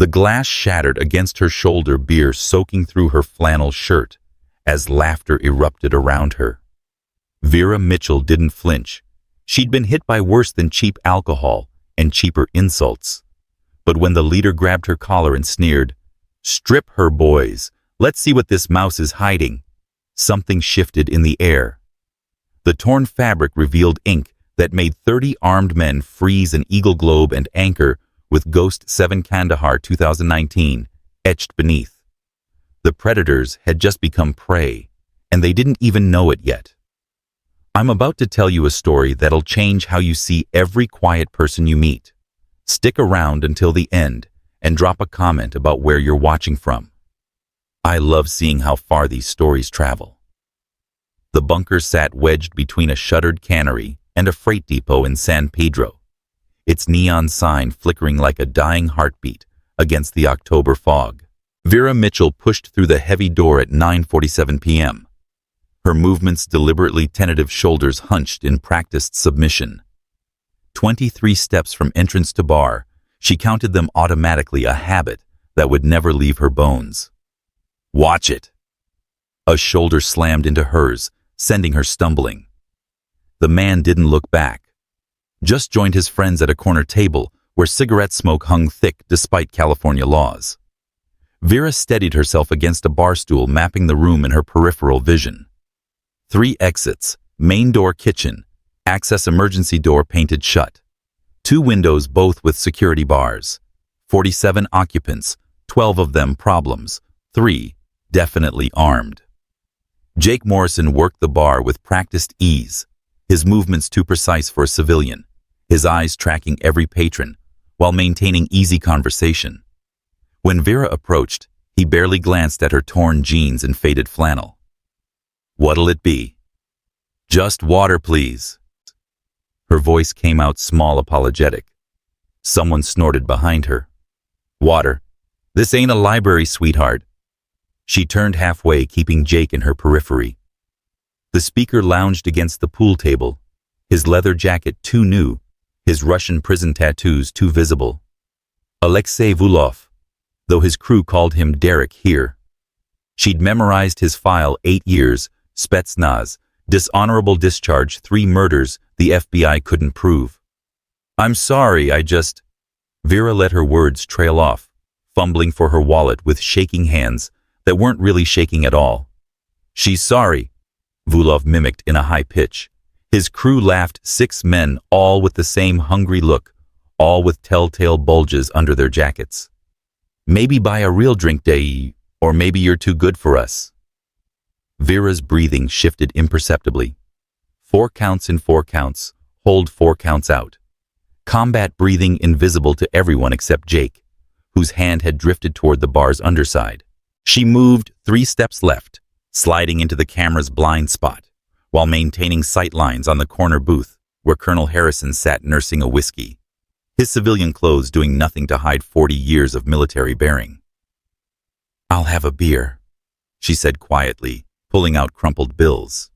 The glass shattered against her shoulder, beer soaking through her flannel shirt, as laughter erupted around her. Vera Mitchell didn't flinch. She'd been hit by worse than cheap alcohol and cheaper insults. But when the leader grabbed her collar and sneered, "Strip her, boys. Let's see what this mouse is hiding," something shifted in the air. The torn fabric revealed ink that made 30 armed men freeze an eagle globe and anchor with Ghost 7 Kandahar 2019 etched beneath. The predators had just become prey, and they didn't even know it yet. I'm about to tell you a story that'll change how you see every quiet person you meet. Stick around until the end and drop a comment about where you're watching from. I love seeing how far these stories travel. The bunker sat wedged between a shuttered cannery and a freight depot in San Pedro, its neon sign flickering like a dying heartbeat against the October fog. Vera Mitchell pushed through the heavy door at 9:47 p.m., her movements deliberately tentative, shoulders hunched in practiced submission. 23 steps from entrance to bar, she counted them automatically, a habit that would never leave her bones. "Watch it." A shoulder slammed into hers, sending her stumbling. The man didn't look back. Just joined his friends at a corner table where cigarette smoke hung thick despite California laws. Vera steadied herself against a bar stool, mapping the room in her peripheral vision. 3 exits, main door, kitchen, access emergency door painted shut. 2 windows, both with security bars. 47 occupants, 12 of them problems, 3 definitely armed. Jake Morrison worked the bar with practiced ease, his movements too precise for a civilian, his eyes tracking every patron while maintaining easy conversation. When Vera approached, he barely glanced at her torn jeans and faded flannel. "What'll it be?" "Just water, please." Her voice came out small, apologetic. Someone snorted behind her. "Water. This ain't a library, sweetheart." She turned halfway, keeping Jake in her periphery. The speaker lounged against the pool table, his leather jacket too new, his Russian prison tattoos too visible. Alexei Vulov, though his crew called him Derek here. She'd memorized his file: 8 years, Spetsnaz, dishonorable discharge, 3 murders the FBI couldn't prove. "I'm sorry, I just..." Vera let her words trail off, fumbling for her wallet with shaking hands that weren't really shaking at all. "She's sorry," Vulov mimicked in a high pitch. His crew laughed, 6 men, all with the same hungry look, all with telltale bulges under their jackets. "Maybe buy a real drink, Day, or maybe you're too good for us." Vera's breathing shifted imperceptibly. 4 counts in 4 counts, hold 4 counts out. Combat breathing, invisible to everyone except Jake, whose hand had drifted toward the bar's underside. She moved 3 steps left, sliding into the camera's blind spot, while maintaining sight lines on the corner booth where Colonel Harrison sat nursing a whiskey, his civilian clothes doing nothing to hide 40 years of military bearing. "I'll have a beer," she said quietly, pulling out crumpled bills.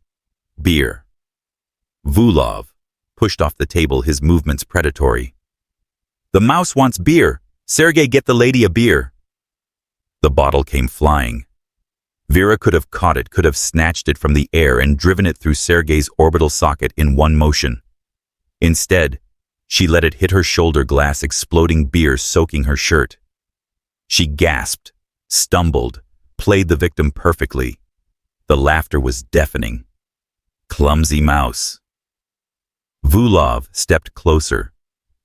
"Beer." Vulov pushed off the table, his movements predatory. "The mouse wants beer. Sergei, get the lady a beer." The bottle came flying. Vera could have caught it, could have snatched it from the air and driven it through Sergei's orbital socket in one motion. Instead, she let it hit her shoulder, glass exploding, beer soaking her shirt. She gasped, stumbled, played the victim perfectly. The laughter was deafening. Clumsy mouse. Vulov stepped closer,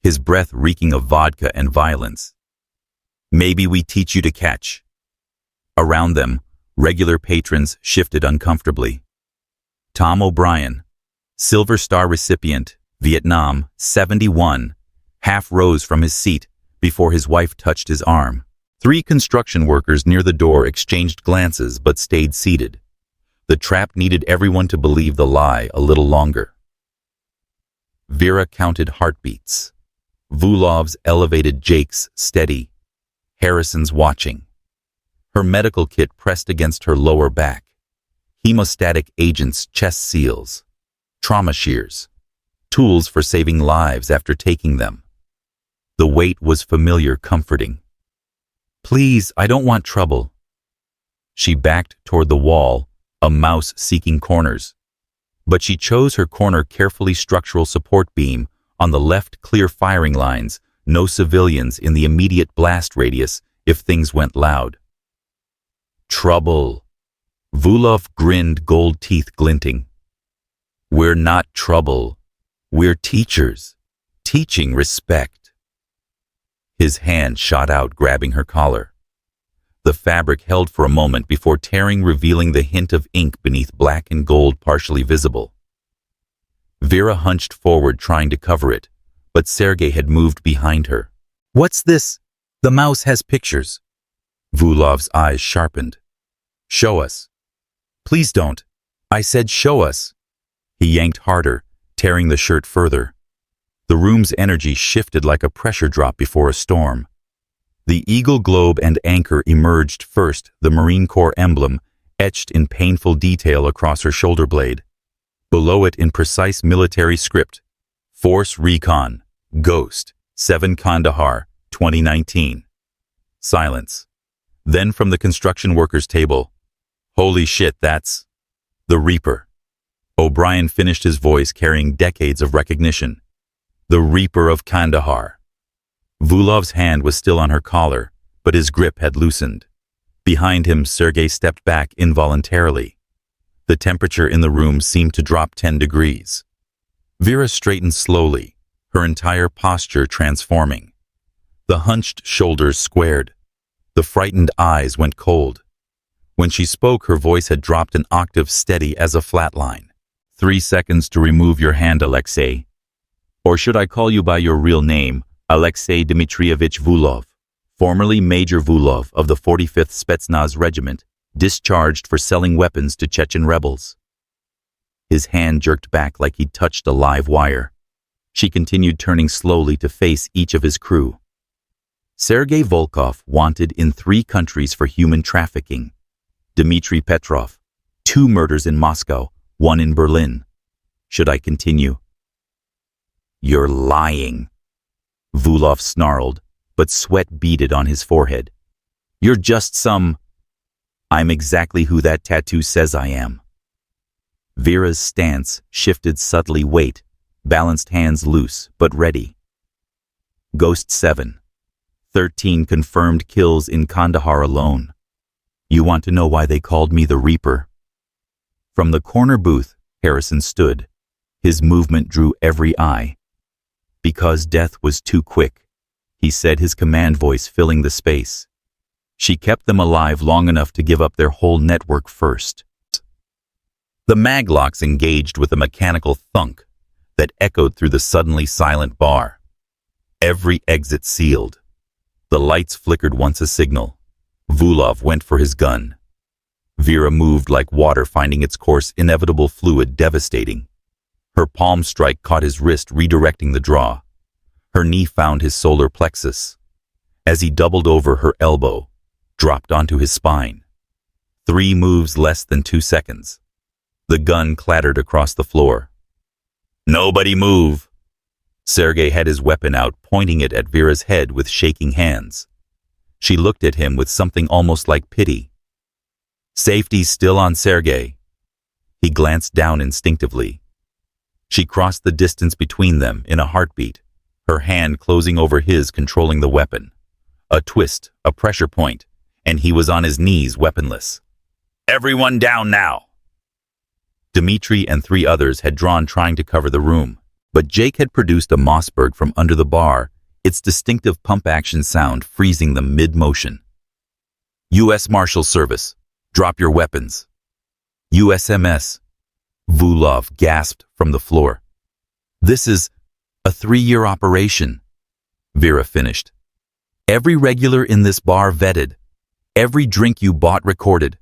his breath reeking of vodka and violence. "Maybe we teach you to catch." Around them, regular patrons shifted uncomfortably. Tom O'Brien, Silver Star recipient, Vietnam, 71, half rose from his seat before his wife touched his arm. 3 construction workers near the door exchanged glances but stayed seated. The trap needed everyone to believe the lie a little longer. Vera counted heartbeats. Vulov's elevated, Jake's steady. Harrison's watching. Her medical kit pressed against her lower back. Hemostatic agents, chest seals. Trauma shears. Tools for saving lives after taking them. The weight was familiar, comforting. Please, I don't want trouble. She backed toward the wall, a mouse seeking corners. But she chose her corner carefully structural support beam on the left clear firing lines, no civilians in the immediate blast radius if things went loud. Trouble. Vulov grinned, gold teeth glinting. We're not trouble. We're teachers. Teaching respect. His hand shot out, grabbing her collar. The fabric held for a moment before tearing, revealing the hint of ink beneath black and gold partially visible. Vera hunched forward, trying to cover it, but Sergei had moved behind her. What's this? The mouse has pictures. Vulov's eyes sharpened. Show us. Please don't. I said show us. He yanked harder, tearing the shirt further. The room's energy shifted like a pressure drop before a storm. The eagle globe and anchor emerged first, the Marine Corps emblem etched in painful detail across her shoulder blade. Below it, in precise military script, Force Recon, Ghost, 7 Kandahar, 2019. Silence. Then from the construction workers' table, holy shit, that's the Reaper. O'Brien finished, his voice carrying decades of recognition. The Reaper of Kandahar. Vulov's hand was still on her collar, but his grip had loosened. Behind him, Sergei stepped back involuntarily. The temperature in the room seemed to drop 10 degrees. Vera straightened slowly, her entire posture transforming. The hunched shoulders squared. The frightened eyes went cold. When she spoke, her voice had dropped an octave, steady as a flat line. 3 seconds to remove your hand, Alexei. Or should I call you by your real name, Alexei Dmitrievich Vulov, formerly Major Vulov of the 45th Spetsnaz Regiment, discharged for selling weapons to Chechen rebels. His hand jerked back like he'd touched a live wire. She continued, turning slowly to face each of his crew. Sergei Volkov, wanted in 3 countries for human trafficking. Dmitry Petrov, 2 murders in Moscow, 1 in Berlin. Should I continue? You're lying. Vulov snarled, but sweat beaded on his forehead. You're just some... I'm exactly who that tattoo says I am. Vera's stance shifted subtly, weight, balanced hands loose, but ready. Ghost 7. 13 confirmed kills in Kandahar alone. You want to know why they called me the Reaper? From the corner booth, Harrison stood. His movement drew every eye. Because death was too quick, he said, his command voice filling the space. She kept them alive long enough to give up their whole network first. The maglocks engaged with a mechanical thunk that echoed through the suddenly silent bar. Every exit sealed. The lights flickered once a signal. Vulov went for his gun. Vera moved like water finding its course, inevitable fluid devastating. Her palm strike caught his wrist, redirecting the draw. Her knee found his solar plexus. As he doubled over, her elbow dropped onto his spine. 3 moves, less than 2 seconds. The gun clattered across the floor. Nobody move! Sergei had his weapon out, pointing it at Vera's head with shaking hands. She looked at him with something almost like pity. Safety's still on Sergei. He glanced down instinctively. She crossed the distance between them in a heartbeat, her hand closing over his, controlling the weapon. A twist, a pressure point, and he was on his knees, weaponless. Everyone down now! Dmitry and 3 others had drawn, trying to cover the room, but Jake had produced a Mossberg from under the bar, its distinctive pump-action sound freezing them mid-motion. U.S. Marshal Service, drop your weapons. USMS. Vulov gasped from the floor. This is a 3-year operation. Vera finished. Every regular in this bar vetted. Every drink you bought recorded.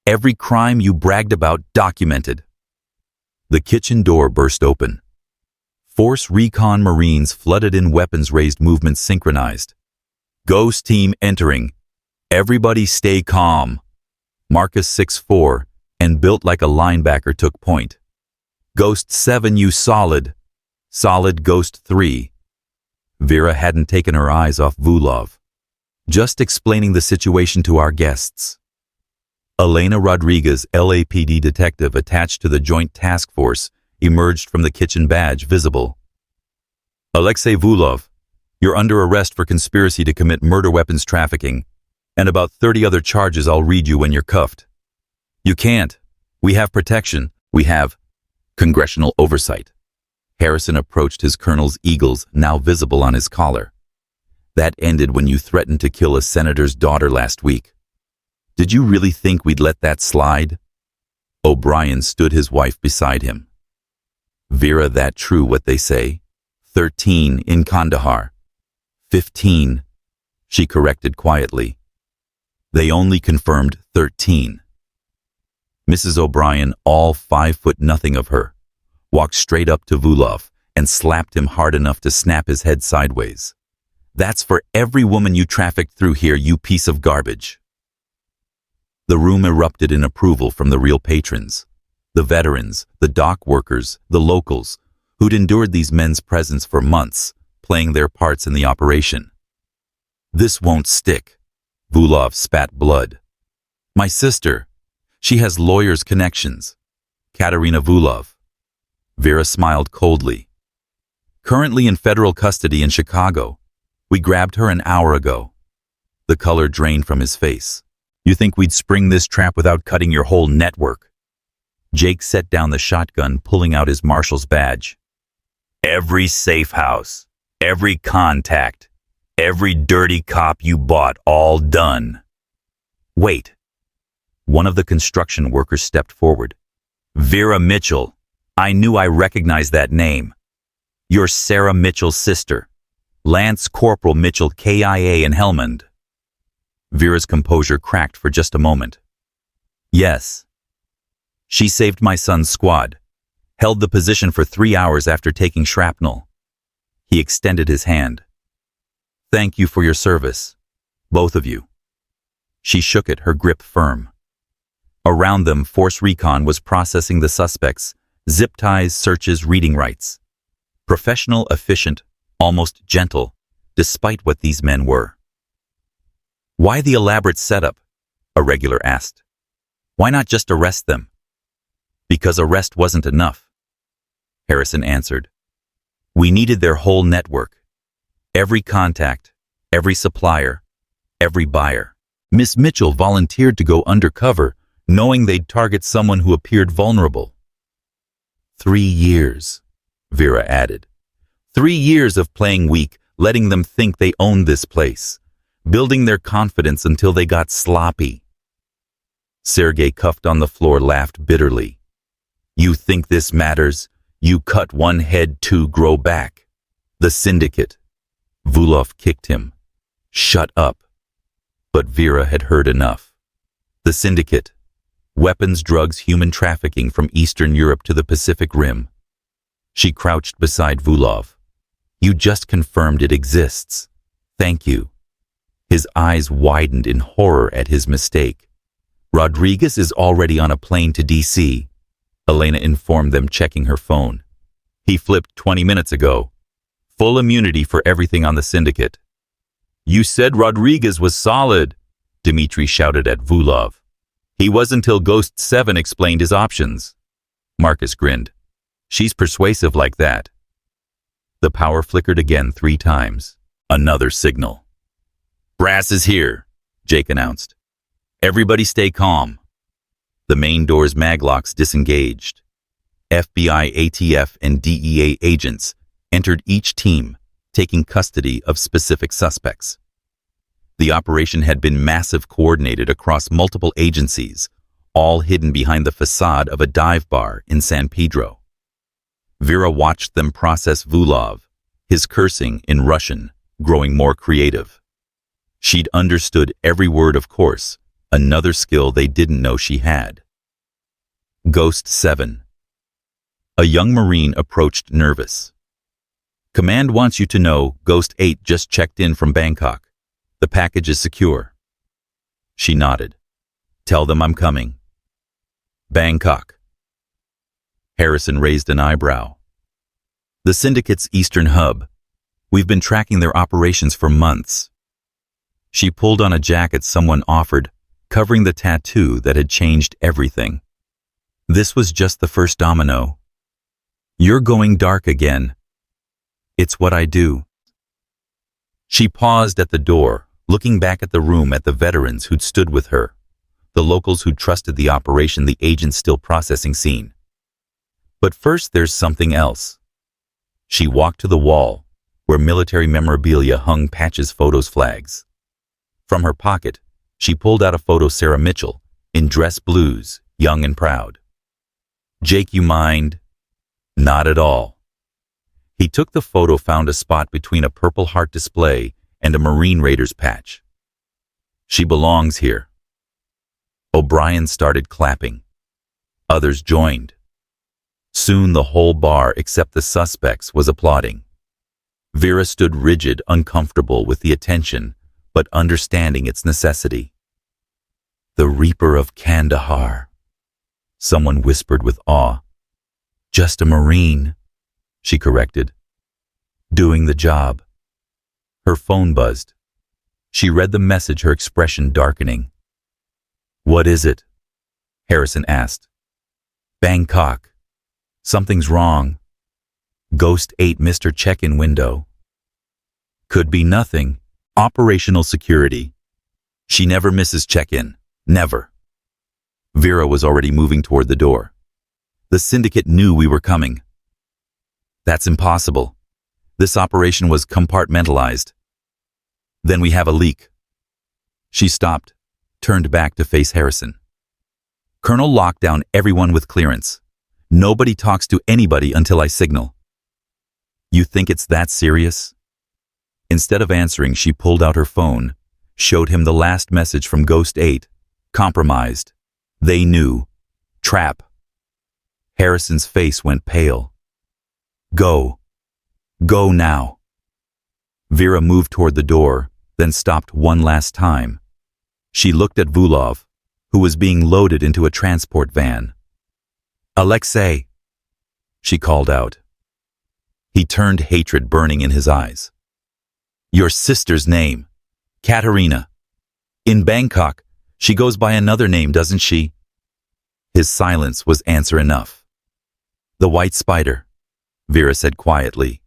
Every crime you bragged about documented. The kitchen door burst open. Force Recon Marines flooded in, weapons raised, movements synchronized. Ghost team entering. Everybody stay calm. Marcus 6'4", and built like a linebacker, took point. Ghost 7, you solid. Solid Ghost 3. Vera hadn't taken her eyes off Vulov. Just explaining the situation to our guests. Elena Rodriguez, LAPD detective attached to the Joint Task Force, emerged from the kitchen, badge visible. Alexei Vulov, you're under arrest for conspiracy to commit murder weapons trafficking, and about 30 other charges I'll read you when you're cuffed. You can't. We have protection. We have congressional oversight. Harrison approached his colonel's eagles, now visible on his collar. That ended when you threatened to kill a senator's daughter last week. Did you really think we'd let that slide? O'Brien stood his wife beside him. Vera, that true what they say? 13 in Kandahar. 15, she corrected quietly. They only confirmed 13. Mrs. O'Brien, all 5'0" of her, walked straight up to Vulov and slapped him hard enough to snap his head sideways. That's for every woman you trafficked through here, you piece of garbage. The room erupted in approval from the real patrons, the veterans, the dock workers, the locals, who'd endured these men's presence for months, playing their parts in the operation. This won't stick. Vulov spat blood. My sister. She has lawyers' connections. Katerina Vulov. Vera smiled coldly. Currently in federal custody in Chicago. We grabbed her an hour ago. The color drained from his face. You think we'd spring this trap without cutting your whole network? Jake set down the shotgun, pulling out his marshal's badge. Every safe house, every contact, every dirty cop you bought, all done. Wait. One of the construction workers stepped forward. Vera Mitchell. I knew I recognized that name. You're Sarah Mitchell's sister. Lance Corporal Mitchell, KIA in Helmand. Vera's composure cracked for just a moment. Yes. She saved my son's squad. Held the position for 3 hours after taking shrapnel. He extended his hand. Thank you for your service, both of you. She shook it, her grip firm. Around them, Force Recon was processing the suspects, zip ties, searches, reading rights. Professional, efficient, almost gentle, despite what these men were. Why the elaborate setup? A regular asked. Why not just arrest them? Because arrest wasn't enough. Harrison answered. We needed their whole network. Every contact, every supplier, every buyer. Miss Mitchell volunteered to go undercover, knowing they'd target someone who appeared vulnerable. 3 years, Vera added. 3 years of playing weak, letting them think they owned this place, building their confidence until they got sloppy. Sergei, cuffed on the floor, laughed bitterly. You think this matters? You cut one head, 2 grow back. The syndicate. Vulov kicked him. Shut up. But Vera had heard enough. The syndicate. Weapons, drugs, human trafficking from Eastern Europe to the Pacific Rim. She crouched beside Vulov. You just confirmed it exists. Thank you. His eyes widened in horror at his mistake. Rodriguez is already on a plane to D.C., Elena informed them, checking her phone. He flipped 20 minutes ago. Full immunity for everything on the syndicate. You said Rodriguez was solid, Dmitri shouted at Vulov. He was until Ghost 7 explained his options. Marcus grinned. She's persuasive like that. The power flickered again 3 times. Another signal. Brass is here, Jake announced. Everybody stay calm. The main door's maglocks disengaged. FBI, ATF, and DEA agents entered each team, taking custody of specific suspects. The operation had been massive, coordinated across multiple agencies, all hidden behind the facade of a dive bar in San Pedro. Vera watched them process Vulov, his cursing in Russian growing more creative. She'd understood every word, of course, another skill they didn't know she had. Ghost 7. A young Marine approached, nervous. Command wants you to know Ghost 8 just checked in from Bangkok. The package is secure. She nodded. Tell them I'm coming. Bangkok. Harrison raised an eyebrow. The syndicate's eastern hub. We've been tracking their operations for months. She pulled on a jacket someone offered, covering the tattoo that had changed everything. This was just the first domino. You're going dark again. It's what I do. She paused at the door, looking back at the room at the veterans who'd stood with her, the locals who'd trusted the operation, the agents still processing scene. But first there's something else. She walked to the wall, where military memorabilia hung patches, photos, flags. From her pocket, she pulled out a photo of Sarah Mitchell, in dress blues, young and proud. Jake, you mind? Not at all. He took the photo, found a spot between a Purple Heart display and a Marine Raiders patch. She belongs here. O'Brien started clapping. Others joined. Soon the whole bar, except the suspects, was applauding. Vera stood rigid, uncomfortable with the attention, but understanding its necessity. The Reaper of Kandahar, someone whispered with awe. Just a Marine, she corrected. Doing the job. Her phone buzzed. She read the message, her expression darkening. What is it? Harrison asked. Bangkok. Something's wrong. Ghost 8 missed her check-in window. Could be nothing. Operational security. She never misses check-in. Never. Vera was already moving toward the door. The syndicate knew we were coming. That's impossible. This operation was compartmentalized. Then we have a leak. She stopped, turned back to face Harrison. Colonel locked down everyone with clearance. Nobody talks to anybody until I signal. You think it's that serious? Instead of answering, she pulled out her phone, showed him the last message from Ghost 8. Compromised. They knew. Trap. Harrison's face went pale. Go. Go now. Vera moved toward the door, then stopped one last time. She looked at Vulov, who was being loaded into a transport van. Alexei, she called out. He turned, hatred burning in his eyes. Your sister's name, Katerina. In Bangkok, she goes by another name, doesn't she? His silence was answer enough. The White Spider, Vera said quietly.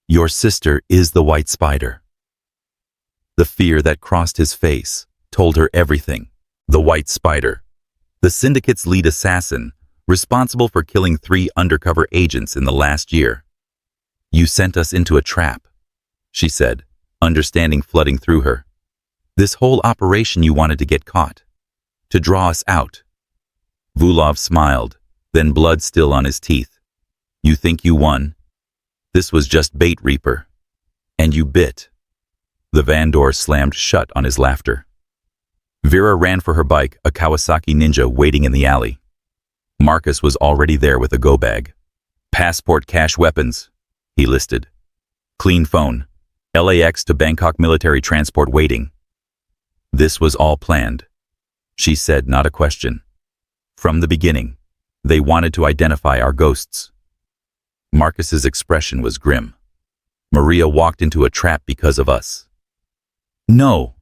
Your sister is the White Spider. The fear that crossed his face told her everything. The White Spider, the syndicate's lead assassin, responsible for killing 3 undercover agents in the last year. You sent us into a trap, she said, understanding flooding through her. This whole operation, you wanted to get caught, to draw us out. Vulov smiled, then blood still on his teeth. You think you won? This was just bait, Reaper. And you bit. The van door slammed shut on his laughter. Vera ran for her bike, a Kawasaki Ninja waiting in the alley. Marcus was already there with a go bag. Passport, cash, weapons, he listed. Clean phone. LAX to Bangkok military transport waiting. This was all planned, she said, not a question. From the beginning, they wanted to identify our ghosts. Marcus's expression was grim. Maria walked into a trap because of us. No,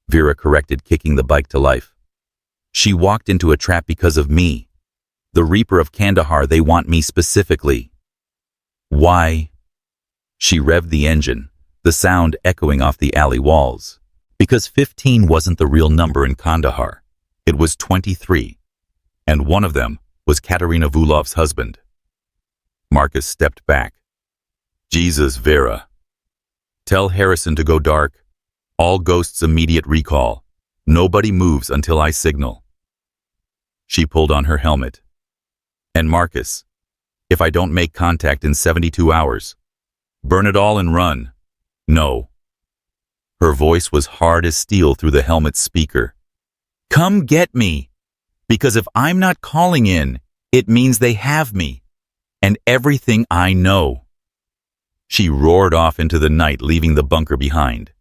Vera corrected, kicking the bike to life. She walked into a trap because of me. The Reaper of Kandahar, they want me specifically. Why? She revved the engine, the sound echoing off the alley walls. Because 15 wasn't the real number in Kandahar. It was 23. And one of them was Katerina Vulov's husband. Marcus stepped back. Jesus, Vera. Tell Harrison to go dark. All ghosts immediate recall. Nobody moves until I signal. She pulled on her helmet. And Marcus, if I don't make contact in 72 hours, burn it all and run. No. Her voice was hard as steel through the helmet's speaker. Come get me. Because if I'm not calling in, it means they have me. And everything I know. She roared off into the night, leaving the bunker behind.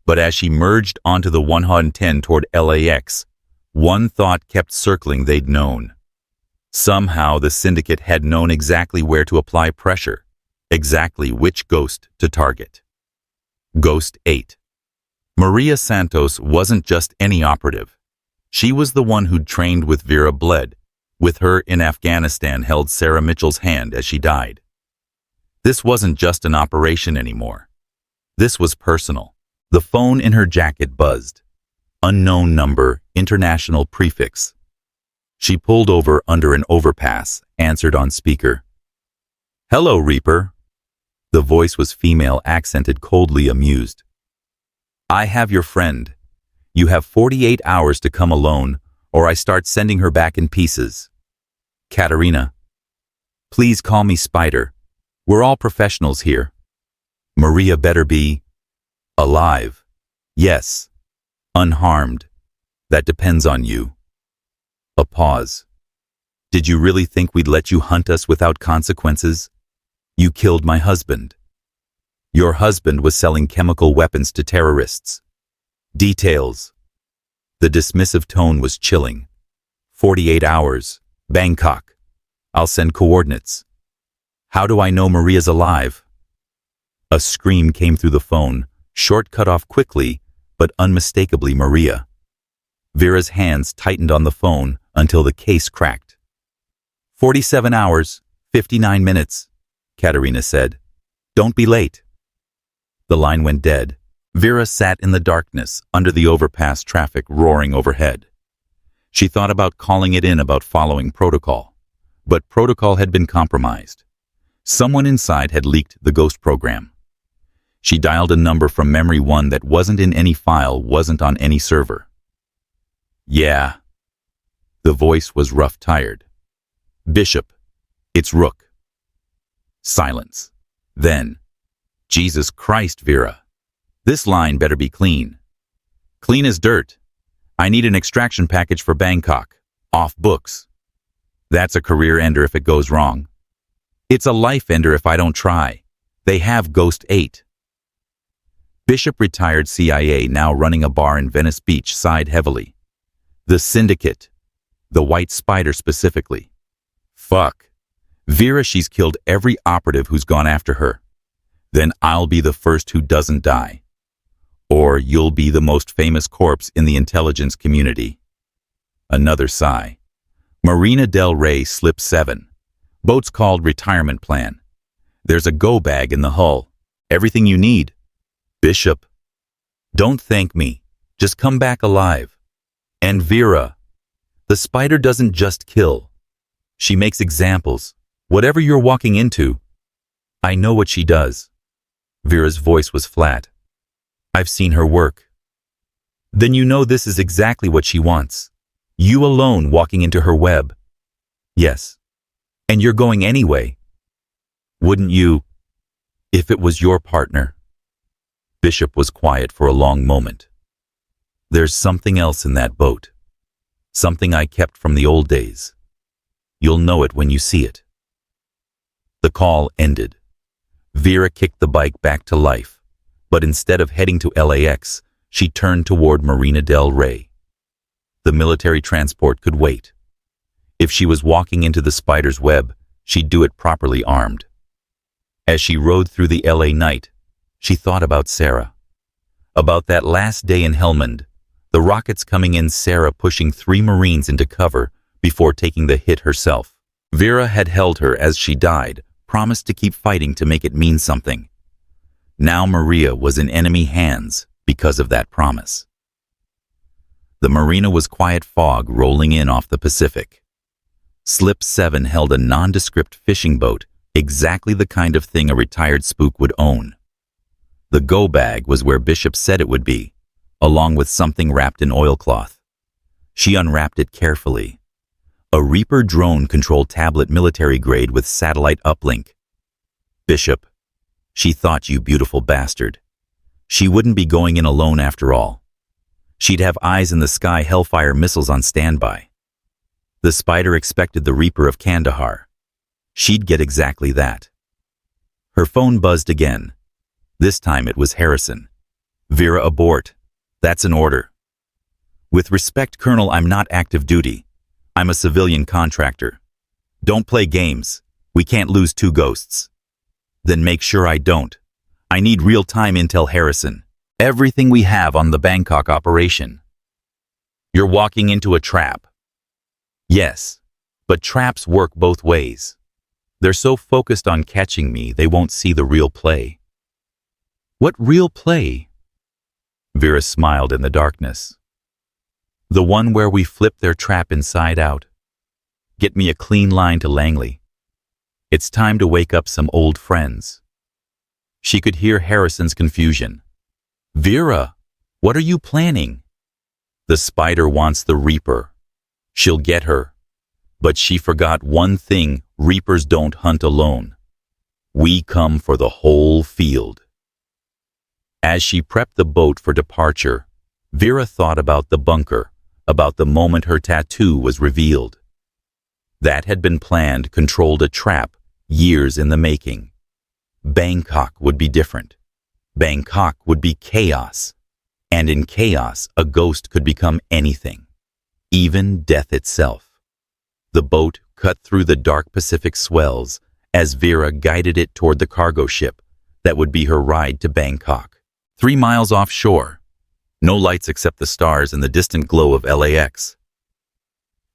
But as she merged onto the 110 toward LAX, one thought kept circling they'd known. Somehow the syndicate had known exactly where to apply pressure, exactly which ghost to target. Ghost 8. Maria Santos wasn't just any operative. She was the one who'd trained with Vera Bled, with her in Afghanistan held Sarah Mitchell's hand as she died. This wasn't just an operation anymore. This was personal. The phone in her jacket buzzed. Unknown number, international prefix. She pulled over under an overpass, answered on speaker. "Hello, Reaper." The voice was female, accented, coldly amused. "I have your friend. You have 48 hours to come alone, or I start sending her back in pieces. Katerina. Please call me Spider. We're all professionals here. Maria better be alive. Yes. Unharmed. That depends on you." A pause. "Did you really think we'd let you hunt us without consequences? You killed my husband. Your husband was selling chemical weapons to terrorists. Details." The dismissive tone was chilling. 48 hours. Bangkok. I'll send coordinates. How do I know Maria's alive? A scream came through the phone, short cut off quickly, but unmistakably Maria. Vera's hands tightened on the phone until the case cracked. 47 hours, 59 minutes, Katerina said. Don't be late. The line went dead. Vera sat in the darkness under the overpass, traffic roaring overhead. She thought about calling it in about following protocol, but protocol had been compromised. Someone inside had leaked the ghost program. She dialed a number from memory, one that wasn't in any file, wasn't on any server. Yeah. The voice was rough, tired. Bishop, it's Rook. Silence. Then, Jesus Christ, Vera. This line better be clean. Clean as dirt. I need an extraction package for Bangkok. Off books. That's a career ender if it goes wrong. It's a life ender if I don't try. They have Ghost 8. Bishop, retired CIA, now running a bar in Venice Beach, sighed heavily. The Syndicate. The White Spider specifically. Fuck. Vera, she's killed every operative who's gone after her. Then I'll be the first who doesn't die. Or you'll be the most famous corpse in the intelligence community. Another sigh. Marina del Rey, Slip 7. Boat's called Retirement Plan. There's a go bag in the hull. Everything you need. Bishop. Don't thank me. Just come back alive. And Vera. The spider doesn't just kill. She makes examples. Whatever you're walking into. I know what she does. Vera's voice was flat. I've seen her work. Then you know this is exactly what she wants. You alone walking into her web. Yes. And you're going anyway. Wouldn't you, if it was your partner? Bishop was quiet for a long moment. There's something else in that boat. Something I kept from the old days. You'll know it when you see it. The call ended. Vera kicked the bike back to life, but instead of heading to LAX, she turned toward Marina del Rey. The military transport could wait. If she was walking into the spider's web, she'd do it properly armed. As she rode through the LA night, she thought about Sarah. About that last day in Helmand, the rockets coming in, Sarah pushing 3 Marines into cover before taking the hit herself. Vera had held her as she died, promised to keep fighting to make it mean something. Now Maria was in enemy hands because of that promise. The marina was quiet, fog rolling in off the Pacific. Slip 7 held a nondescript fishing boat, exactly the kind of thing a retired spook would own. The go bag was where Bishop said it would be, along with something wrapped in oilcloth. She unwrapped it carefully. A Reaper drone control tablet, military grade with satellite uplink. Bishop, she thought, you beautiful bastard. She wouldn't be going in alone after all. She'd have eyes in the sky, Hellfire missiles on standby. The spider expected the Reaper of Kandahar. She'd get exactly that. Her phone buzzed again. This time it was Harrison. Vera, abort. That's an order. With respect, Colonel, I'm not active duty. I'm a civilian contractor. Don't play games. We can't lose 2 ghosts. Then make sure I don't. I need real-time intel, Harrison. everything we have on the Bangkok operation. You're walking into a trap. Yes, but traps work both ways. They're so focused on catching me, they won't see the real play. What real play? Vera smiled in the darkness. The one where we flip their trap inside out. Get me a clean line to Langley. It's time to wake up some old friends. She could hear Harrison's confusion. Vera, what are you planning? The spider wants the Reaper. She'll get her. But she forgot one thing: Reapers don't hunt alone. We come for the whole field. As she prepped the boat for departure, Vera thought about the bunker, about the moment her tattoo was revealed. That had been planned, controlled, a trap, years in the making. Bangkok would be different. Bangkok would be chaos. And in chaos, a ghost could become anything, even death itself. The boat cut through the dark Pacific swells as Vera guided it toward the cargo ship that would be her ride to Bangkok. 3 miles offshore. No lights except the stars and the distant glow of LAX.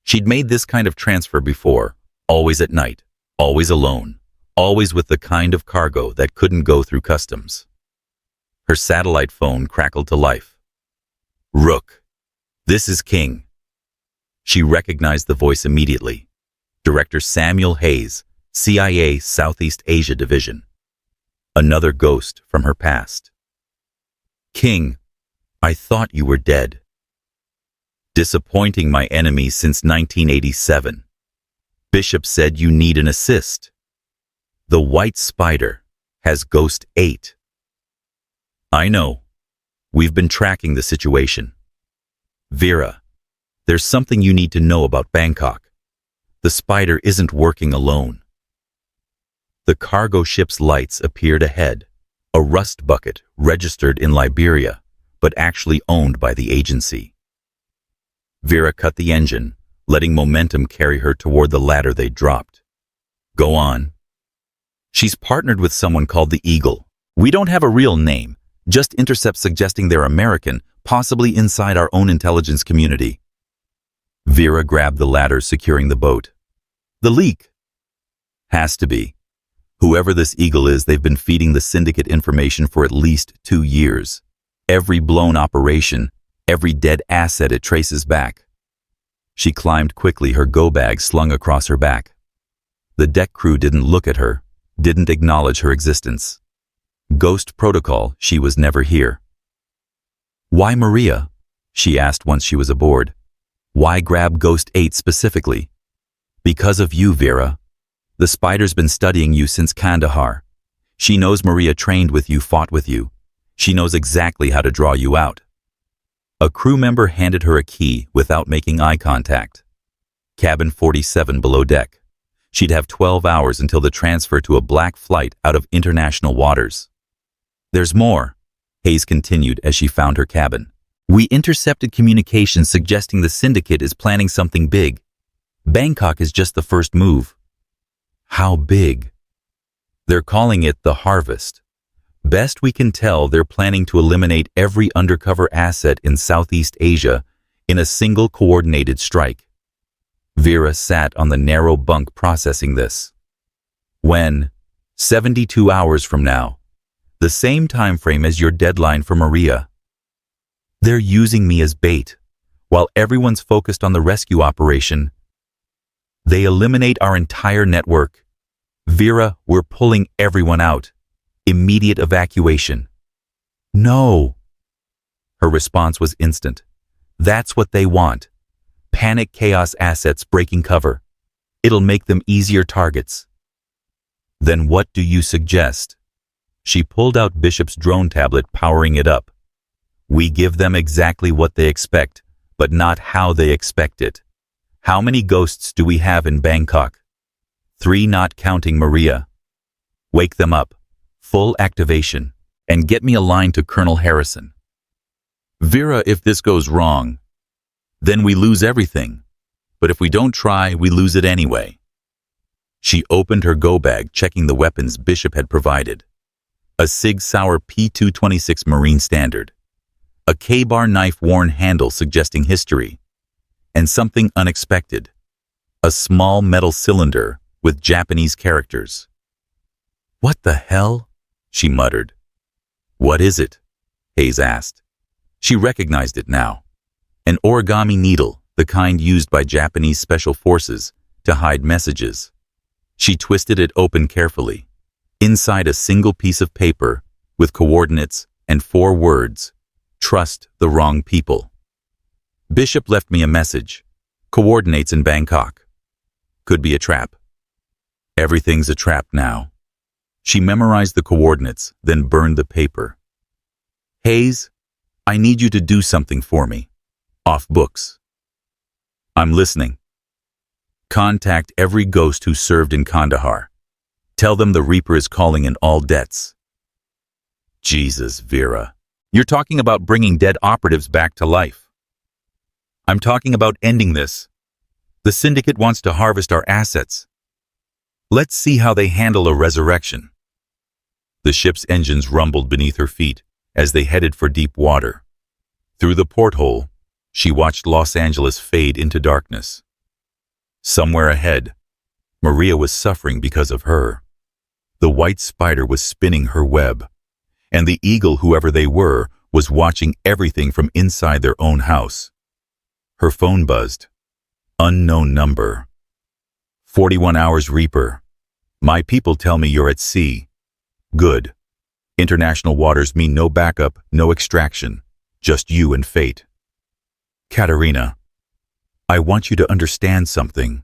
She'd made this kind of transfer before, always at night, always alone, always with the kind of cargo that couldn't go through customs. Her satellite phone crackled to life. Rook, this is King. She recognized the voice immediately. Director Samuel Hayes, CIA Southeast Asia Division. Another ghost from her past. King, I thought you were dead. Disappointing my enemies since 1987. Bishop said you need an assist. The White Spider has Ghost 8. I know. We've been tracking the situation. Vera, there's something you need to know about Bangkok. The Spider isn't working alone. The cargo ship's lights appeared ahead, a rust bucket registered in Liberia, but actually owned by the agency. Vera cut the engine, letting momentum carry her toward the ladder they dropped. Go on. She's partnered with someone called the Eagle. We don't have a real name, just intercepts suggesting they're American, possibly inside our own intelligence community. Vera grabbed the ladder securing the boat. The leak. Has to be. Whoever this Eagle is, they've been feeding the syndicate information for at least 2 years. Every blown operation, every dead asset it traces back. She climbed quickly, her go bag slung across her back. The deck crew didn't look at her, didn't acknowledge her existence. Ghost protocol, she was never here. Why Maria? She asked once she was aboard. Why grab Ghost 8 specifically? Because of you, Vera. The Spider's been studying you since Kandahar. She knows Maria trained with you, fought with you. She knows exactly how to draw you out. A crew member handed her a key without making eye contact. Cabin 47 below deck. She'd have 12 hours until the transfer to a black flight out of international waters. There's more, Hayes continued as she found her cabin. We intercepted communications suggesting the syndicate is planning something big. Bangkok is just the first move. How big? They're calling it the Harvest. Best we can tell, they're planning to eliminate every undercover asset in Southeast Asia in a single coordinated strike. Vera sat on the narrow bunk processing this. When? 72 hours from now. The same time frame as your deadline for Maria. They're using me as bait. While everyone's focused on the rescue operation, they eliminate our entire network. Vera, we're pulling everyone out. Immediate evacuation. No. Her response was instant. That's what they want. Panic chaos assets breaking cover. It'll make them easier targets. Then what do you suggest? She pulled out Bishop's drone tablet, powering it up. We give them exactly what they expect, but not how they expect it. How many ghosts do we have in Bangkok? 3, not counting Maria. Wake them up. Full activation. And get me a line to Colonel Harrison. Vera, if this goes wrong, then we lose everything. But if we don't try, we lose it anyway. She opened her go bag, checking the weapons Bishop had provided. A Sig Sauer P226 Marine Standard. a K-bar knife-worn handle suggesting history, and something unexpected, a small metal cylinder with Japanese characters. "What the hell?" she muttered. "What is it?" Hayes asked. She recognized it now. An origami needle, the kind used by Japanese special forces to hide messages. She twisted it open carefully. Inside a single piece of paper, with coordinates and 4 words, "Trust the wrong people." "Bishop left me a message. Coordinates in Bangkok. Could be a trap." Everything's a trap now. She memorized the coordinates, then burned the paper. "Hayes, I need you to do something for me. Off books." "I'm listening." "Contact every ghost who served in Kandahar. Tell them the Reaper is calling in all debts." Jesus, Vera. You're talking about bringing dead operatives back to life. I'm talking about ending this. The Syndicate wants to harvest our assets. Let's see how they handle a resurrection. The ship's engines rumbled beneath her feet as they headed for deep water. Through the porthole, she watched Los Angeles fade into darkness. Somewhere ahead, Maria was suffering because of her. The white spider was spinning her web, and the eagle, whoever they were, was watching everything from inside their own house. Her phone buzzed. Unknown number. 41 hours, Reaper. My people tell me you're at sea. Good. International waters mean no backup, no extraction. Just you and fate. Katerina, I want you to understand something.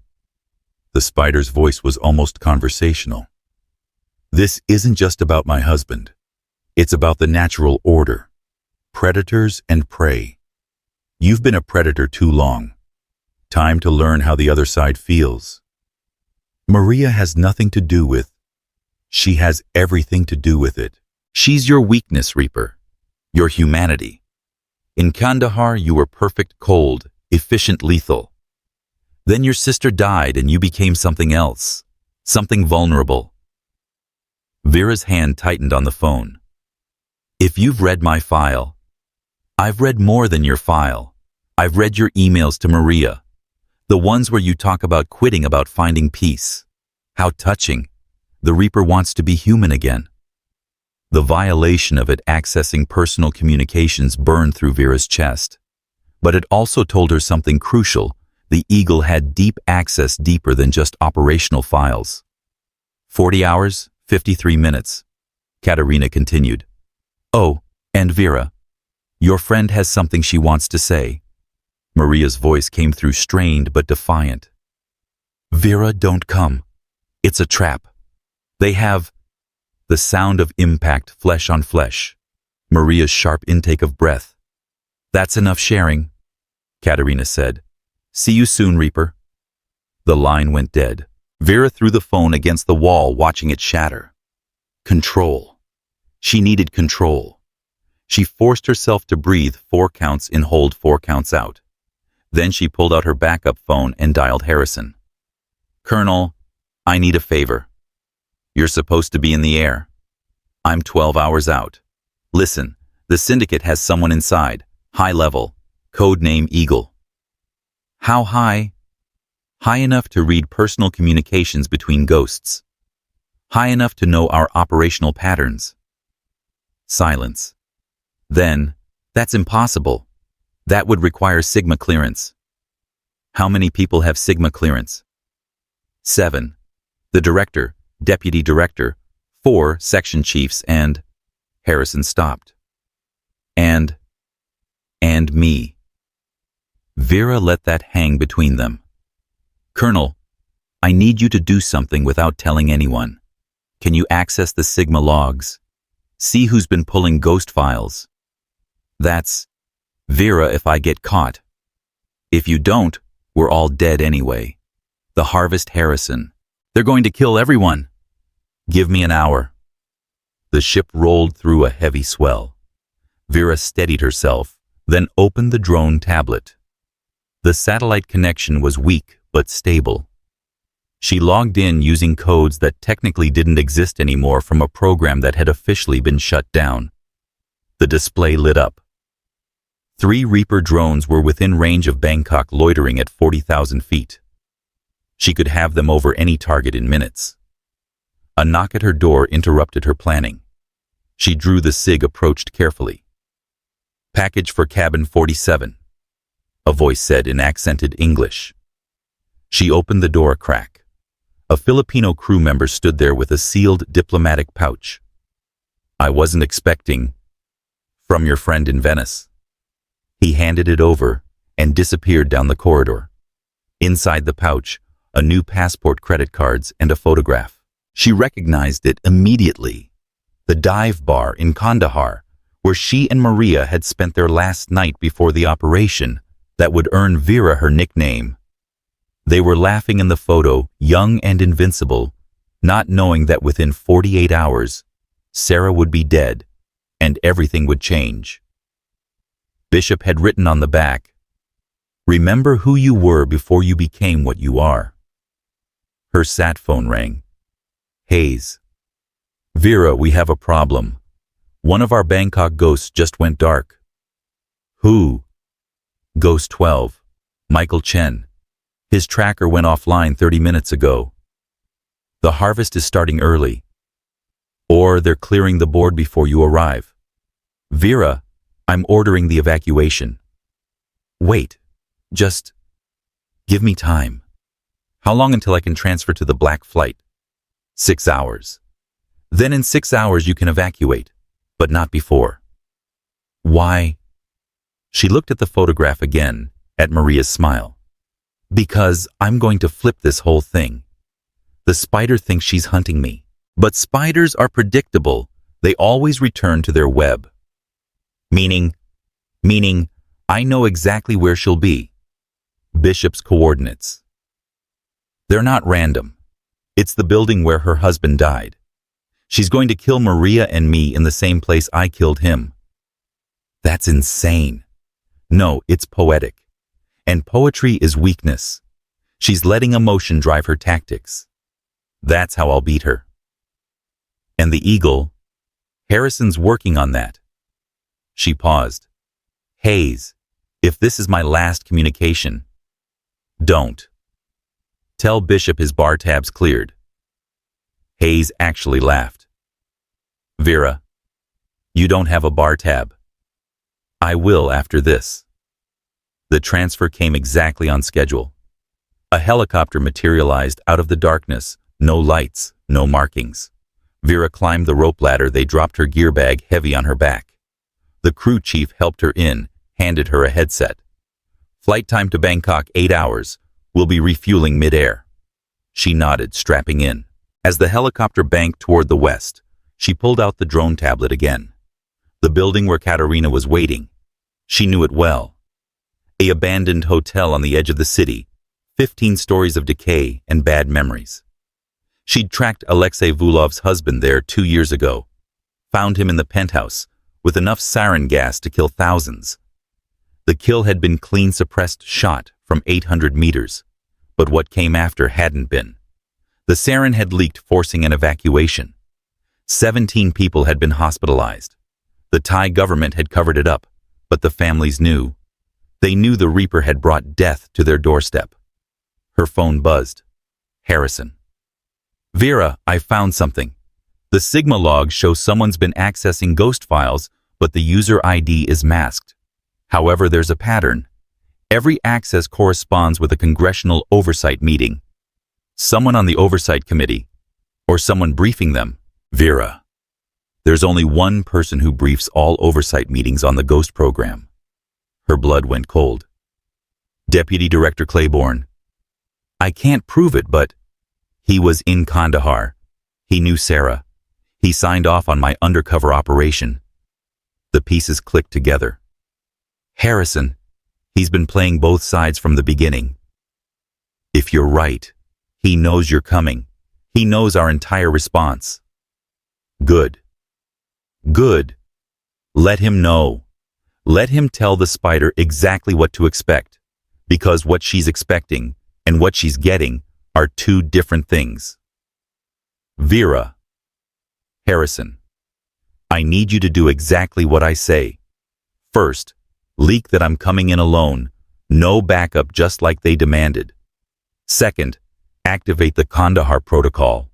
The spider's voice was almost conversational. This isn't just about my husband. It's about the natural order. Predators and prey. You've been a predator too long. Time to learn how the other side feels. Maria has nothing to do with. She has everything to do with it. She's your weakness, Reaper. Your humanity. In Kandahar, you were perfect, cold, efficient, lethal. Then your sister died and you became something else. Something vulnerable. Vera's hand tightened on the phone. If you've read my file, I've read more than your file. I've read your emails to Maria. The ones where you talk about quitting, about finding peace. How touching. The Reaper wants to be human again. The violation of it accessing personal communications burned through Vera's chest. But it also told her something crucial. The Eagle had deep access, deeper than just operational files. 40 hours, 53 minutes. Katerina continued. Oh, and Vera, your friend has something she wants to say. Maria's voice came through strained but defiant. Vera, don't come. It's a trap. They have... The sound of impact, flesh on flesh. Maria's sharp intake of breath. That's enough sharing, Katerina said. See you soon, Reaper. The line went dead. Vera threw the phone against the wall, watching it shatter. Control. She needed control. She forced herself to breathe 4 counts in, hold 4 counts out. Then she pulled out her backup phone and dialed Harrison. Colonel, I need a favor. You're supposed to be in the air. I'm 12 hours out. Listen, the Syndicate has someone inside, high level, code name Eagle. How high? High enough to read personal communications between ghosts. High enough to know our operational patterns. Silence. Then, that's impossible. That would require Sigma clearance. How many people have Sigma clearance? 7. The director, deputy director, 4 section chiefs, and... Harrison stopped. And me. Vera let that hang between them. Colonel, I need you to do something without telling anyone. Can you access the Sigma logs? See who's been pulling ghost files. That's... Vera, if I get caught. If you don't, we're all dead anyway. The Harvest Harrison. They're going to kill everyone. Give me an hour. The ship rolled through a heavy swell. Vera steadied herself, then opened the drone tablet. The satellite connection was weak but stable. She logged in using codes that technically didn't exist anymore from a program that had officially been shut down. The display lit up. 3 Reaper drones were within range of Bangkok, loitering at 40,000 feet. She could have them over any target in minutes. A knock at her door interrupted her planning. She drew the SIG, approached carefully. "Package for cabin 47, a voice said in accented English. She opened the door a crack. A Filipino crew member stood there with a sealed diplomatic pouch. "I wasn't expecting. From your friend in Venice." He handed it over and disappeared down the corridor. Inside the pouch, a new passport, credit cards, and a photograph. She recognized it immediately. The dive bar in Kandahar, where she and Maria had spent their last night before the operation that would earn Vera her nickname. They were laughing in the photo, young and invincible, not knowing that within 48 hours, Sarah would be dead, and everything would change. Bishop had written on the back, "Remember who you were before you became what you are." Her sat phone rang. "Hayes. Vera, we have a problem. One of our Bangkok ghosts just went dark." "Who?" "Ghost 12, Michael Chen. His tracker went offline 30 minutes ago. The harvest is starting early. Or they're clearing the board before you arrive. Vera, I'm ordering the evacuation." "Wait, just give me time. How long until I can transfer to the black flight?" 6 hours. Then in 6 hours you can evacuate, but not before." "Why?" She looked at the photograph again, at Maria's smile. "Because I'm going to flip this whole thing. The spider thinks she's hunting me, but spiders are predictable. They always return to their web. Meaning, I know exactly where she'll be. Bishop's coordinates. They're not random. It's the building where her husband died. She's going to kill Maria and me in the same place I killed him." "That's insane." "No, it's poetic. And poetry is weakness. She's letting emotion drive her tactics. That's how I'll beat her." "And the eagle?" "Harrison's working on that." She paused. "Hayes, if this is my last communication, don't. Tell Bishop his bar tab's cleared." Hayes actually laughed. "Vera, you don't have a bar tab. I will after this." The transfer came exactly on schedule. A helicopter materialized out of the darkness, no lights, no markings. Vera climbed the rope ladder. They dropped her gear bag heavy on her back. The crew chief helped her in, handed her a headset. "Flight time to Bangkok 8 hours. We'll be refueling mid-air." She nodded, strapping in. As the helicopter banked toward the west, she pulled out the drone tablet again. The building where Katerina was waiting. She knew it well. A abandoned hotel on the edge of the city, 15 stories of decay and bad memories. She'd tracked Alexei Vulov's husband there 2 years ago, found him in the penthouse with enough sarin gas to kill thousands. The kill had been clean suppressed shot from 800 meters, but what came after hadn't been. The sarin had leaked, forcing an evacuation. 17 people had been hospitalized. The Thai government had covered it up, but the families knew. They knew the Reaper had brought death to their doorstep. Her phone buzzed. Harrison. "Vera, I found something. The Sigma logs show someone's been accessing ghost files, but the user ID is masked. However, there's a pattern. Every access corresponds with a congressional oversight meeting. Someone on the oversight committee, or someone briefing them. Vera, there's only one person who briefs all oversight meetings on the ghost program." Her blood went cold. "Deputy Director Claiborne." "I can't prove it, but..." "He was in Kandahar. He knew Sarah. He signed off on my undercover operation." The pieces clicked together. "Harrison, he's been playing both sides from the beginning. If you're right, he knows you're coming. He knows our entire response." "Good. Good. Let him know. Let him tell the spider exactly what to expect, because what she's expecting and what she's getting are two different things." "Vera." "Harrison, I need you to do exactly what I say. First, Leak that I'm coming in alone. No backup, just like they demanded. Second, activate the Kandahar protocol.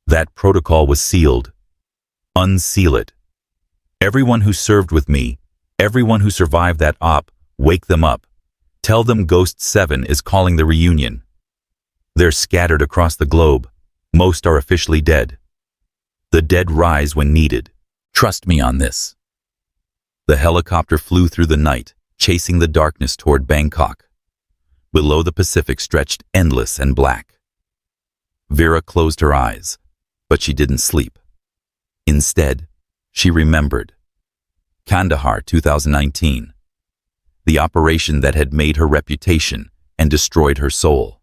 That protocol was sealed. Unseal it. Everyone who served with me, everyone who survived that op, wake them up. Tell them Ghost 7 is calling the reunion. They're scattered across the globe. Most are officially dead. The dead rise when needed. Trust me on this. The helicopter flew through the night, chasing the darkness toward Bangkok. Below, the Pacific stretched endless and black. Vera closed her eyes, but she didn't sleep. Instead, she remembered. Kandahar 2019. The operation that had made her reputation and destroyed her soul.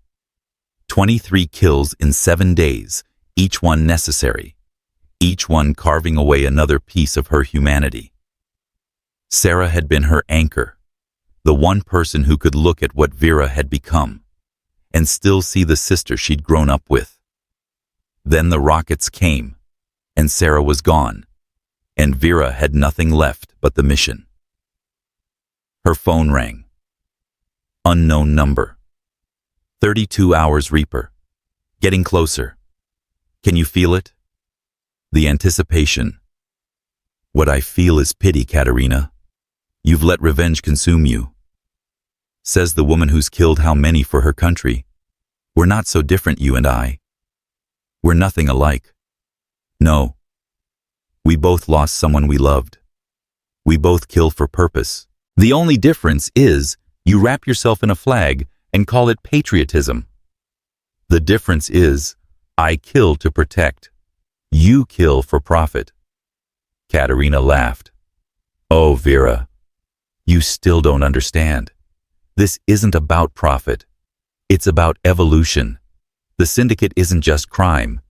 23 kills in 7 days, each one necessary. Each one carving away another piece of her humanity. Sarah had been her anchor, the one person who could look at what Vera had become and still see the sister she'd grown up with. Then the rockets came, and Sarah was gone, and Vera had nothing left but the mission. Her phone rang. Unknown number. 32 hours Reaper. Getting closer. Can you feel it? The anticipation. What I feel is pity, Katerina. You've let revenge consume you. Says the woman who's killed how many for her country. We're not so different, you and I. We're nothing alike. No. We both lost someone we loved. We both kill for purpose. The only difference is you wrap yourself in a flag and call it patriotism. The difference is I kill to protect. You kill for profit. Katerina laughed. Oh, Vera, you still don't understand. This isn't about profit. It's about evolution. The syndicate isn't just crime.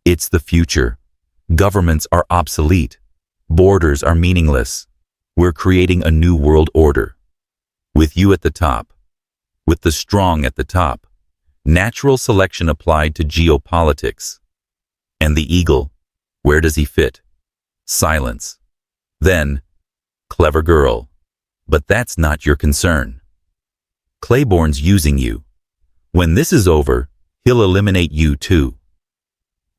It's the future. Governments are obsolete. Borders are meaningless. We're creating a new world order. With you at the top. With the strong at the top. Natural selection applied to geopolitics. And the eagle, where does he fit? Silence. Then, clever girl. But that's not your concern. Claiborne's using you. When this is over, he'll eliminate you too.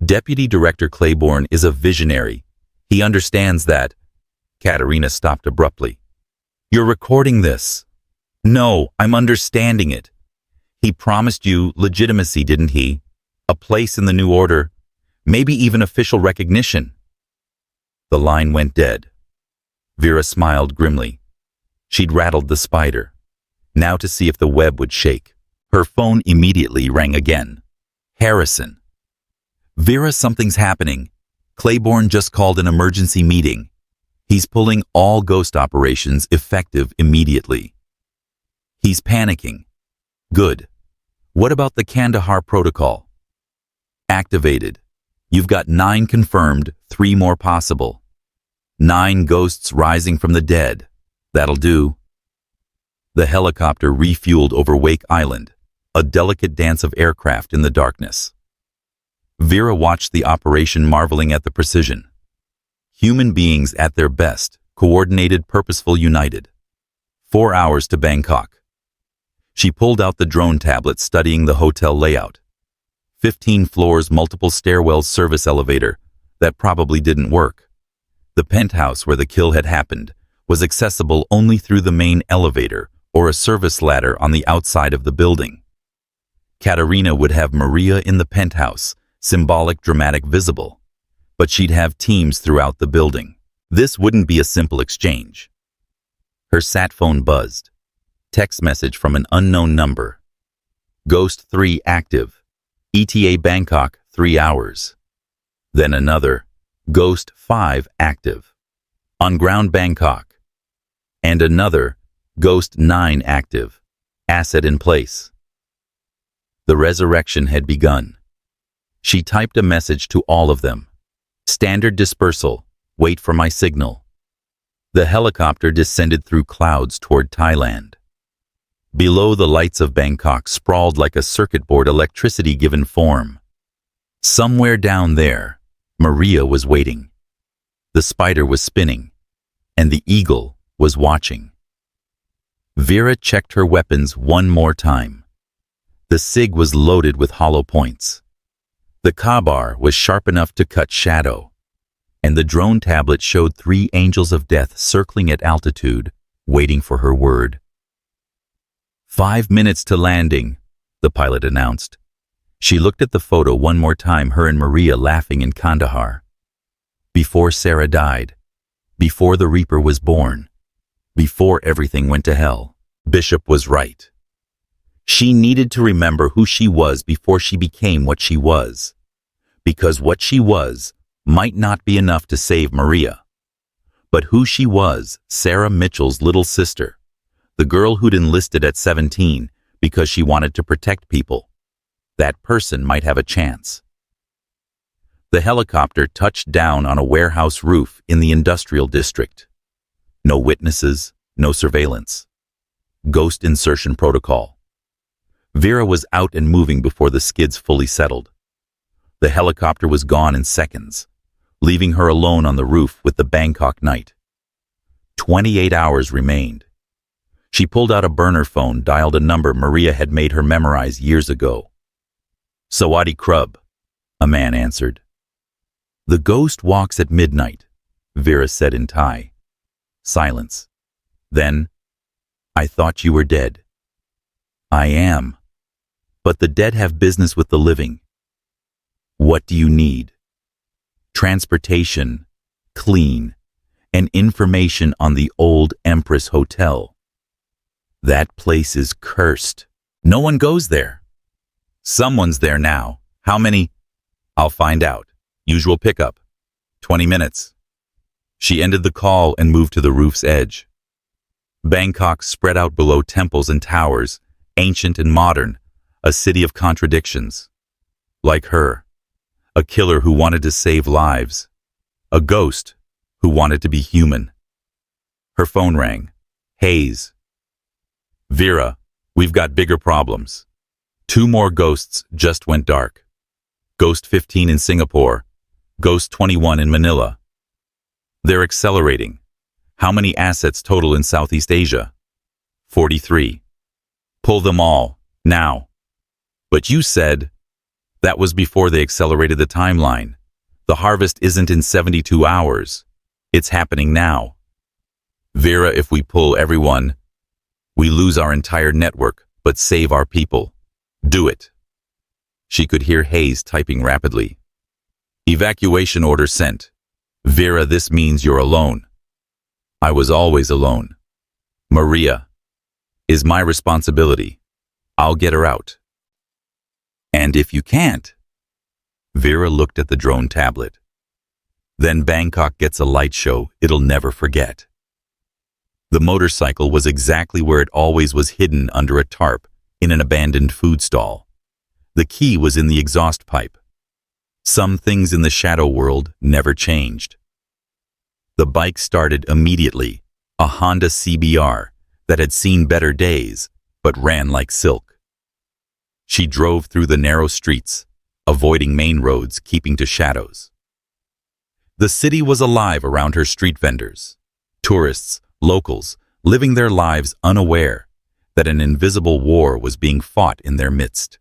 Deputy Director Claiborne is a visionary. He understands that. Katerina stopped abruptly. You're recording this. No, I'm understanding it. He promised you legitimacy, didn't he? A place in the new order, maybe even official recognition. The line went dead. Vera smiled grimly. She'd rattled the spider. Now to see if the web would shake. Her phone immediately rang again. Harrison. Vera, something's happening. Claiborne just called an emergency meeting. He's pulling all ghost operations effective immediately. He's panicking. Good. What about the Kandahar protocol? Activated. You've got 9 confirmed, 3 more possible. 9 ghosts rising from the dead. That'll do. The helicopter refueled over Wake Island, a delicate dance of aircraft in the darkness. Vera watched the operation, marveling at the precision. Human beings at their best, coordinated, purposeful, united. 4 hours to Bangkok. She pulled out the drone tablet, studying the hotel layout. 15 floors, multiple stairwells, service elevator. That probably didn't work. The penthouse where the kill had happened was accessible only through the main elevator or a service ladder on the outside of the building. Katerina would have Maria in the penthouse, symbolic, dramatic, visible. But she'd have teams throughout the building. This wouldn't be a simple exchange. Her sat phone buzzed. Text message from an unknown number. Ghost 3 active. ETA Bangkok 3 hours. Then another. Ghost 5 active. On ground Bangkok. And another. Ghost 9 active. Asset in place. The resurrection had begun. She typed a message to all of them. Standard dispersal. Wait for my signal. The helicopter descended through clouds toward Thailand. Below, the lights of Bangkok sprawled like a circuit board, electricity given form. Somewhere down there, Maria was waiting. The spider was spinning, and the eagle was watching. Vera checked her weapons one more time. The SIG was loaded with hollow points. The Kabar was sharp enough to cut shadow, and the drone tablet showed 3 angels of death circling at altitude, waiting for her word. 5 minutes to landing, the pilot announced. She looked at the photo one more time, her and Maria laughing in Kandahar. Before Sarah died, before the Reaper was born, before everything went to hell, Bishop was right. She needed to remember who she was before she became what she was, because what she was might not be enough to save Maria. But who she was, Sarah Mitchell's little sister, the girl who'd enlisted at 17 because she wanted to protect people, that person might have a chance. The helicopter touched down on a warehouse roof in the industrial district. No witnesses, no surveillance. Ghost insertion protocol. Vera was out and moving before the skids fully settled. The helicopter was gone in seconds, leaving her alone on the roof with the Bangkok night. 28 hours remained. She pulled out a burner phone, dialed a number Maria had made her memorize years ago. "Sawadi Krub," a man answered. "The ghost walks at midnight," Vera said in Thai. Silence. Then, "I thought you were dead." "I am. But the dead have business with the living." "What do you need?" "Transportation, clean, and information on the old Empress Hotel." "That place is cursed. No one goes there." "Someone's there now. How many?" "I'll find out. Usual pickup. 20 minutes. She ended the call and moved to the roof's edge. Bangkok spread out below temples and towers, ancient and modern, a city of contradictions. Like her, a killer who wanted to save lives, a ghost who wanted to be human. Her phone rang. Hayes. "Vera, we've got bigger problems. 2 more ghosts just went dark. Ghost 15 in Singapore, Ghost 21 in Manila. They're accelerating. How many assets total in Southeast Asia?" 43. "Pull them all, now." "But you said..." "That was before they accelerated the timeline. The harvest isn't in 72 hours. It's happening now. Vera, if we pull everyone, we lose our entire network, but save our people. Do it." She could hear Hayes typing rapidly. "Evacuation order sent. Vera, this means you're alone." "I was always alone. Maria is my responsibility. I'll get her out." "And if you can't..." Vera looked at the drone tablet. "Then Bangkok gets a light show it'll never forget." The motorcycle was exactly where it always was, hidden under a tarp in an abandoned food stall. The key was in the exhaust pipe. Some things in the shadow world never changed. The bike started immediately, a Honda CBR that had seen better days, but ran like silk. She drove through the narrow streets, avoiding main roads, keeping to shadows. The city was alive around her, street vendors, tourists, locals, living their lives unaware that an invisible war was being fought in their midst.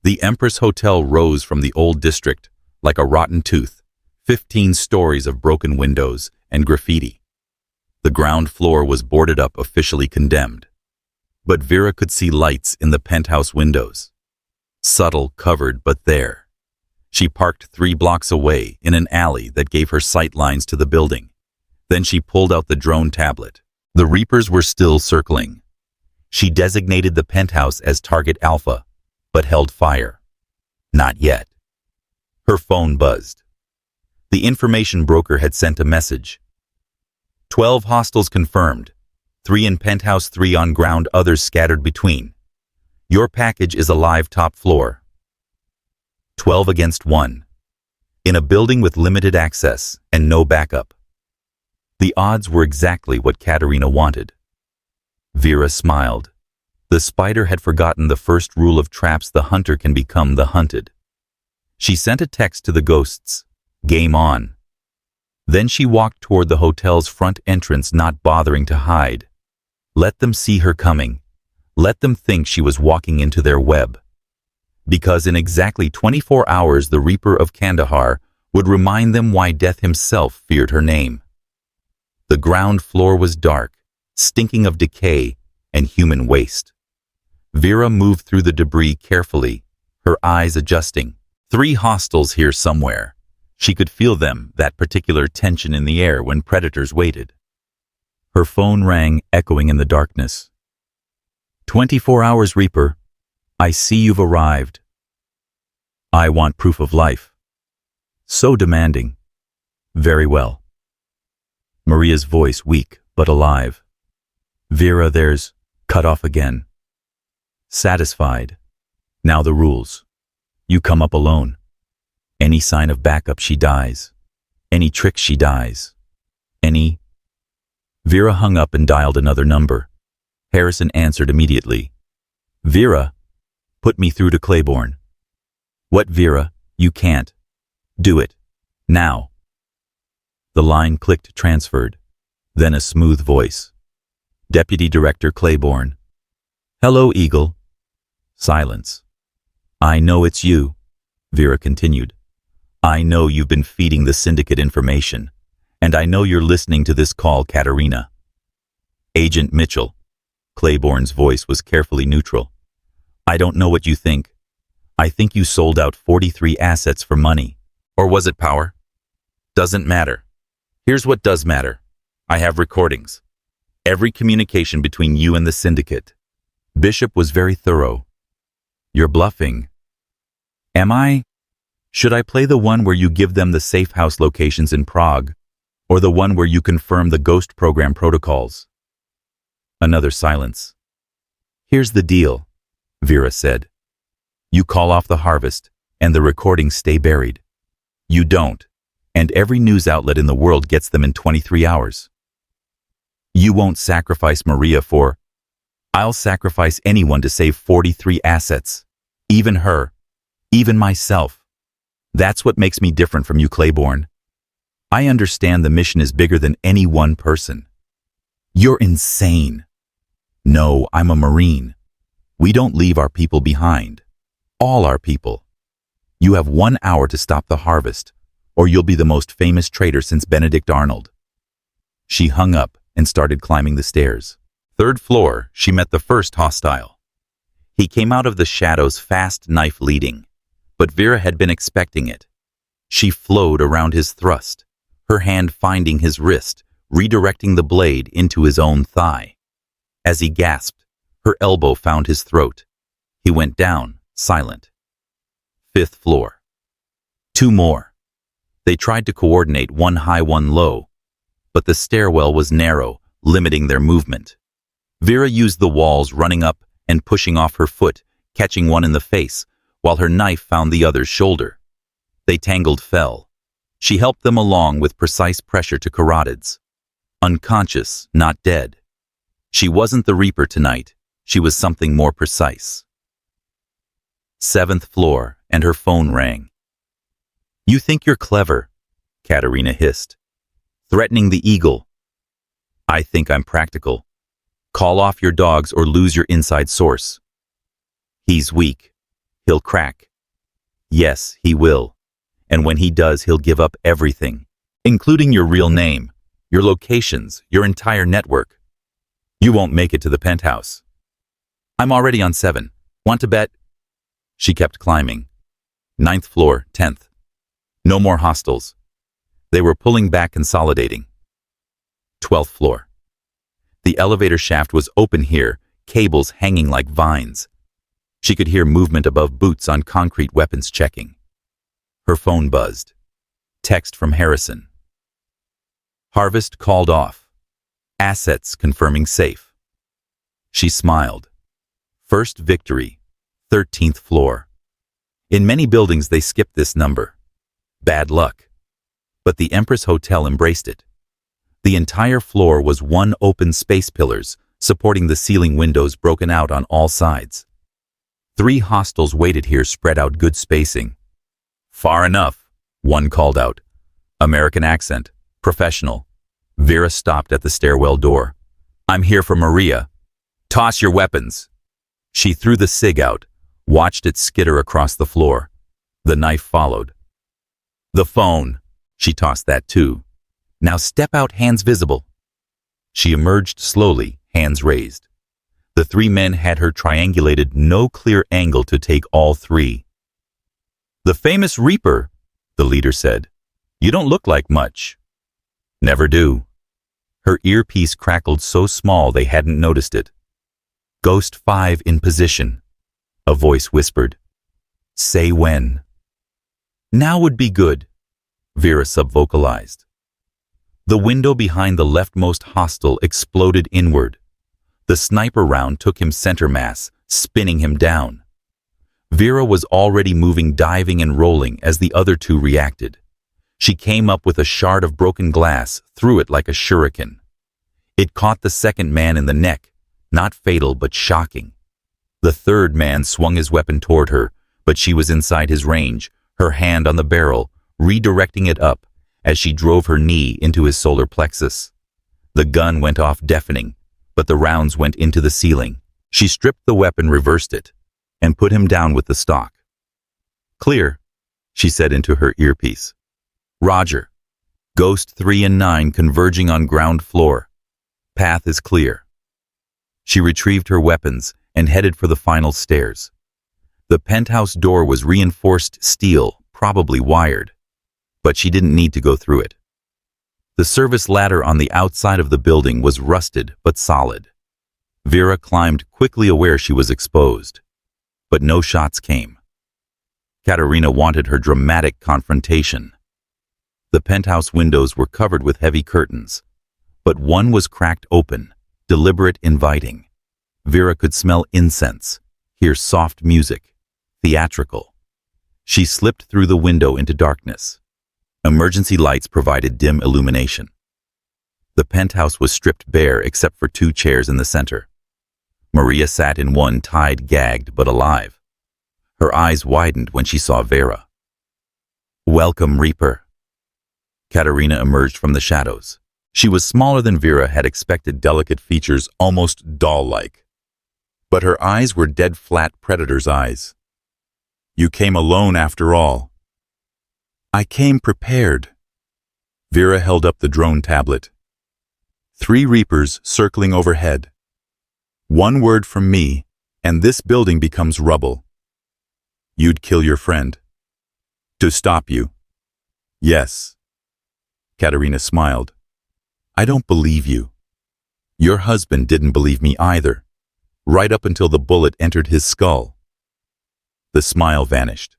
The Empress Hotel rose from the old district like a rotten tooth, 15 stories of broken windows and graffiti. The ground floor was boarded up, officially condemned. But Vera could see lights in the penthouse windows. Subtle, covered, but there. She parked 3 blocks away in an alley that gave her sight lines to the building. Then she pulled out the drone tablet. The Reapers were still circling. She designated the penthouse as Target Alpha, but held fire. Not yet. Her phone buzzed. The information broker had sent a message. 12 hostiles confirmed. 3 in penthouse, 3 on ground, others scattered between. Your package is alive, top floor. 12 against 1. In a building with limited access and no backup. The odds were exactly what Katerina wanted. Vera smiled. The spider had forgotten the first rule of traps: the hunter can become the hunted. She sent a text to the ghosts. Game on. Then she walked toward the hotel's front entrance, not bothering to hide. Let them see her coming. Let them think she was walking into their web. Because in exactly 24 hours the Reaper of Kandahar would remind them why Death himself feared her name. The ground floor was dark, stinking of decay and human waste. Vera moved through the debris carefully, her eyes adjusting. 3 hostiles here somewhere. She could feel them, that particular tension in the air when predators waited. Her phone rang, echoing in the darkness. 24 hours, Reaper. I see you've arrived. I want proof of life. So demanding. Very well. Maria's voice weak but alive. Vera, there's... Cut off again. Satisfied. Now the rules. You come up alone. Any sign of backup, she dies. Any trick, she dies. Any... Vera hung up and dialed another number. Harrison answered immediately. Vera, put me through to Claiborne. What, Vera? You can't. Do it. Now. The line clicked, transferred. Then a smooth voice. Deputy Director Claiborne. Hello, Eagle. Silence. I know it's you, Vera continued. I know you've been feeding the syndicate information, and I know you're listening to this call, Katerina. Agent Mitchell. Claiborne's voice was carefully neutral. I don't know what you think. I think you sold out 43 assets for money. Or was it power? Doesn't matter. Here's what does matter. I have recordings. Every communication between you and the syndicate. Bishop was very thorough. You're bluffing. Am I? Should I play the one where you give them the safe house locations in Prague, or the one where you confirm the ghost program protocols? Another silence. Here's the deal, Vera said. You call off the harvest, and the recordings stay buried. You don't, and every news outlet in the world gets them in 23 hours. You won't sacrifice Maria for... I'll sacrifice anyone to save 43 assets. Even her. Even myself. That's what makes me different from you, Claiborne. I understand the mission is bigger than any one person. You're insane. No, I'm a Marine. We don't leave our people behind. All our people. You have 1 hour to stop the harvest, or you'll be the most famous traitor since Benedict Arnold. She hung up and started climbing the stairs. 3rd floor, she met the first hostile. He came out of the shadows, fast, knife leading, but Vera had been expecting it. She flowed around his thrust, her hand finding his wrist, redirecting the blade into his own thigh. As he gasped, her elbow found his throat. He went down, silent. 5th floor. 2 more. They tried to coordinate, one high, one low, but the stairwell was narrow, limiting their movement. Vera used the walls, running up and pushing off her foot, catching one in the face, while her knife found the other's shoulder. They tangled, fell. She helped them along with precise pressure to carotids. Unconscious, not dead. She wasn't the Reaper tonight. She was something more precise. 7th floor, and her phone rang. You think you're clever, Katerina hissed. Threatening the Eagle. I think I'm practical. Call off your dogs or lose your inside source. He's weak. He'll crack. Yes, he will. And when he does, he'll give up everything, including your real name, your locations, your entire network. You won't make it to the penthouse. I'm already on 7. Want to bet? She kept climbing. 9th floor, 10th. No more hostiles. They were pulling back, consolidating. 12th floor. The elevator shaft was open here, cables hanging like vines. She could hear movement above boots on concrete, weapons checking. Her phone buzzed. Text from Harrison. Harvest called off. Assets confirming safe. She smiled. First victory, 13th floor. In many buildings they skipped this number. Bad luck. But the Empress Hotel embraced it. The entire floor was one open space, pillars supporting the ceiling, windows broken out on all sides. 3 hostiles waited here, spread out, good spacing. Far enough, one called out. American accent, professional. Vera stopped at the stairwell door. I'm here for Maria. Toss your weapons. She threw the cig out, watched it skitter across the floor. The knife followed. The phone. She tossed that too. Now step out, hands visible. She emerged slowly, hands raised. The three men had her triangulated, no clear angle to take all three. The famous Reaper, the leader said. You don't look like much. Never do. Her earpiece crackled so small they hadn't noticed it. Ghost 5 in position. A voice whispered. Say when. Now would be good, Vera subvocalized. The window behind the leftmost hostel exploded inward. The sniper round took him center mass, spinning him down. Vera was already moving, diving and rolling as the other two reacted. She came up with a shard of broken glass, threw it like a shuriken. It caught the second man in the neck, not fatal but shocking. The third man swung his weapon toward her, but she was inside his range, her hand on the barrel, redirecting it up as she drove her knee into his solar plexus. The gun went off deafening, but the rounds went into the ceiling. She stripped the weapon, reversed it, and put him down with the stock. Clear, she said into her earpiece. Roger. Ghost 3 and 9 converging on ground floor. Path is clear. She retrieved her weapons and headed for the final stairs. The penthouse door was reinforced steel, probably wired, but she didn't need to go through it. The service ladder on the outside of the building was rusted but solid. Vera climbed, quickly aware she was exposed. But no shots came. Katerina wanted her dramatic confrontation. The penthouse windows were covered with heavy curtains, but one was cracked open, deliberate, inviting. Vera could smell incense, hear soft music, theatrical. She slipped through the window into darkness. Emergency lights provided dim illumination. The penthouse was stripped bare except for 2 chairs in the center. Maria sat in one, tied, gagged, but alive. Her eyes widened when she saw Vera. Welcome, Reaper. Katerina emerged from the shadows. She was smaller than Vera had expected, delicate features, almost doll-like. But her eyes were dead flat predator's eyes. You came alone after all. I came prepared. Vera held up the drone tablet. 3 Reapers circling overhead. 1 word from me, and this building becomes rubble. You'd kill your friend. To stop you. Yes. Katerina smiled. I don't believe you. Your husband didn't believe me either, right up until the bullet entered his skull. The smile vanished.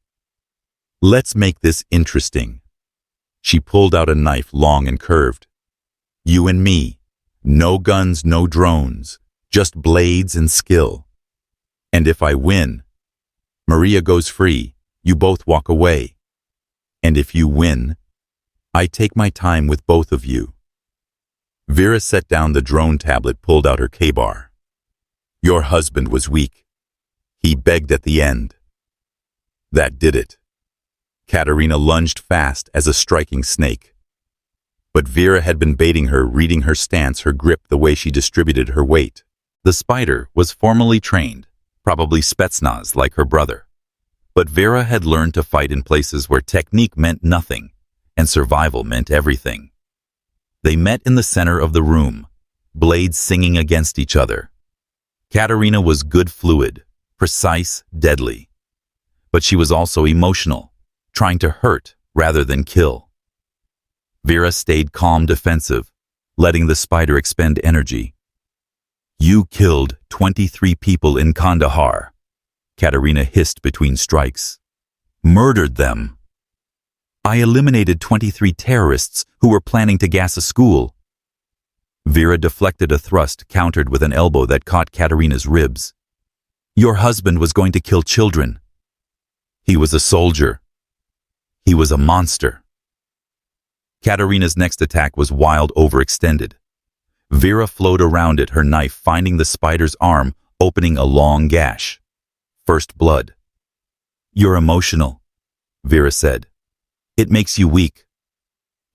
Let's make this interesting. She pulled out a knife, long and curved. You and me. No guns, no drones. Just blades and skill. And if I win, Maria goes free. You both walk away. And if you win, I take my time with both of you. Vera set down the drone tablet, pulled out her K-bar. Your husband was weak. He begged at the end. That did it. Katerina lunged fast as a striking snake. But Vera had been baiting her, reading her stance, her grip, the way she distributed her weight. The spider was formally trained, probably Spetsnaz like her brother. But Vera had learned to fight in places where technique meant nothing and survival meant everything. They met in the center of the room, blades singing against each other. Katerina was good fluid, precise, deadly. But she was also emotional, trying to hurt rather than kill. Vera stayed calm, defensive, letting the spider expend energy. You killed 23 people in Kandahar, Katerina hissed between strikes. Murdered them. I eliminated 23 terrorists who were planning to gas a school. Vera deflected a thrust, countered with an elbow that caught Katerina's ribs. Your husband was going to kill children. He was a soldier. He was a monster. Katerina's next attack was wild, overextended. Vera flowed around it, her knife finding the spider's arm, opening a long gash. First blood. You're emotional, Vera said. It makes you weak.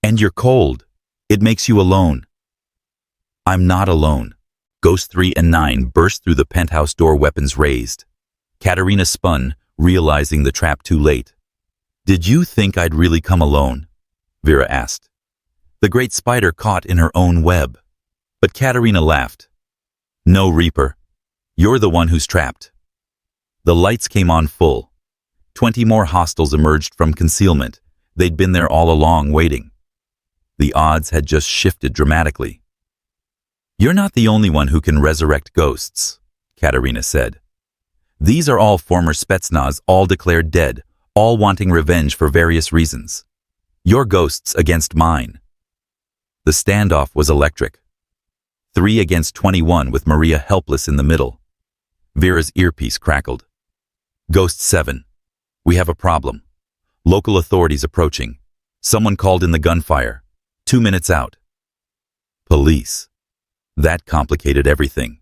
And you're cold. It makes you alone. I'm not alone, Ghost 3 and 9 burst through the penthouse door, weapons raised. Katerina spun, realizing the trap too late. "Did you think I'd really come alone?" Vera asked. The great spider caught in her own web. But Katerina laughed. "No, Reaper. You're the one who's trapped." The lights came on full. 20 more hostiles emerged from concealment. They'd been there all along, waiting. The odds had just shifted dramatically. "You're not the only one who can resurrect ghosts," Katerina said. "These are all former Spetsnaz, all declared dead, all wanting revenge for various reasons. Your ghosts against mine." The standoff was electric. 3 against 21, with Maria helpless in the middle. Vera's earpiece crackled. "Ghost 7. We have a problem. Local authorities approaching. Someone called in the gunfire. 2 minutes out." Police. That complicated everything.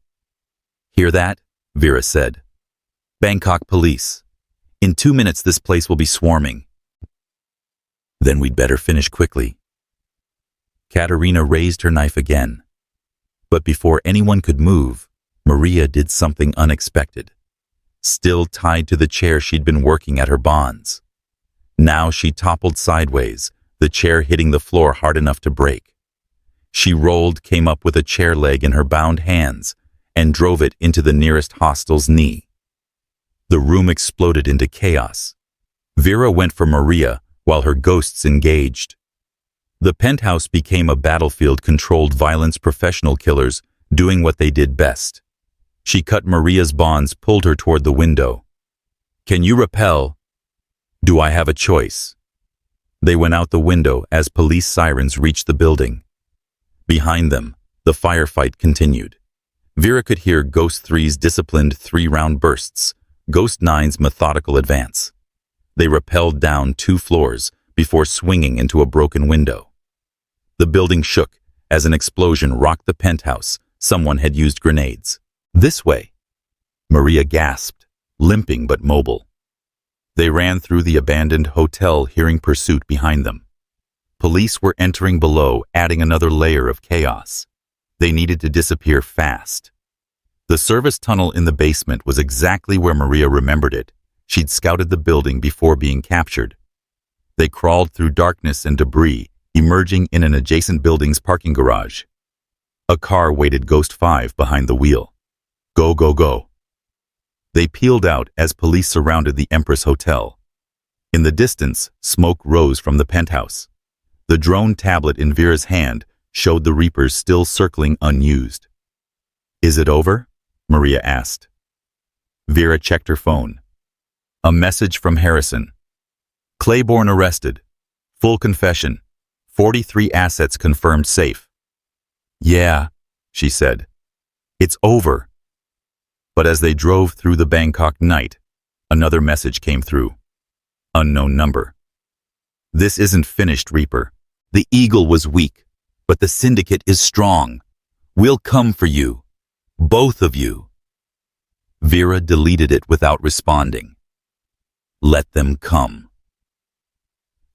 "Hear that?" Vera said. "Bangkok police. In 2 minutes this place will be swarming." "Then we'd better finish quickly." Katerina raised her knife again. But before anyone could move, Maria did something unexpected. Still tied to the chair she'd been working at her bonds. Now she toppled sideways, the chair hitting the floor hard enough to break. She rolled, came up with a chair leg in her bound hands, and drove it into the nearest hostile's knee. The room exploded into chaos. Vera went for Maria, while her ghosts engaged. The penthouse became a battlefield, controlled violence, professional killers doing what they did best. She cut Maria's bonds, pulled her toward the window. "Can you repel?" "Do I have a choice?" They went out the window as police sirens reached the building. Behind them, the firefight continued. Vera could hear Ghost 3's disciplined 3-round bursts, Ghost 9's methodical advance. They rappelled down 2 floors before swinging into a broken window. The building shook as an explosion rocked the penthouse. Someone had used grenades. "This way!" Maria gasped, limping but mobile. They ran through the abandoned hotel, hearing pursuit behind them. Police were entering below, adding another layer of chaos. They needed to disappear fast. The service tunnel in the basement was exactly where Maria remembered it. She'd scouted the building before being captured. They crawled through darkness and debris, emerging in an adjacent building's parking garage. A car waited, Ghost 5 behind the wheel. "Go, go, go." They peeled out as police surrounded the Empress Hotel. In the distance, smoke rose from the penthouse. The drone tablet in Vera's hand showed the Reapers still circling unused. "Is it over?" Maria asked. Vera checked her phone. A message from Harrison. "Claiborne arrested. Full confession. 43 assets confirmed safe." "Yeah," she said. "It's over." But as they drove through the Bangkok night, another message came through. Unknown number. "This isn't finished, Reaper. The Eagle was weak, but the Syndicate is strong. We'll come for you. Both of you." Vera deleted it without responding. Let them come.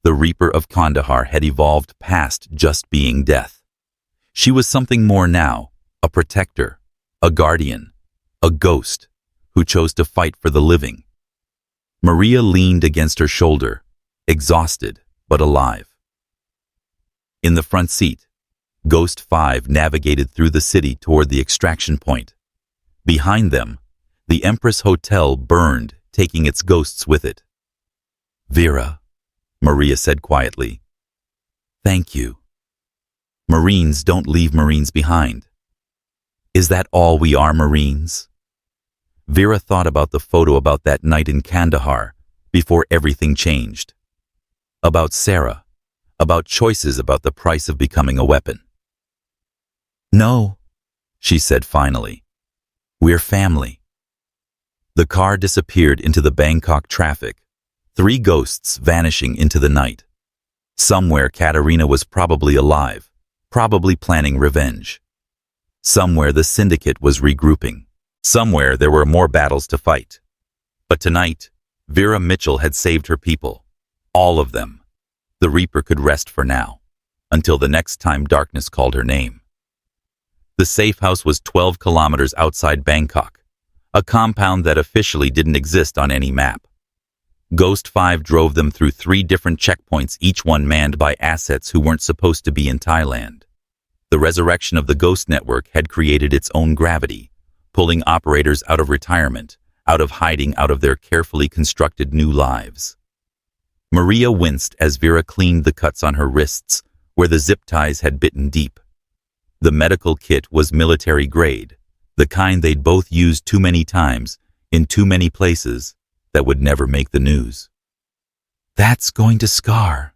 The Reaper of Kandahar had evolved past just being death. She was something more now, a protector, a guardian, a ghost, who chose to fight for the living. Maria leaned against her shoulder, exhausted but alive. In the front seat, Ghost 5 navigated through the city toward the extraction point. Behind them, the Empress Hotel burned, taking its ghosts with it. "Vera," Maria said quietly. "Thank you. Marines don't leave Marines behind. Is that all we are, Marines?" Vera thought about the photo about that night in Kandahar, before everything changed. About Sarah, about choices, about the price of becoming a weapon. "No," she said finally. "We're family." The car disappeared into the Bangkok traffic, 3 ghosts vanishing into the night. Somewhere Katerina was probably alive, probably planning revenge. Somewhere the Syndicate was regrouping. Somewhere there were more battles to fight. But tonight, Vera Mitchell had saved her people. All of them. The Reaper could rest for now, until the next time darkness called her name. The safe house was 12 kilometers outside Bangkok, a compound that officially didn't exist on any map. Ghost 5 drove them through 3 different checkpoints, each one manned by assets who weren't supposed to be in Thailand. The resurrection of the Ghost network had created its own gravity, pulling operators out of retirement, out of hiding, out of their carefully constructed new lives. Maria winced as Vera cleaned the cuts on her wrists, where the zip ties had bitten deep. The medical kit was military grade, the kind they'd both used too many times, in too many places, that would never make the news. "That's going to scar,"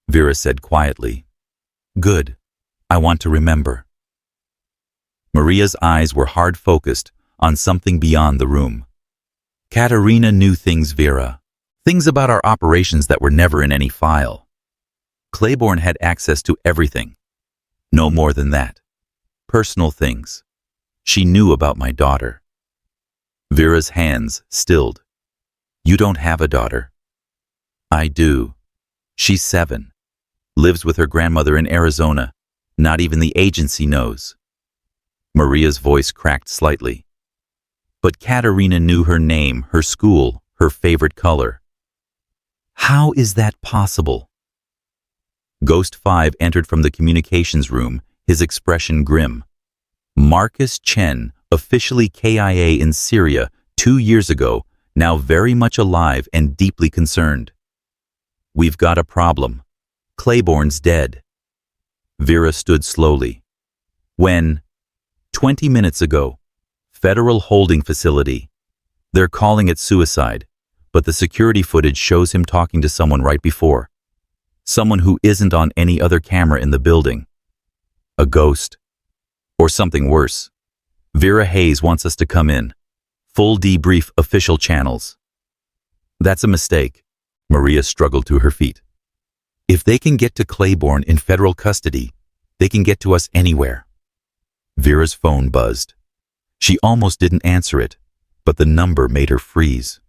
Vera said quietly. "Good. I want to remember." Maria's eyes were hard-focused on something beyond the room. Katerina knew things, Vera. Things about our operations that were never in any file. Claiborne had access to everything. No more than that. Personal things. She knew about my daughter. Vera's hands stilled. "You don't have a daughter." "I do. She's 7. Lives with her grandmother in Arizona. Not even the agency knows." Maria's voice cracked slightly. But Katerina knew her name, her school, her favorite color. "How is that possible?" Ghost 5 entered from the communications room, his expression grim. Marcus Chen, officially KIA in Syria 2 years ago, now very much alive and deeply concerned. "We've got a problem. Claiborne's dead." Vera stood slowly. "When?" 20 minutes ago. Federal holding facility. They're calling it suicide, but the security footage shows him talking to someone right before. Someone who isn't on any other camera in the building. A ghost. Or something worse. Vera Hayes wants us to come in. Full debrief, official channels. "That's a mistake." Maria struggled to her feet. "If they can get to Claiborne in federal custody, they can get to us anywhere." Vera's phone buzzed. She almost didn't answer it, but the number made her freeze.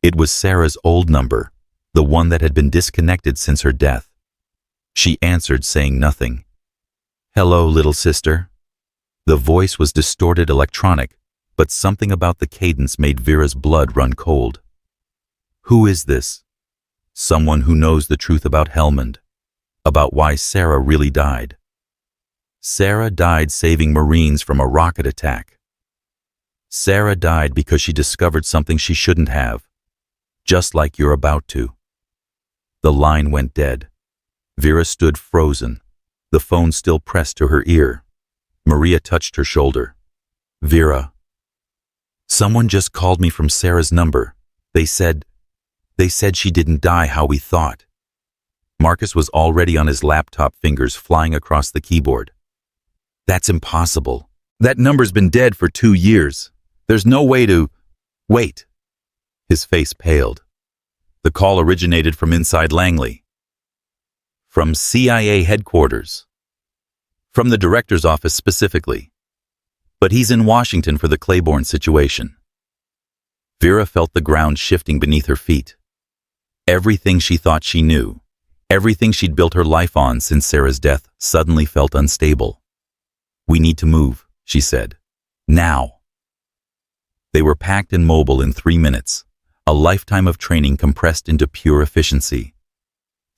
It was Sarah's old number, the one that had been disconnected since her death. She answered, saying nothing. "Hello, little sister." The voice was distorted electronic, but something about the cadence made Vera's blood run cold. "Who is this?" "Someone who knows the truth about Helmand, about why Sarah really died." "Sarah died saving Marines from a rocket attack." "Sarah died because she discovered something she shouldn't have, just like you're about to." The line went dead. Vera stood frozen, the phone still pressed to her ear. Maria touched her shoulder. "Vera, someone just called me from Sarah's number. They said she didn't die how we thought." Marcus was already on his laptop, fingers flying across the keyboard. "That's impossible. That number's been dead for 2 years. There's no way to—" "Wait." His face paled. The call originated from inside Langley. From CIA headquarters. From the director's office specifically. But he's in Washington for the Claiborne situation. Vera felt the ground shifting beneath her feet. Everything she thought she knew, everything she'd built her life on since Sarah's death, suddenly felt unstable. "We need to move," she said. "Now." They were packed and mobile in 3 minutes, a lifetime of training compressed into pure efficiency.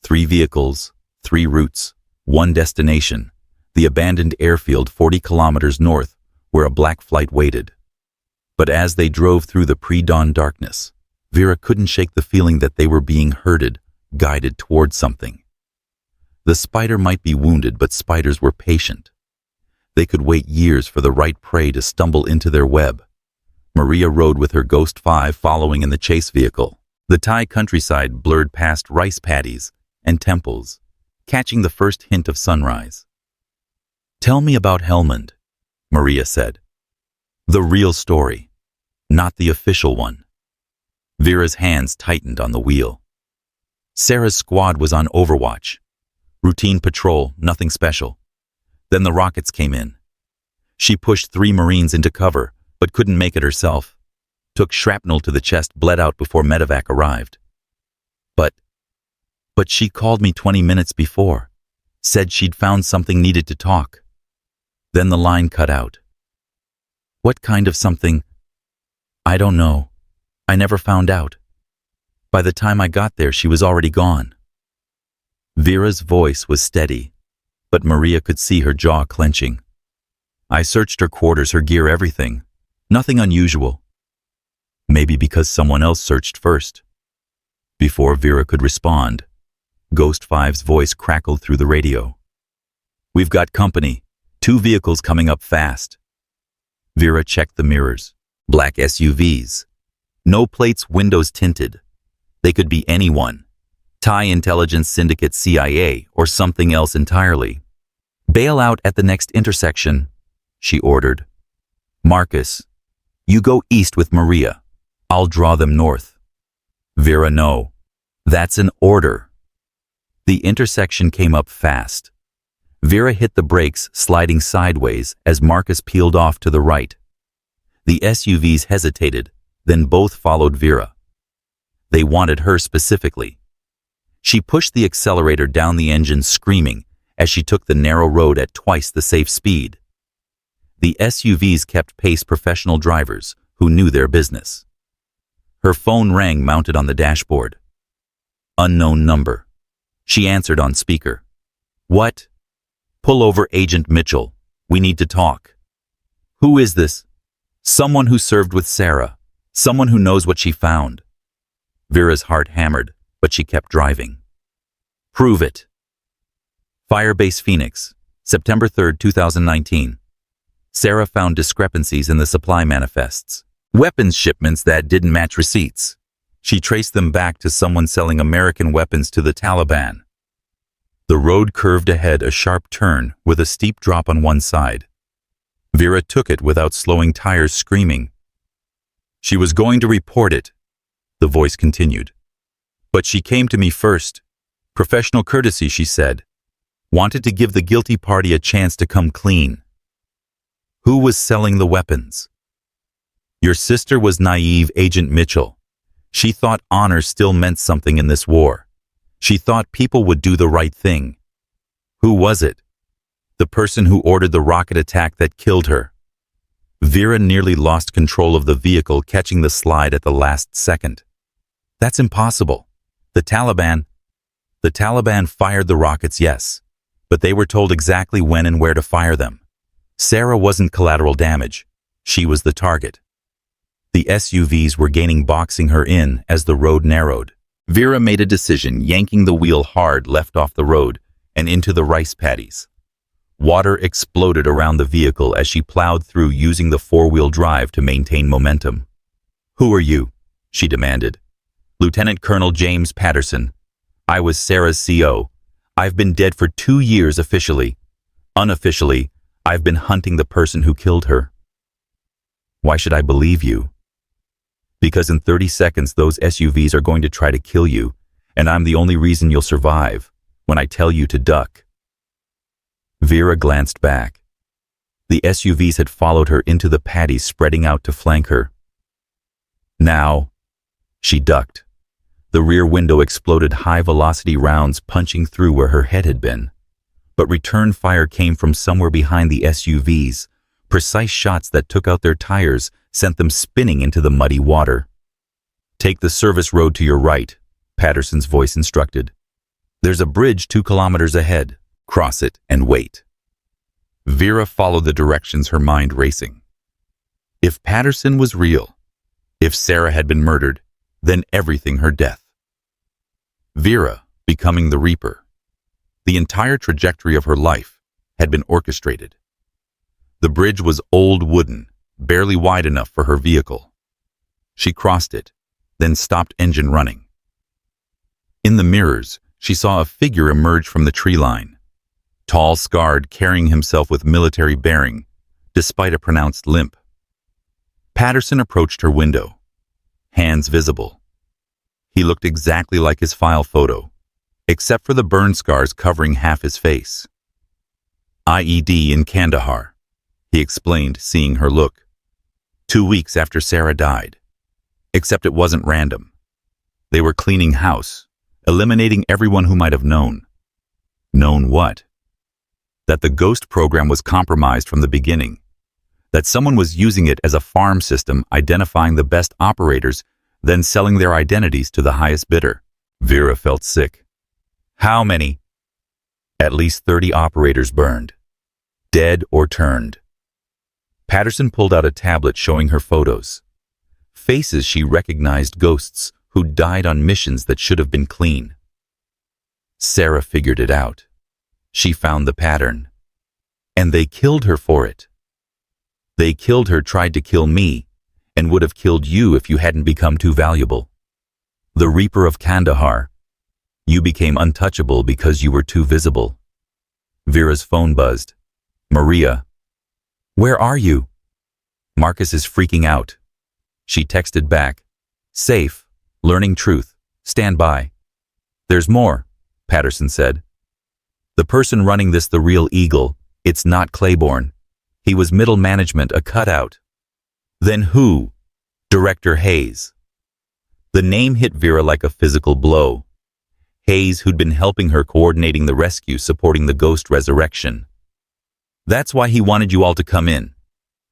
3 vehicles, 3 routes, 1 destination, the abandoned airfield 40 kilometers north, where a black flight waited. But as they drove through the pre-dawn darkness, Vera couldn't shake the feeling that they were being herded, guided toward something. The spider might be wounded, but spiders were patient. They could wait years for the right prey to stumble into their web. Maria rode with her Ghost 5 following in the chase vehicle. The Thai countryside blurred past rice paddies and temples, catching the first hint of sunrise. "Tell me about Helmand," Maria said. "The real story, not the official one." Vera's hands tightened on the wheel. Sarah's squad was on overwatch. Routine patrol, nothing special. Then the rockets came in. She pushed 3 Marines into cover, but couldn't make it herself. Took shrapnel to the chest, bled out before medevac arrived. But she called me 20 minutes before. Said she'd found something, needed to talk. Then the line cut out. What kind of something? I don't know. I never found out. By the time I got there, she was already gone. Vera's voice was steady, but Maria could see her jaw clenching. I searched her quarters, her gear, everything. Nothing unusual. Maybe because someone else searched first. Before Vera could respond, Ghost 5's voice crackled through the radio. We've got company. 2 vehicles coming up fast. Vera checked the mirrors. Black SUVs. No plates, windows tinted. They could be anyone. Thai intelligence syndicate, CIA, or something else entirely. Bail out at the next intersection, she ordered. Marcus, you go east with Maria. I'll draw them north. Vera, no. That's an order. The intersection came up fast. Vera hit the brakes, sliding sideways as Marcus peeled off to the right. The SUVs hesitated, then both followed Vera. They wanted her specifically. She pushed the accelerator down the engine, screaming, as she took the narrow road at twice the safe speed. The SUVs kept pace, professional drivers who knew their business. Her phone rang, mounted on the dashboard. Unknown number. She answered on speaker. What? Pull over, Agent Mitchell. We need to talk. Who is this? Someone who served with Sarah. Someone who knows what she found. Vera's heart hammered, but she kept driving. Prove it. Firebase Phoenix, September 3, 2019. Sarah found discrepancies in the supply manifests. Weapons shipments that didn't match receipts. She traced them back to someone selling American weapons to the Taliban. The road curved ahead, a sharp turn with a steep drop on one side. Vera took it without slowing tires, screaming. She was going to report it, the voice continued. But she came to me first. Professional courtesy, she said. Wanted to give the guilty party a chance to come clean. Who was selling the weapons? Your sister was naive, Agent Mitchell. She thought honor still meant something in this war. She thought people would do the right thing. Who was it? The person who ordered the rocket attack that killed her. Vera nearly lost control of the vehicle, catching the slide at the last second. That's impossible. The Taliban fired the rockets, yes, but they were told exactly when and where to fire them. Sarah wasn't collateral damage. She was the target. The SUVs were gaining, boxing her in as the road narrowed. Vera made a decision, yanking the wheel hard left off the road and into the rice paddies. Water exploded around the vehicle as she plowed through, using the four-wheel drive to maintain momentum. Who are you? She demanded. Lieutenant Colonel James Patterson. I was Sarah's CO. I've been dead for 2 years officially. Unofficially, I've been hunting the person who killed her. Why should I believe you? Because in 30 seconds those SUVs are going to try to kill you, and I'm the only reason you'll survive when I tell you to duck. Vera glanced back. The SUVs had followed her into the paddies, spreading out to flank her. Now, she ducked. The rear window exploded, high-velocity rounds punching through where her head had been. But return fire came from somewhere behind the SUVs. Precise shots that took out their tires sent them spinning into the muddy water. Take the service road to your right, Patterson's voice instructed. There's a bridge 2 kilometers ahead. Cross it and wait. Vera followed the directions, her mind racing. If Patterson was real, if Sarah had been murdered, then everything her death. Vera becoming the Reaper. The entire trajectory of her life had been orchestrated. The bridge was old, wooden, barely wide enough for her vehicle. She crossed it, then stopped, engine running. In the mirrors, she saw a figure emerge from the tree line. Tall, scarred, carrying himself with military bearing, despite a pronounced limp. Patterson approached her window, hands visible. He looked exactly like his file photo, except for the burn scars covering half his face. IED in Kandahar, he explained, seeing her look. 2 weeks after Sarah died. Except it wasn't random. They were cleaning house, eliminating everyone who might have known. Known what? That the ghost program was compromised from the beginning. That someone was using it as a farm system, identifying the best operators, then selling their identities to the highest bidder. Vera felt sick. How many? At least 30 operators burned. Dead or turned. Patterson pulled out a tablet showing her photos. Faces she recognized, ghosts who died on missions that should have been clean. Sarah figured it out. She found the pattern. And they killed her for it. They killed her, tried to kill me, and would have killed you if you hadn't become too valuable. The Reaper of Kandahar. You became untouchable because you were too visible. Vera's phone buzzed. Maria. Where are you? Marcus is freaking out. She texted back. Safe, learning truth, stand by. There's more, Patterson said. The person running this, the real Eagle, it's not Claiborne. He was middle management, a cutout. Then who? Director Hayes. The name hit Vera like a physical blow. Hayes, who'd been helping her coordinating the rescue, supporting the ghost resurrection. That's why he wanted you all to come in,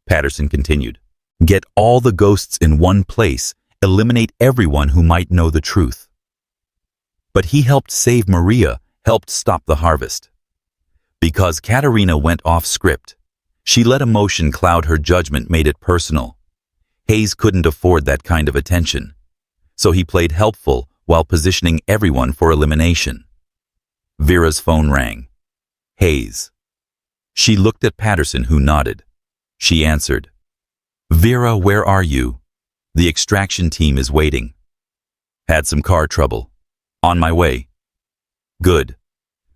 Patterson continued. Get all the ghosts in one place, eliminate everyone who might know the truth. But he helped save Maria, helped stop the harvest. Because Katerina went off script. She let emotion cloud her judgment, made it personal. Hayes couldn't afford that kind of attention. So he played helpful while positioning everyone for elimination. Vera's phone rang. Hayes. She looked at Patterson, who nodded. She answered. Vera, where are you? The extraction team is waiting. Had some car trouble. On my way. Good.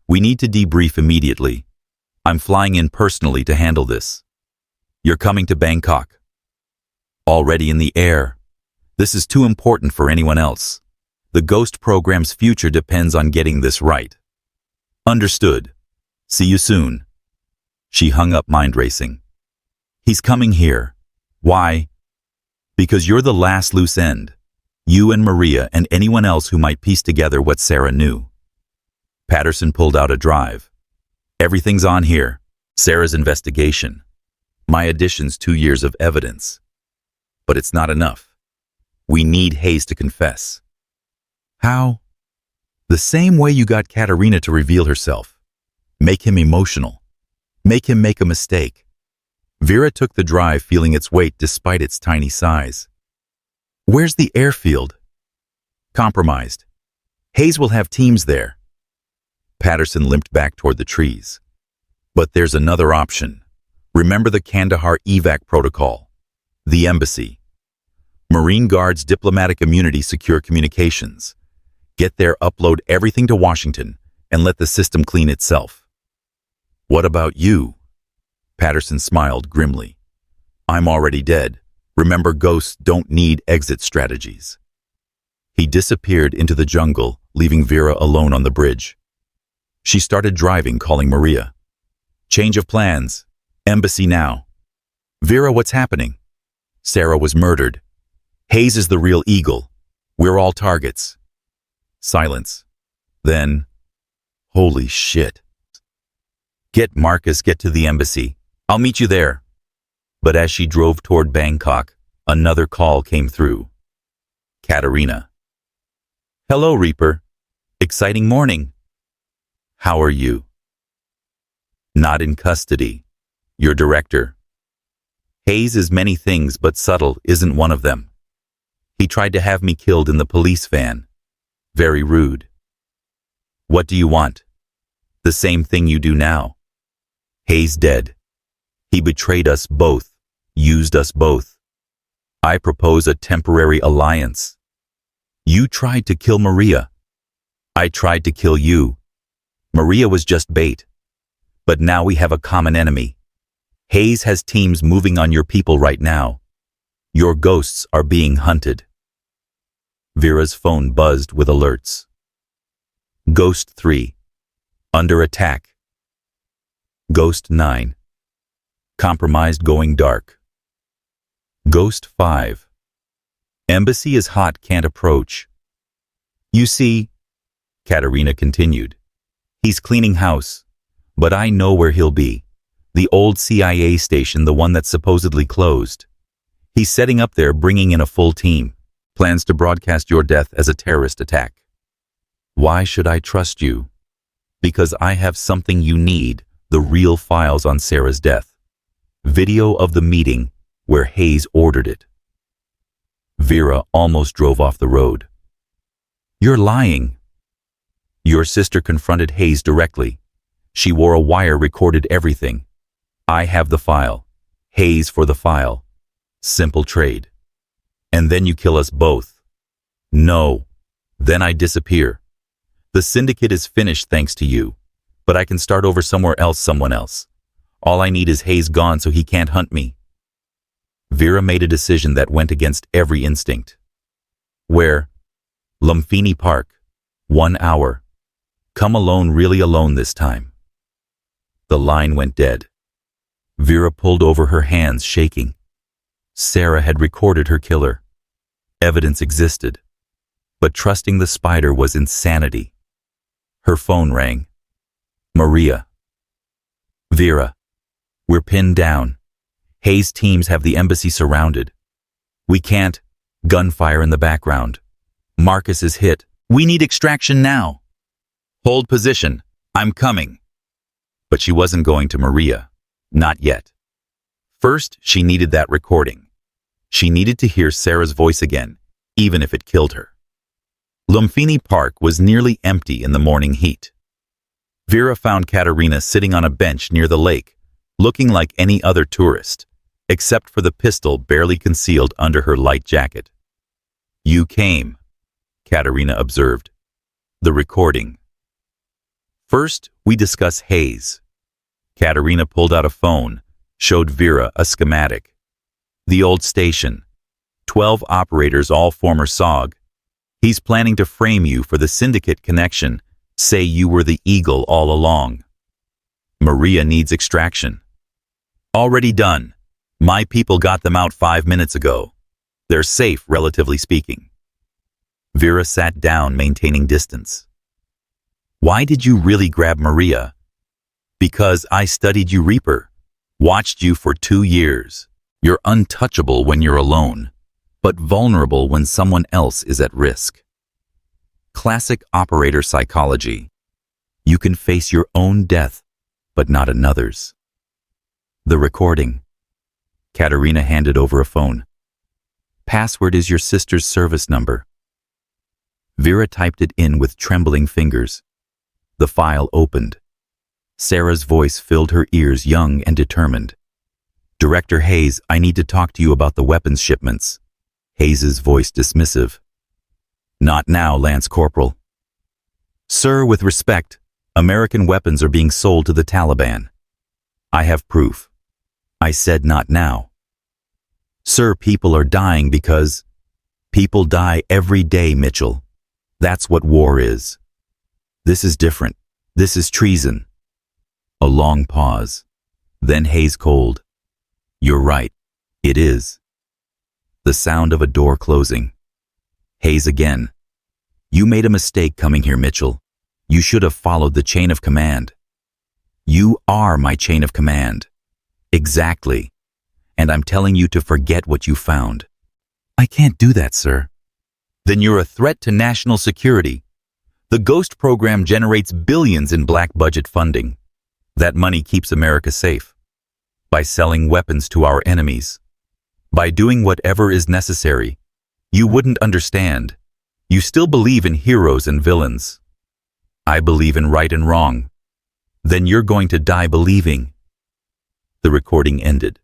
We need to debrief immediately. I'm flying in personally to handle this. You're coming to Bangkok. Already in the air. This is too important for anyone else. The ghost program's future depends on getting this right. Understood. See you soon. She hung up, mind racing. He's coming here. Why? Because you're the last loose end. You and Maria and anyone else who might piece together what Sarah knew. Patterson pulled out a drive. Everything's on here. Sarah's investigation. My additions, 2 years of evidence. But it's not enough. We need Hayes to confess. How? The same way you got Katerina to reveal herself. Make him emotional. Make him make a mistake. Vera took the drive, feeling its weight despite its tiny size. Where's the airfield? Compromised. Hayes will have teams there. Patterson limped back toward the trees. But there's another option. Remember the Kandahar evac protocol. The embassy. Marine Guards, diplomatic immunity, secure communications. Get there, upload everything to Washington, and let the system clean itself. What about you? Patterson smiled grimly. I'm already dead. Remember, ghosts don't need exit strategies. He disappeared into the jungle, leaving Vera alone on the bridge. She started driving, calling Maria. Change of plans. Embassy now. Vera, what's happening? Sarah was murdered. Hayes is the real Eagle. We're all targets. Silence. Then, holy shit. Get Marcus, get to the embassy. I'll meet you there. But as she drove toward Bangkok, another call came through. Katerina. Hello, Reaper. Exciting morning. How are you? Not in custody. Your director. Hayes is many things, but subtle isn't one of them. He tried to have me killed in the police van. Very rude. What do you want? The same thing you do now. Hayes dead. He betrayed us both, used us both. I propose a temporary alliance. You tried to kill Maria. I tried to kill you. Maria was just bait. But now we have a common enemy. Hayes has teams moving on your people right now. Your ghosts are being hunted. Vera's phone buzzed with alerts. Ghost 3. Under attack. Ghost 9. Compromised, going dark. Ghost 5. Embassy is hot, can't approach. You see, Katerina continued, he's cleaning house. But I know where he'll be. The old CIA station, the one that's supposedly closed. He's setting up there, bringing in a full team. Plans to broadcast your death as a terrorist attack. Why should I trust you? Because I have something you need, the real files on Sarah's death. Video of the meeting where Hayes ordered it. Vera almost drove off the road. You're lying. Your sister confronted Hayes directly. She wore a wire, recorded everything. I have the file. Hayes for the file. Simple trade. And then you kill us both. No. Then I disappear. The syndicate is finished thanks to you. But I can start over somewhere else, someone else. All I need is Hayes gone so he can't hunt me. Vera made a decision that went against every instinct. Where? Lumpini Park. 1 hour. Come alone, really alone this time. The line went dead. Vera pulled over, her hands shaking. Sarah had recorded her killer. Evidence existed. But trusting the spider was insanity. Her phone rang. Maria. Vera. We're pinned down. Hayes' teams have the embassy surrounded. We can't. Gunfire in the background. Marcus is hit. We need extraction now. Hold position. I'm coming. But she wasn't going to Maria. Not yet. First, she needed that recording. She needed to hear Sarah's voice again, even if it killed her. Lumpini Park was nearly empty in the morning heat. Vera found Katerina sitting on a bench near the lake, looking like any other tourist, except for the pistol barely concealed under her light jacket. You came, Katerina observed. The recording. First, we discuss Hayes. Katerina pulled out a phone, showed Vera a schematic. The old station. 12 operators, all former SOG. He's planning to frame you for the syndicate connection, say you were the eagle all along. Maria needs extraction. Already done. My people got them out 5 minutes ago. They're safe, relatively speaking. Vera sat down, maintaining distance. Why did you really grab Maria? Because I studied you, Reaper. Watched you for 2 years. You're untouchable when you're alone, but vulnerable when someone else is at risk. Classic operator psychology. You can face your own death, but not another's. The recording. Katerina handed over a phone. Password is your sister's service number. Vera typed it in with trembling fingers. The file opened. Sarah's voice filled her ears, young and determined. Director Hayes, I need to talk to you about the weapons shipments. Hayes's voice dismissive. Not now, Lance Corporal. Sir, with respect, American weapons are being sold to the Taliban. I have proof. I said not now. Sir, people are dying because... People die every day, Mitchell. That's what war is. This is different. This is treason. A long pause. Then Hayes cold. You're right. It is. The sound of a door closing. Hayes again. You made a mistake coming here, Mitchell. You should have followed the chain of command. You are my chain of command. Exactly. And I'm telling you to forget what you found. I can't do that, sir. Then you're a threat to national security. The Ghost program generates billions in black budget funding. That money keeps America safe. By selling weapons to our enemies. By doing whatever is necessary. You wouldn't understand. You still believe in heroes and villains. I believe in right and wrong. Then you're going to die believing. The recording ended.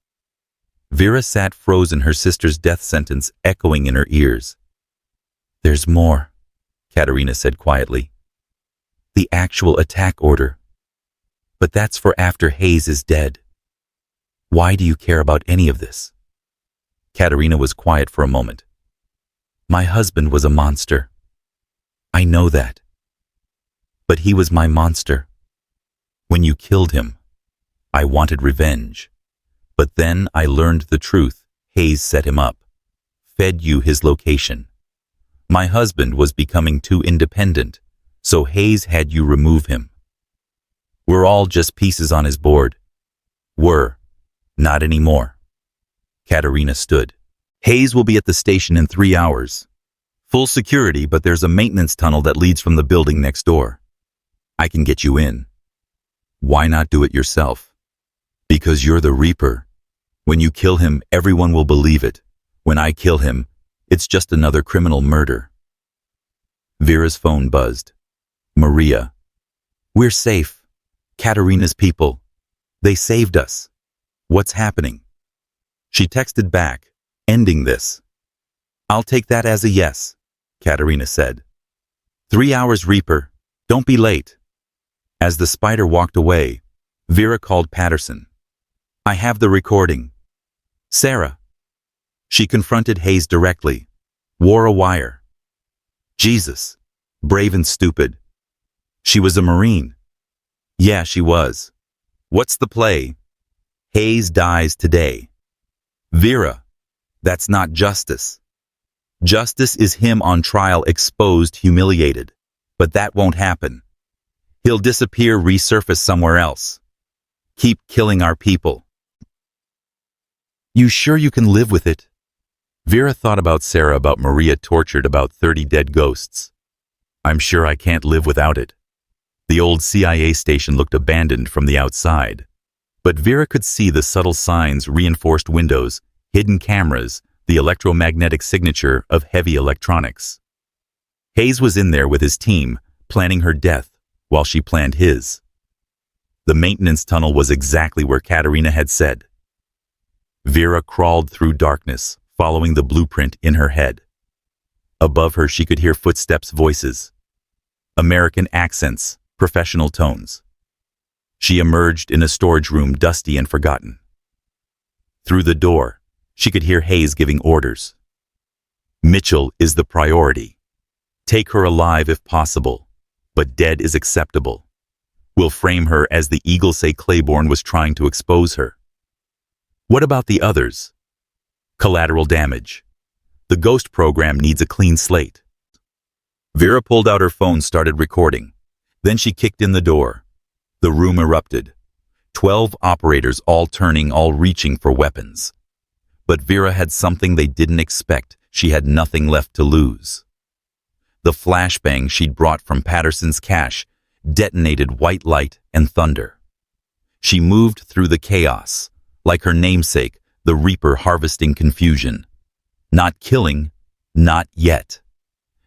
Vera sat frozen, her sister's death sentence echoing in her ears. There's more, Katerina said quietly. The actual attack order. But that's for after Hayes is dead. Why do you care about any of this? Katerina was quiet for a moment. My husband was a monster. I know that. But he was my monster. When you killed him, I wanted revenge. But then I learned the truth. Hayes set him up. Fed you his location. My husband was becoming too independent, so Hayes had you remove him. We're all just pieces on his board. Were. Not anymore. Katerina stood. Hayes will be at the station in 3 hours. Full security, but there's a maintenance tunnel that leads from the building next door. I can get you in. Why not do it yourself? Because you're the Reaper. When you kill him, everyone will believe it. When I kill him, it's just another criminal murder. Vera's phone buzzed. Maria. We're safe. Katerina's people. They saved us. What's happening? She texted back, ending this. I'll take that as a yes, Katerina said. 3 hours, Reaper. Don't be late. As the spider walked away, Vera called Patterson. I have the recording. Sarah. She confronted Hayes directly. Wore a wire. Jesus. Brave and stupid. She was a Marine. Yeah, she was. What's the play? Hayes dies today. Vera. That's not justice. Justice is him on trial, exposed, humiliated. But that won't happen. He'll disappear, resurface somewhere else. Keep killing our people. You sure you can live with it? Vera thought about Sarah, about Maria tortured, about 30 dead ghosts. I'm sure I can't live without it. The old CIA station looked abandoned from the outside. But Vera could see the subtle signs, reinforced windows, hidden cameras, the electromagnetic signature of heavy electronics. Hayes was in there with his team, planning her death, while she planned his. The maintenance tunnel was exactly where Katerina had said. Vera crawled through darkness, following the blueprint in her head. Above her, she could hear footsteps, voices. American accents, professional tones. She emerged in a storage room, dusty and forgotten. Through the door, she could hear Hayes giving orders. Mitchell is the priority. Take her alive if possible, but dead is acceptable. We'll frame her as the Eagles say Claiborne was trying to expose her. What about the others? Collateral damage. The ghost program needs a clean slate. Vera pulled out her phone, started recording. Then she kicked in the door. The room erupted. 12 operators, all turning, all reaching for weapons. But Vera had something they didn't expect. She had nothing left to lose. The flashbang she'd brought from Patterson's cache detonated white light and thunder. She moved through the chaos, like her namesake, the Reaper, harvesting confusion. Not killing, not yet.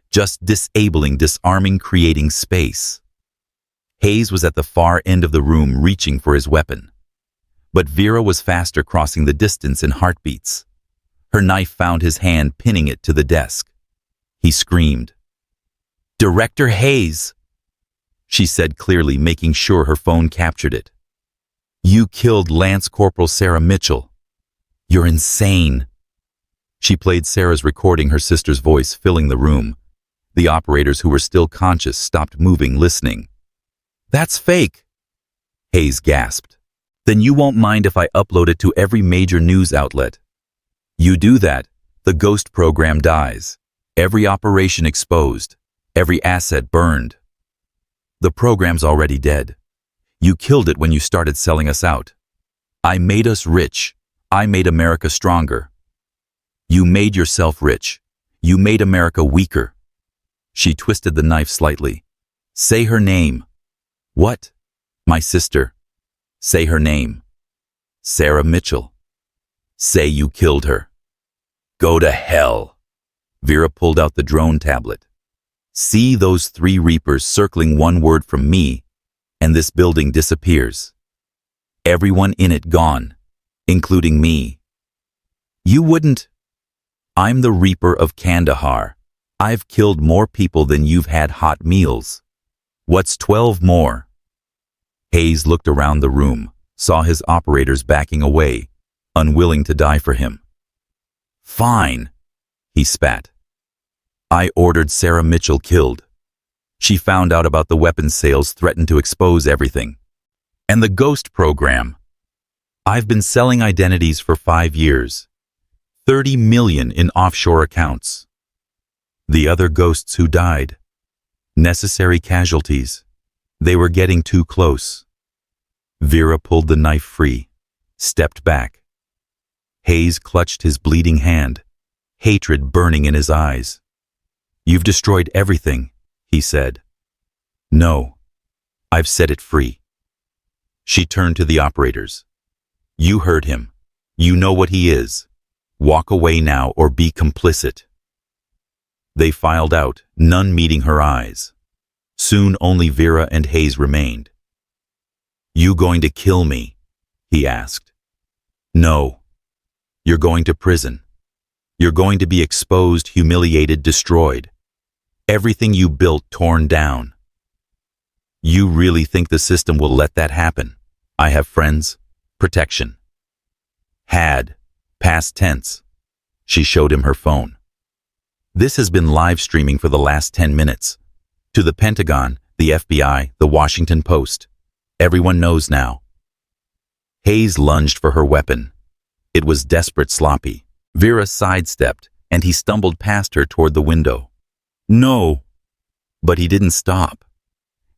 Just disabling, disarming, creating space. Hayes was at the far end of the room, reaching for his weapon. But Vera was faster, crossing the distance in heartbeats. Her knife found his hand, pinning it to the desk. He screamed. Director Hayes, she said clearly, making sure her phone captured it. You killed Lance Corporal Sarah Mitchell. You're insane. She played Sarah's recording, her sister's voice filling the room. The operators, who were still conscious, stopped moving, listening. That's fake, Hayes gasped. Then you won't mind if I upload it to every major news outlet. You do that, the ghost program dies. Every operation exposed. Every asset burned. The program's already dead. You killed it when you started selling us out. I made us rich. I made America stronger. You made yourself rich. You made America weaker. She twisted the knife slightly. Say her name. What? My sister. Say her name. Sarah Mitchell. Say you killed her. Go to hell. Vera pulled out the drone tablet. See those 3 Reapers circling, one word from me, and this building disappears. Everyone in it gone, including me. You wouldn't. I'm the Reaper of Kandahar. I've killed more people than you've had hot meals. What's 12 more? Hayes looked around the room, saw his operators backing away, unwilling to die for him. Fine, he spat. I ordered Sarah Mitchell killed. She found out about the weapons sales, threatened to expose everything. And the ghost program. I've been selling identities for 5 years. 30 million in offshore accounts. The other ghosts who died. Necessary casualties. They were getting too close. Vera pulled the knife free, stepped back. Hayes clutched his bleeding hand, hatred burning in his eyes. "You've destroyed everything," he said. "No, I've set it free." She turned to the operators. "You heard him. You know what he is. Walk away now or be complicit." They filed out, none meeting her eyes. Soon only Vera and Hayes remained. "You going to kill me?" he asked. "No. You're going to prison. You're going to be exposed, humiliated, destroyed. Everything you built torn down." "You really think the system will let that happen? I have friends. Protection." "Had. Past tense." She showed him her phone. "This has been live streaming for the last 10 minutes. To the Pentagon, the FBI, the Washington Post. Everyone knows now." Hayes lunged for her weapon. It was desperate, sloppy. Vera sidestepped, and he stumbled past her toward the window. "No!" But he didn't stop.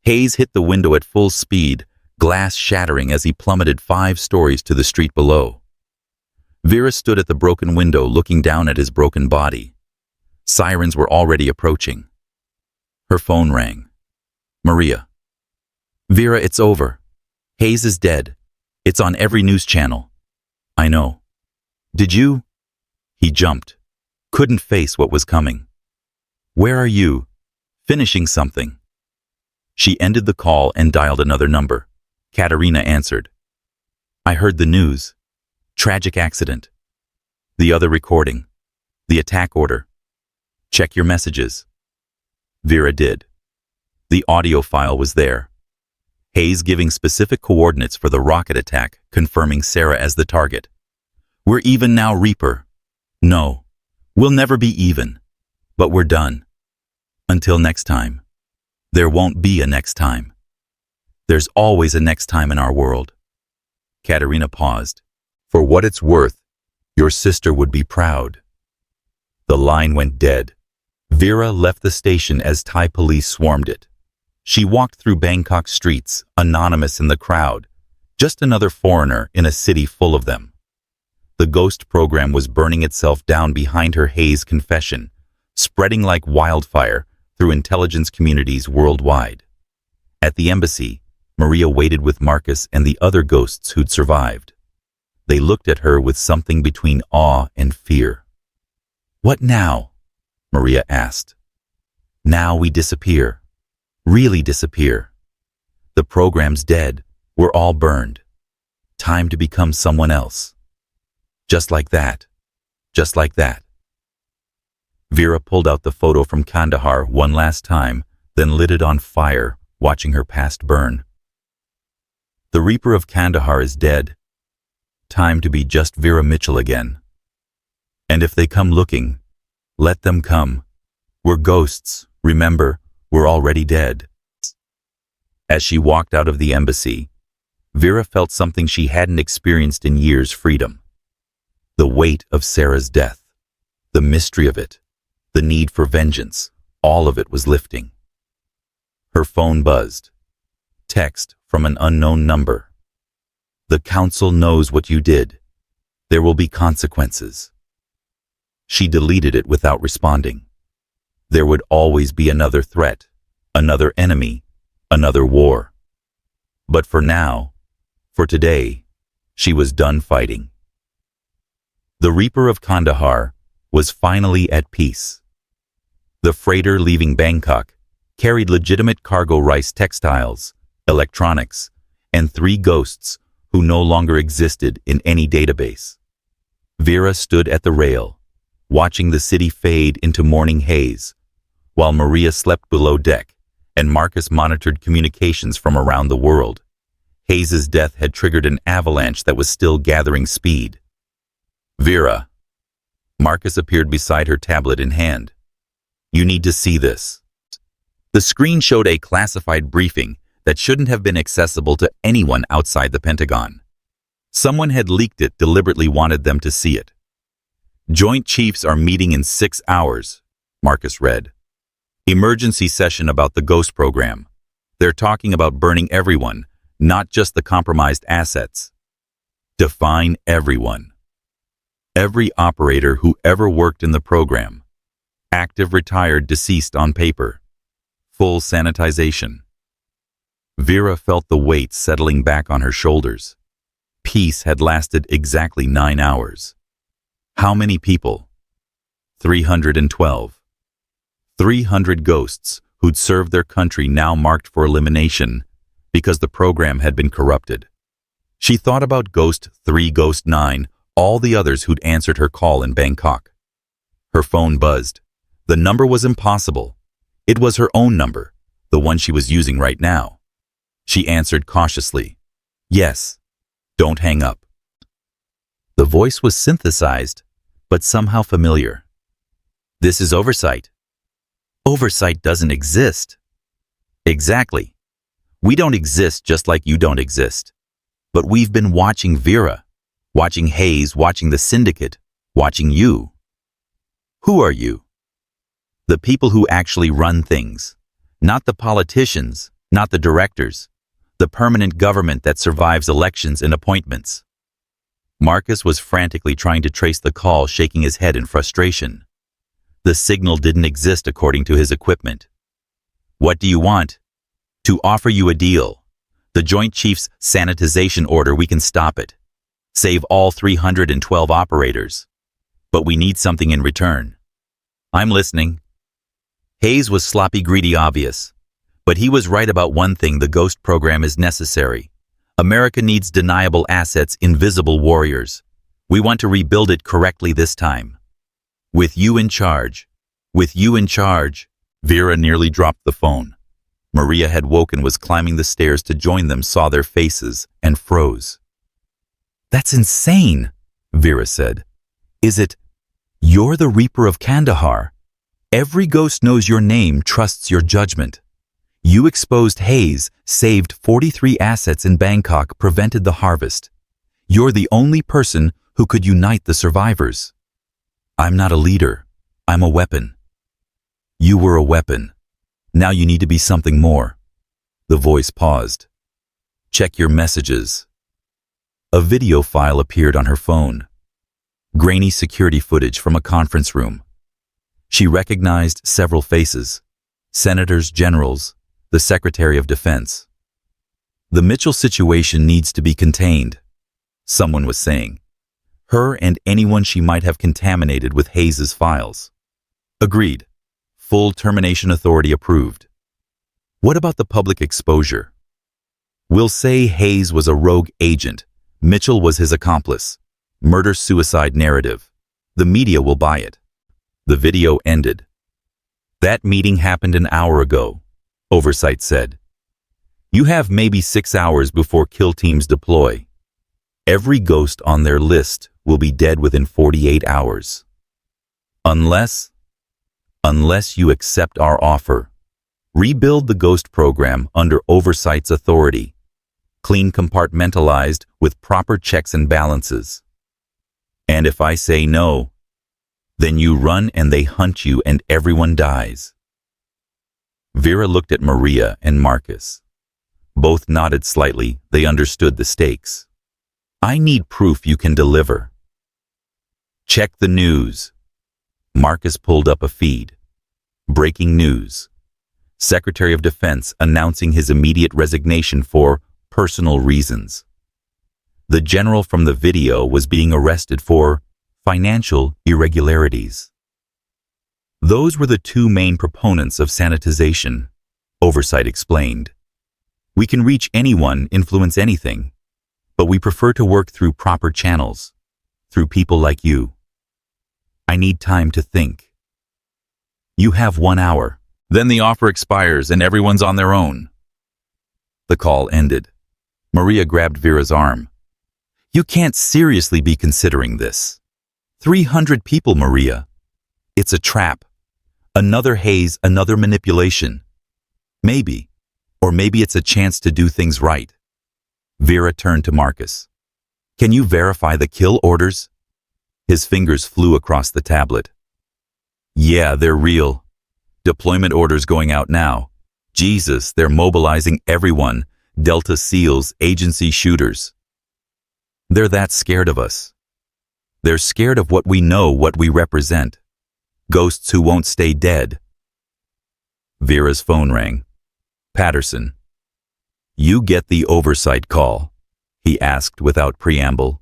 Hayes hit the window at full speed, glass shattering as he plummeted 5 stories to the street below. Vera stood at the broken window looking down at his broken body. Sirens were already approaching. Her phone rang. "Maria." "Vera, it's over. Hayes is dead. It's on every news channel." "I know." "Did you?" He jumped. Couldn't face what was coming. "Where are you?" "Finishing something." She ended the call and dialed another number. Katerina answered. "I heard the news. Tragic accident." "The other recording. The attack order." "Check your messages." Vera did. The audio file was there. Hayes giving specific coordinates for the rocket attack, confirming Sarah as the target. "We're even now, Reaper." "No, we'll never be even. But we're done. Until next time." "There won't be a next time. There's always a next time in our world." Katerina paused. "For what it's worth, your sister would be proud." The line went dead. Vera left the station as Thai police swarmed it. She walked through Bangkok streets, anonymous in the crowd, just another foreigner in a city full of them. The ghost program was burning itself down behind her Hayes confession, spreading like wildfire through intelligence communities worldwide. At the embassy, Maria waited with Marcus and the other ghosts who'd survived. They looked at her with something between awe and fear. "What now?" Maria asked. "Now we disappear. Really disappear. The program's dead. We're all burned. Time to become someone else. Just like that. Just like that." Vera pulled out the photo from Kandahar one last time, then lit it on fire, watching her past burn. "The Reaper of Kandahar is dead. Time to be just Vera Mitchell again. And if they come looking, let them come. We're ghosts, remember, we're already dead." As she walked out of the embassy, Vera felt something she hadn't experienced in years: freedom. The weight of Sarah's death, the mystery of it, the need for vengeance, all of it was lifting. Her phone buzzed. Text from an unknown number. "The council knows what you did. There will be consequences." She deleted it without responding. There would always be another threat, another enemy, another war. But for now, for today, she was done fighting. The Reaper of Kandahar was finally at peace. The freighter leaving Bangkok carried legitimate cargo: rice, textiles, electronics, and 3 ghosts who no longer existed in any database. Vera stood at the rail, watching the city fade into morning haze, while Maria slept below deck and Marcus monitored communications from around the world. Hayes's death had triggered an avalanche that was still gathering speed. "Vera." Marcus appeared beside her, tablet in hand. "You need to see this." The screen showed a classified briefing that shouldn't have been accessible to anyone outside the Pentagon. Someone had leaked it, deliberately wanted them to see it. "Joint Chiefs are meeting in 6 hours, Marcus read. "Emergency session about the ghost program. They're talking about burning everyone, not just the compromised assets. Define everyone. Every operator who ever worked in the program. Active, retired, deceased on paper. Full sanitization. Vera felt the weight settling back on her shoulders. Peace had lasted exactly 9 hours. How many people? 312. 300 ghosts who'd served their country, now marked for elimination because the program had been corrupted. She thought about Ghost 3, Ghost 9, all the others who'd answered her call in Bangkok. Her phone buzzed. The number was impossible. It was her own number, the one she was using right now. She answered cautiously. Yes. Don't hang up. The voice was synthesized, but somehow familiar. This is Oversight. Oversight doesn't exist. Exactly. We don't exist just like you don't exist. But we've been watching Vera, watching Hayes, watching the syndicate, watching you. Who are you? The people who actually run things. Not the politicians, not the directors. The permanent government that survives elections and appointments. Marcus was frantically trying to trace the call, shaking his head in frustration. The signal didn't exist according to his equipment. What do you want? To offer you a deal. The Joint Chiefs sanitization order, we can stop it. Save all 312 operators. But we need something in return. I'm listening. Hayes was sloppy, greedy, obvious. But he was right about one thing: the Ghost program is necessary. America needs deniable assets, invisible warriors. We want to rebuild it correctly this time. With you in charge. With you in charge. Vera nearly dropped the phone. Maria had woken, was climbing the stairs to join them, saw their faces, and froze. That's insane, Vera said. Is it? You're the Reaper of Kandahar. Every ghost knows your name, trusts your judgment. You exposed Hayes, saved 43 assets in Bangkok, prevented the harvest. You're the only person who could unite the survivors. I'm not a leader. I'm a weapon. You were a weapon. Now you need to be something more. The voice paused. Check your messages. A video file appeared on her phone. Grainy security footage from a conference room. She recognized several faces. Senators, generals, the Secretary of Defense. The Mitchell situation needs to be contained, someone was saying. Her and anyone she might have contaminated with Hayes's files. Agreed. Full termination authority approved. What about the public exposure? We'll say Hayes was a rogue agent. Mitchell was his accomplice. Murder-suicide narrative. The media will buy it. The video ended. That meeting happened an hour ago, Oversight said. You have maybe 6 hours before kill teams deploy. Every ghost on their list will be dead within 48 hours. Unless you accept our offer. Rebuild the Ghost program under Oversight's authority. Clean, compartmentalized, with proper checks and balances. And if I say no, then you run and they hunt you and everyone dies. Vera looked at Maria and Marcus. Both nodded slightly. They understood the stakes. I need proof you can deliver. Check the news. Marcus pulled up a feed. Breaking news. Secretary of Defense announcing his immediate resignation for personal reasons. The general from the video was being arrested for financial irregularities. Those were the two main proponents of sanitization, Oversight explained. We can reach anyone, influence anything, but we prefer to work through proper channels, through people like you. I need time to think. You have 1 hour. Then the offer expires and everyone's on their own. The call ended. Maria grabbed Vera's arm. You can't seriously be considering this. 300 people, Maria. It's a trap. Another Hayes, another manipulation. Maybe. Or maybe it's a chance to do things right. Vera turned to Marcus. Can you verify the kill orders? His fingers flew across the tablet. Yeah, they're real. Deployment orders going out now. Jesus, they're mobilizing everyone. Delta SEALs, agency shooters. They're that scared of us. They're scared of what we know, what we represent. Ghosts who won't stay dead. Vera's phone rang. Patterson. You get the oversight call, he asked without preamble.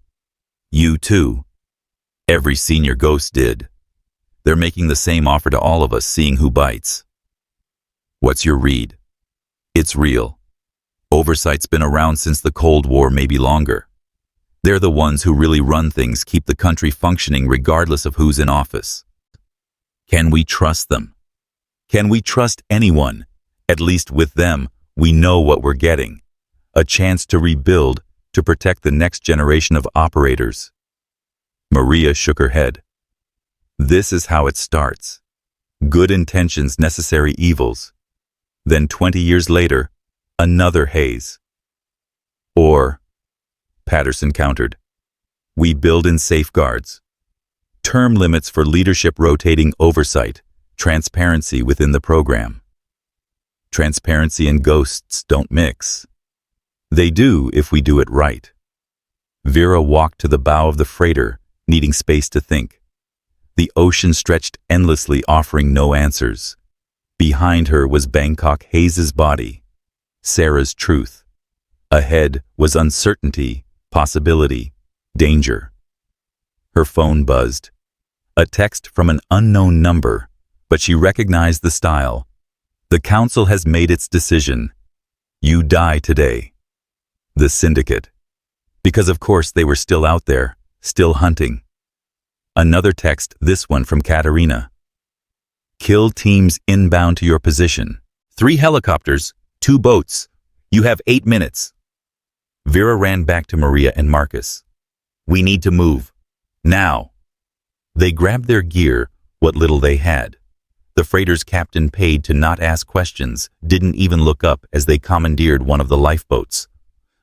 You too. Every senior ghost did. They're making the same offer to all of us, seeing who bites. What's your read? It's real. Oversight's been around since the Cold War, maybe longer. They're the ones who really run things, keep the country functioning regardless of who's in office. Can we trust them? Can we trust anyone? At least with them, we know what we're getting. A chance to rebuild, to protect the next generation of operators. Maria shook her head. This is how it starts. Good intentions, necessary evils. Then 20 years later, another haze. Or, Patterson countered, we build in safeguards. Term limits for leadership, rotating oversight, transparency within the program. Transparency and ghosts don't mix. They do if we do it right. Vera walked to the bow of the freighter, needing space to think. The ocean stretched endlessly, offering no answers. Behind her was Bangkok Hayes' body, Sarah's truth. Ahead was uncertainty, possibility, danger. Her phone buzzed. A text from an unknown number, but she recognized the style. The council has made its decision. You die today. The syndicate. Because of course they were still out there, still hunting. Another text, this one from Katerina. Kill teams inbound to your position. 3 helicopters, 2 boats. You have 8 minutes. Vera ran back to Maria and Marcus. We need to move. Now. They grabbed their gear, what little they had. The freighter's captain, paid to not ask questions, didn't even look up as they commandeered one of the lifeboats.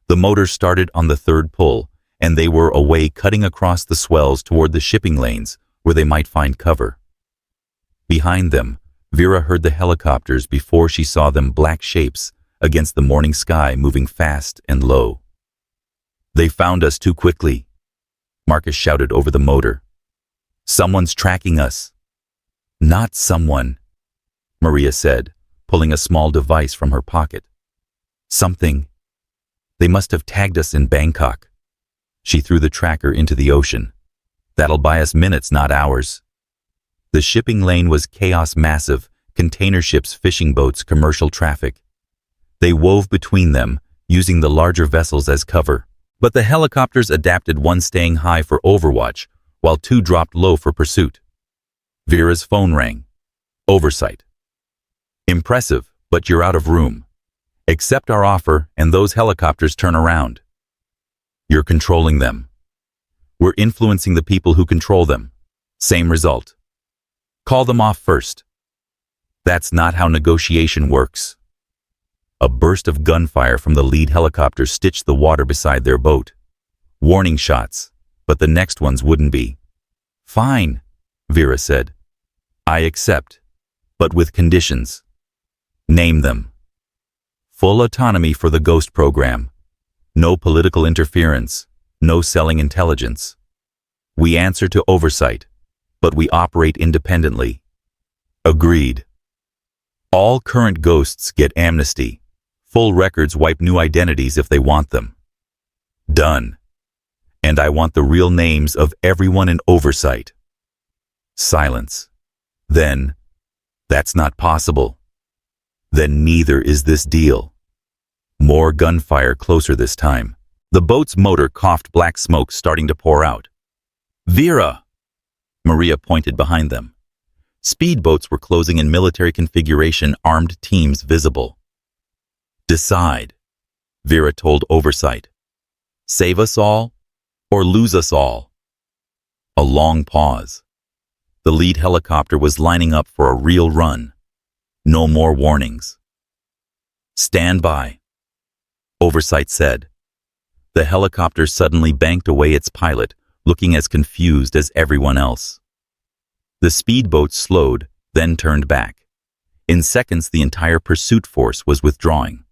The motor started on the 3rd pull, and they were away, cutting across the swells toward the shipping lanes where they might find cover. Behind them, Vera heard the helicopters before she saw them, black shapes against the morning sky, moving fast and low. They found us too quickly, Marcus shouted over the motor. Someone's tracking us. Not someone, Maria said, pulling a small device from her pocket. Something. They must have tagged us in Bangkok. She threw the tracker into the ocean. That'll buy us minutes, not hours. The shipping lane was chaos, massive, container ships, fishing boats, commercial traffic. They wove between them, using the larger vessels as cover. But the helicopters adapted, one staying high for overwatch, while 2 dropped low for pursuit. Vera's phone rang. Oversight. Impressive, but you're out of room. Accept our offer and those helicopters turn around. You're controlling them. We're influencing the people who control them. Same result. Call them off first. That's not how negotiation works. A burst of gunfire from the lead helicopter stitched the water beside their boat. Warning shots, but the next ones wouldn't be. Fine, Vera said. I accept, but with conditions. Name them. Full autonomy for the Ghost program. No political interference. No selling intelligence. We answer to oversight, but we operate independently. Agreed. All current ghosts get amnesty. Full records, wipe new identities if they want them. Done. And I want the real names of everyone in oversight. Silence. Then, that's not possible. Then neither is this deal. More gunfire, closer this time. The boat's motor coughed, black smoke starting to pour out. Vera! Maria pointed behind them. Speedboats were closing in military configuration, armed teams visible. Decide, Vera told oversight. Save us all or lose us all. A long pause. The lead helicopter was lining up for a real run. No more warnings. Stand by, oversight said. The helicopter suddenly banked away its pilot, looking as confused as everyone else. The speedboat slowed, then turned back. In seconds, the entire pursuit force was withdrawing.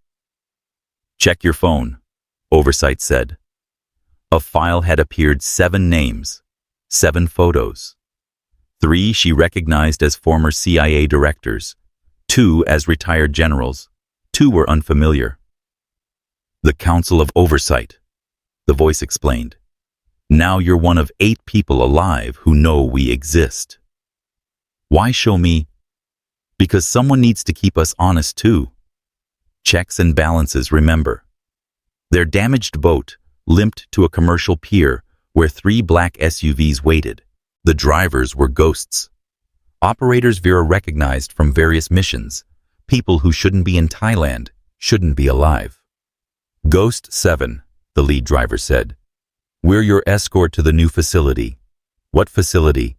Check your phone, Oversight said. A file had appeared 7 names, 7 photos. 3 she recognized as former CIA directors, 2 as retired generals, 2 were unfamiliar. The Council of Oversight, the voice explained. Now you're one of 8 people alive who know we exist. Why show me? Because someone needs to keep us honest too. Checks and balances, remember. Their damaged boat limped to a commercial pier where 3 black SUVs waited. The drivers were ghosts. Operators Vera recognized from various missions, people who shouldn't be in Thailand, shouldn't be alive. Ghost 7, the lead driver said. We're your escort to the new facility. What facility?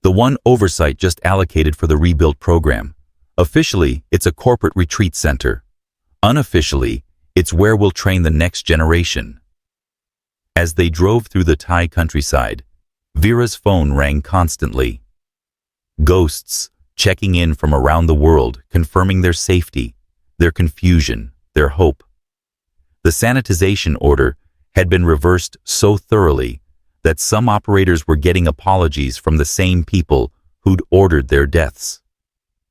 The one Oversight just allocated for the rebuild program. Officially, it's a corporate retreat center. Unofficially, it's where we'll train the next generation. As they drove through the Thai countryside, Vera's phone rang constantly. Ghosts checking in from around the world, confirming their safety, their confusion, their hope. The sanitization order had been reversed so thoroughly that some operators were getting apologies from the same people who'd ordered their deaths.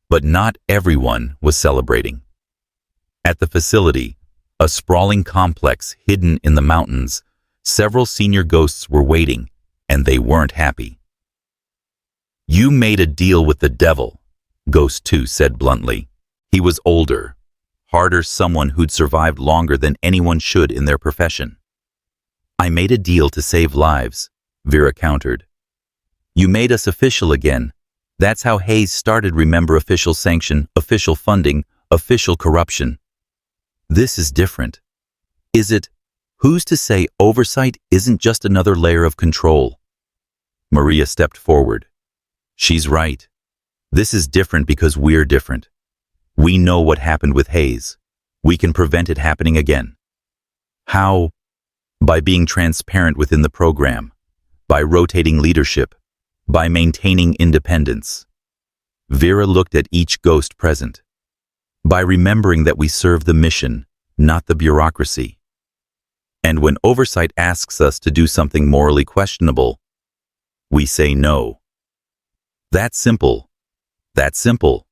But not everyone was celebrating. At the facility, a sprawling complex hidden in the mountains, several senior ghosts were waiting, and they weren't happy. You made a deal with the devil, Ghost 2 said bluntly. He was older, harder, someone who'd survived longer than anyone should in their profession. I made a deal to save lives, Vera countered. You made us official again. That's how Hayes started, remember? Official sanction, official funding, official corruption. This is different. Is it? Who's to say Oversight isn't just another layer of control? Maria stepped forward. She's right. This is different because we're different. We know what happened with Hayes. We can prevent it happening again. How? By being transparent within the program, by rotating leadership, by maintaining independence. Vera looked at each ghost present. By remembering that we serve the mission, not the bureaucracy. And when Oversight asks us to do something morally questionable, we say no. That's simple. That's simple.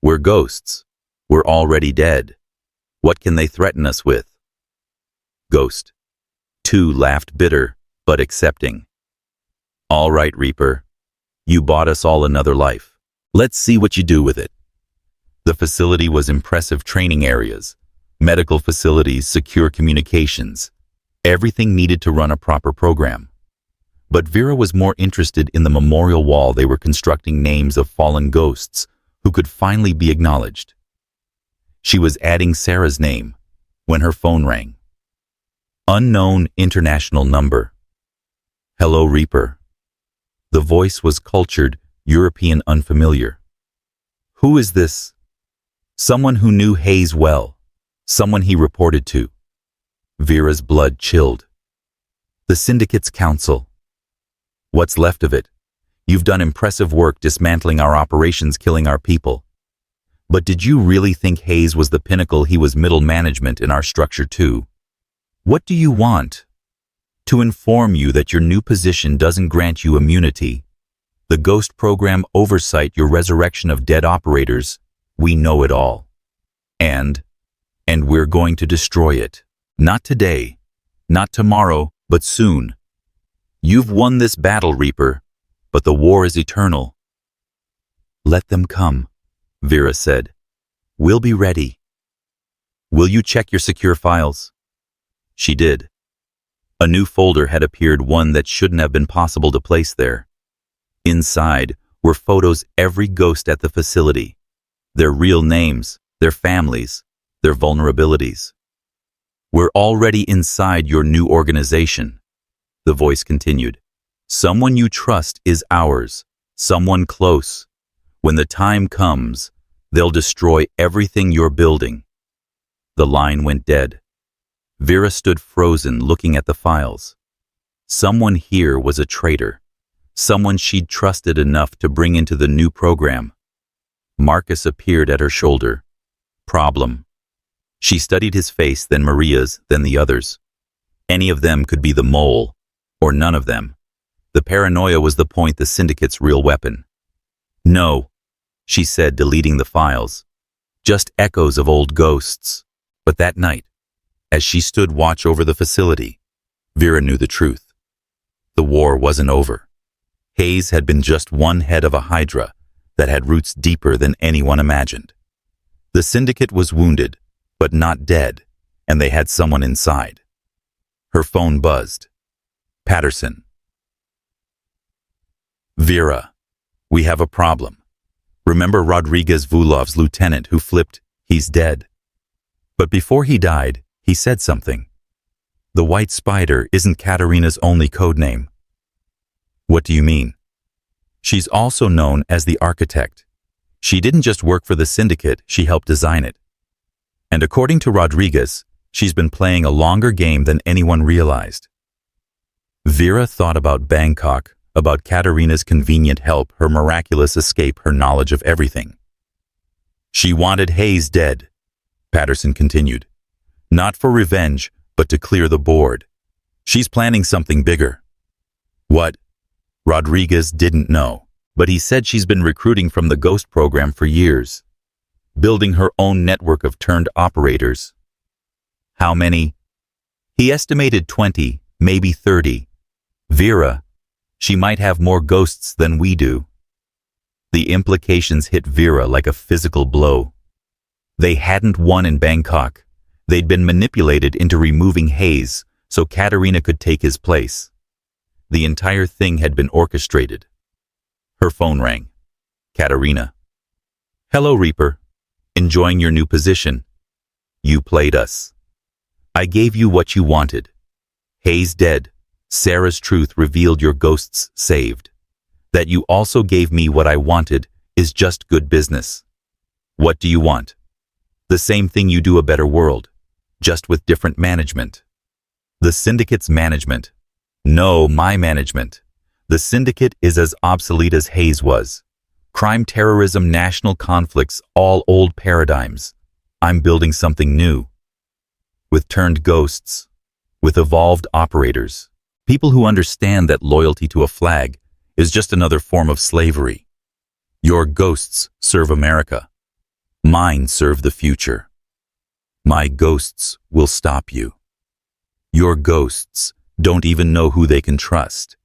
We're ghosts. We're already dead. What can they threaten us with? Ghost 2 laughed, bitter, but accepting. All right, Reaper. You bought us all another life. Let's see what you do with it. The facility was impressive: training areas, medical facilities, secure communications, everything needed to run a proper program. But Vera was more interested in the memorial wall they were constructing, names of fallen ghosts who could finally be acknowledged. She was adding Sarah's name when her phone rang. Unknown international number. Hello, Reaper. The voice was cultured, European, unfamiliar. Who is this? Someone who knew Hayes well. Someone he reported to. Vera's blood chilled. The Syndicate's council. What's left of it? You've done impressive work dismantling our operations, killing our people. But did you really think Hayes was the pinnacle? He was middle management in our structure too. What do you want? To inform you that your new position doesn't grant you immunity. The Ghost Program Oversight, your resurrection of dead operators. We know it all. And we're going to destroy it. Not today, not tomorrow, but soon. You've won this battle, Reaper, but the war is eternal. Let them come, Vera said. We'll be ready. Will you check your secure files? She did. A new folder had appeared, one that shouldn't have been possible to place there. Inside were photos of every ghost at the facility, their real names, their families, their vulnerabilities. We're already inside your new organization, the voice continued. Someone you trust is ours, someone close. When the time comes, they'll destroy everything you're building. The line went dead. Vera stood frozen, looking at the files. Someone here was a traitor, someone she'd trusted enough to bring into the new program. Marcus appeared at her shoulder. Problem. She studied his face, then Maria's, then the others. Any of them could be the mole, or none of them. The paranoia was the point, the syndicate's real weapon. No, she said, deleting the files. Just echoes of old ghosts. But that night, as she stood watch over the facility, Vera knew the truth. The war wasn't over. Hayes had been just one head of a hydra that had roots deeper than anyone imagined. The syndicate was wounded, but not dead, and they had someone inside. Her phone buzzed. Patterson. Vera, we have a problem. Remember Rodriguez-Vulov's lieutenant who flipped, he's dead. But before he died, he said something. The White Spider isn't Katerina's only codename. What do you mean? She's also known as the Architect. She didn't just work for the syndicate, she helped design it. And according to Rodriguez, she's been playing a longer game than anyone realized. Vera thought about Bangkok, about Katerina's convenient help, her miraculous escape, her knowledge of everything. She wanted Hayes dead, Patterson continued. Not for revenge, but to clear the board. She's planning something bigger. What? Rodriguez didn't know, but he said she's been recruiting from the Ghost program for years, building her own network of turned operators. How many? He estimated 20, maybe 30. Vera, she might have more ghosts than we do. The implications hit Vera like a physical blow. They hadn't won in Bangkok. They'd been manipulated into removing Hayes so Katerina could take his place. The entire thing had been orchestrated. Her phone rang. Katerina. Hello, Reaper. Enjoying your new position? You played us. I gave you what you wanted. Hayes dead. Sarah's truth revealed, your ghosts saved. That you also gave me what I wanted is just good business. What do you want? The same thing you do, a better world, just with different management. The syndicate's management. No, my management. The syndicate is as obsolete as Hayes was. Crime, terrorism, national conflicts, all old paradigms. I'm building something new. With turned ghosts. With evolved operators. People who understand that loyalty to a flag is just another form of slavery. Your ghosts serve America. Mine serve the future. My ghosts will stop you. Your ghosts don't even know who they can trust.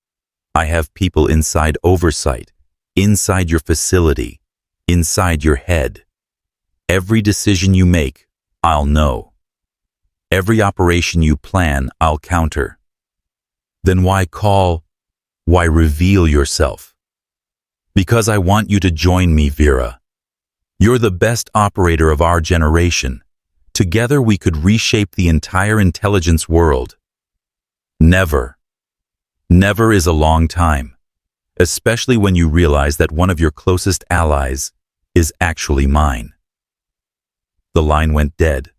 I have people inside oversight, inside your facility, inside your head. Every decision you make, I'll know. Every operation you plan, I'll counter. Then why call? Why reveal yourself? Because I want you to join me, Vera. You're the best operator of our generation. Together we could reshape the entire intelligence world. Never. Never is a long time, especially when you realize that one of your closest allies is actually mine. The line went dead.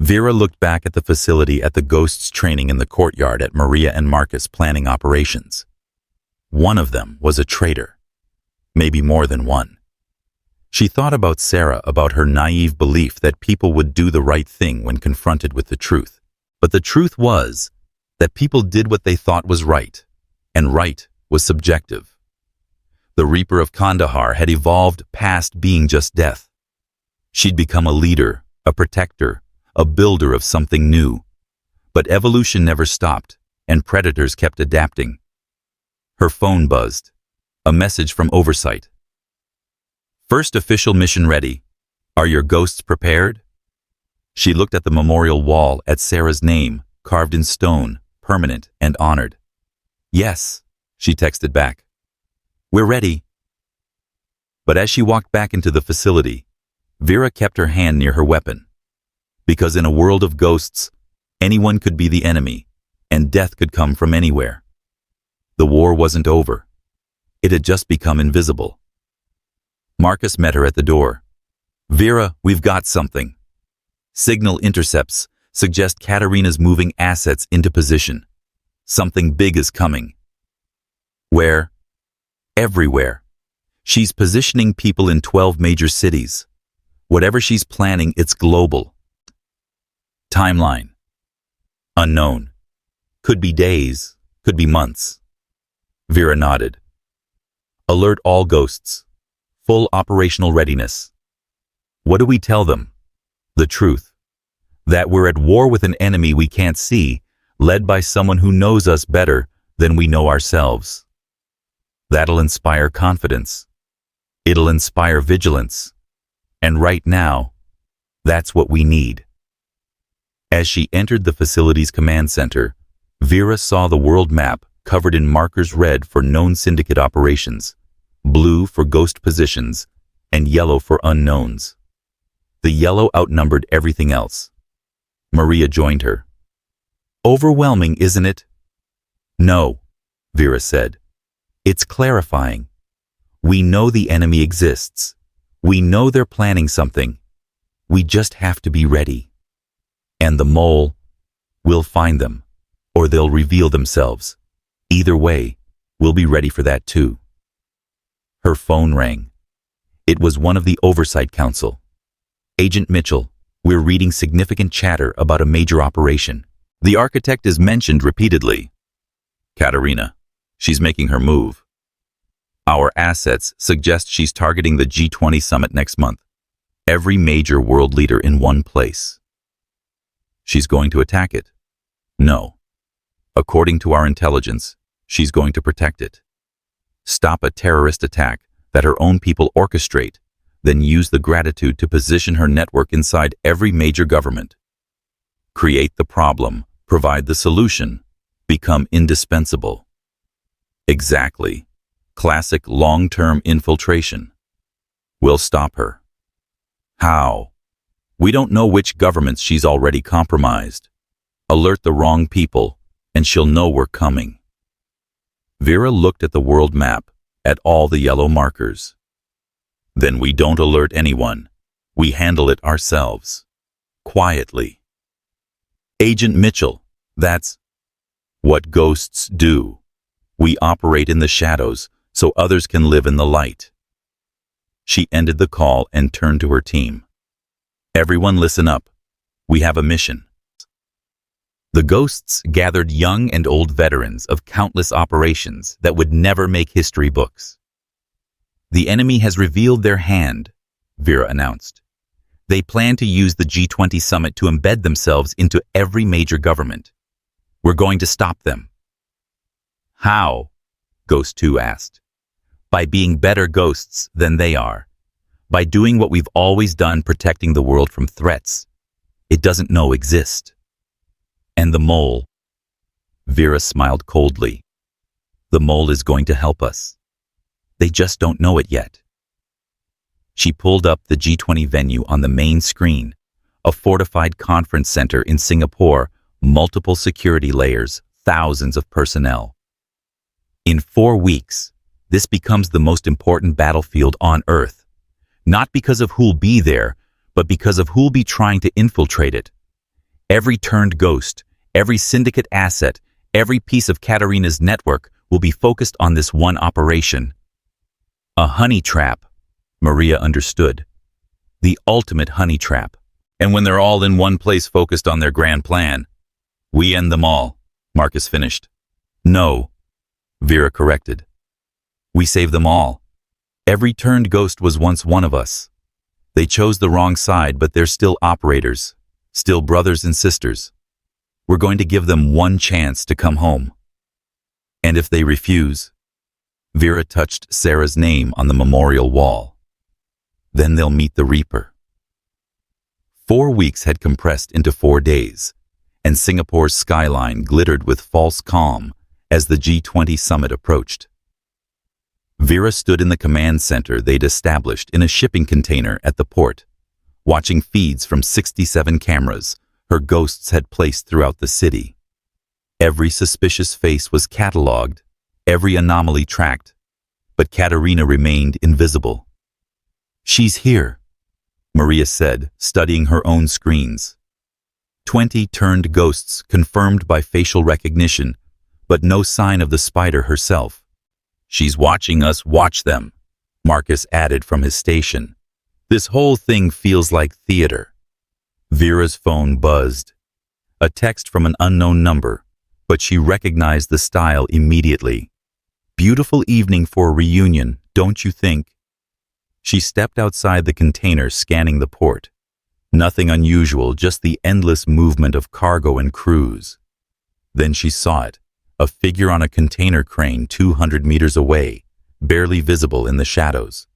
Vera looked back at the facility, at the ghosts training in the courtyard, at Maria and Marcus planning operations. One of them was a traitor. Maybe more than one. She thought about Sarah, about her naive belief that people would do the right thing when confronted with the truth. But the truth was that people did what they thought was right, and right was subjective. The Reaper of Kandahar had evolved past being just death. She'd become a leader, a protector, a builder of something new. But evolution never stopped, and predators kept adapting. Her phone buzzed. A message from Oversight. First official mission ready. Are your ghosts prepared? She looked at the memorial wall, at Sarah's name, carved in stone, permanent and honored. Yes, she texted back. We're ready. But as she walked back into the facility, Vera kept her hand near her weapon. Because in a world of ghosts, anyone could be the enemy, and death could come from anywhere. The war wasn't over. It had just become invisible. Marcus met her at the door. Vera, we've got something. Signal intercepts suggest Katerina's moving assets into position. Something big is coming. Where? Everywhere. She's positioning people in 12 major cities. Whatever she's planning, it's global. Timeline. Unknown. Could be days, could be months. Vera nodded. Alert all ghosts. Full operational readiness. What do we tell them? The truth. That we're at war with an enemy we can't see, led by someone who knows us better than we know ourselves. That'll inspire confidence. It'll inspire vigilance. And right now, that's what we need. As she entered the facility's command center, Vera saw the world map covered in markers red for known syndicate operations, blue for ghost positions, and yellow for unknowns. The yellow outnumbered everything else. Maria joined her. Overwhelming, isn't it? No, Vera said. It's clarifying. We know the enemy exists. We know they're planning something. We just have to be ready. And the mole, we'll find them, or they'll reveal themselves. Either way, we'll be ready for that too. Her phone rang. It was one of the Oversight Council. Agent Mitchell, we're reading significant chatter about a major operation. The architect is mentioned repeatedly. Katerina, she's making her move. Our assets suggest she's targeting the G20 summit next month. Every major world leader in one place. She's going to attack it? No. According to our intelligence, she's going to protect it. Stop a terrorist attack that her own people orchestrate, then use the gratitude to position her network inside every major government. Create the problem, provide the solution, become indispensable. Exactly. Classic long-term infiltration. We'll stop her. How? We don't know which governments she's already compromised. Alert the wrong people, and she'll know we're coming. Vera looked at the world map, at all the yellow markers. Then we don't alert anyone. We handle it ourselves. Quietly. Agent Mitchell, that's what ghosts do. We operate in the shadows so others can live in the light. She ended the call and turned to her team. Everyone listen up. We have a mission. The ghosts gathered young and old veterans of countless operations that would never make history books. The enemy has revealed their hand, Vera announced. They plan to use the G20 summit to embed themselves into every major government. We're going to stop them. How? Ghost 2 asked. By being better ghosts than they are. By doing what we've always done, protecting the world from threats it doesn't know exist. And the mole? Vera smiled coldly. The mole is going to help us. They just don't know it yet. She pulled up the G20 venue on the main screen, a fortified conference center in Singapore, multiple security layers, thousands of personnel. In 4 weeks, this becomes the most important battlefield on Earth, not because of who'll be there, but because of who'll be trying to infiltrate it. Every turned ghost, every syndicate asset, every piece of Katerina's network will be focused on this one operation. A honey trap, Maria understood. The ultimate honey trap. And when they're all in one place focused on their grand plan, we end them all, Marcus finished. No, Vera corrected. We save them all. Every turned ghost was once one of us. They chose the wrong side, but they're still operators, still brothers and sisters. We're going to give them one chance to come home. And if they refuse, Vera touched Sarah's name on the memorial wall. Then they'll meet the Reaper. 4 weeks had compressed into 4 days, and Singapore's skyline glittered with false calm as the G20 summit approached. Vera stood in the command center they'd established in a shipping container at the port, watching feeds from 67 cameras her ghosts had placed throughout the city. Every suspicious face was catalogued, every anomaly tracked, but Katerina remained invisible. She's here, Maria said, studying her own screens. 20 turned ghosts confirmed by facial recognition, but no sign of the spider herself. She's watching us watch them, Marcus added from his station. This whole thing feels like theater. Vera's phone buzzed. A text from an unknown number, but she recognized the style immediately. Beautiful evening for a reunion, don't you think? She stepped outside the container, scanning the port. Nothing unusual, just the endless movement of cargo and crews. Then she saw it, a figure on a container crane 200 meters away, barely visible in the shadows.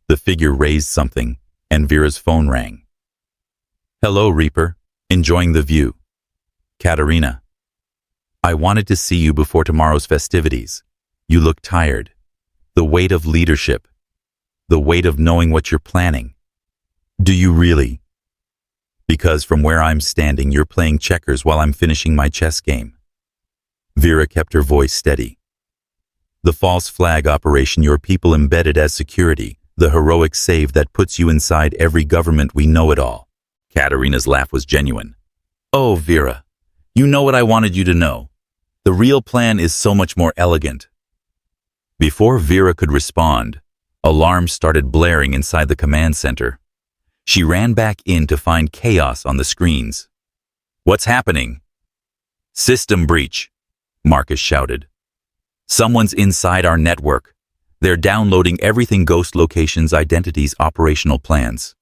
The figure raised something, and Vera's phone rang. Hello, Reaper. Enjoying the view. Katerina. I wanted to see you before tomorrow's festivities. You look tired. The weight of leadership. The weight of knowing what you're planning. Do you really? Because from where I'm standing, you're playing checkers while I'm finishing my chess game. Vera kept her voice steady. The false flag operation your people embedded as security, the heroic save that puts you inside every government, we know it all. Katerina's laugh was genuine. Oh, Vera, you know what I wanted you to know. The real plan is so much more elegant. Before Vera could respond, alarms started blaring inside the command center. She ran back in to find chaos on the screens. What's happening? System breach, Marcus shouted. Someone's inside our network. They're downloading everything: ghost locations, identities, operational plans.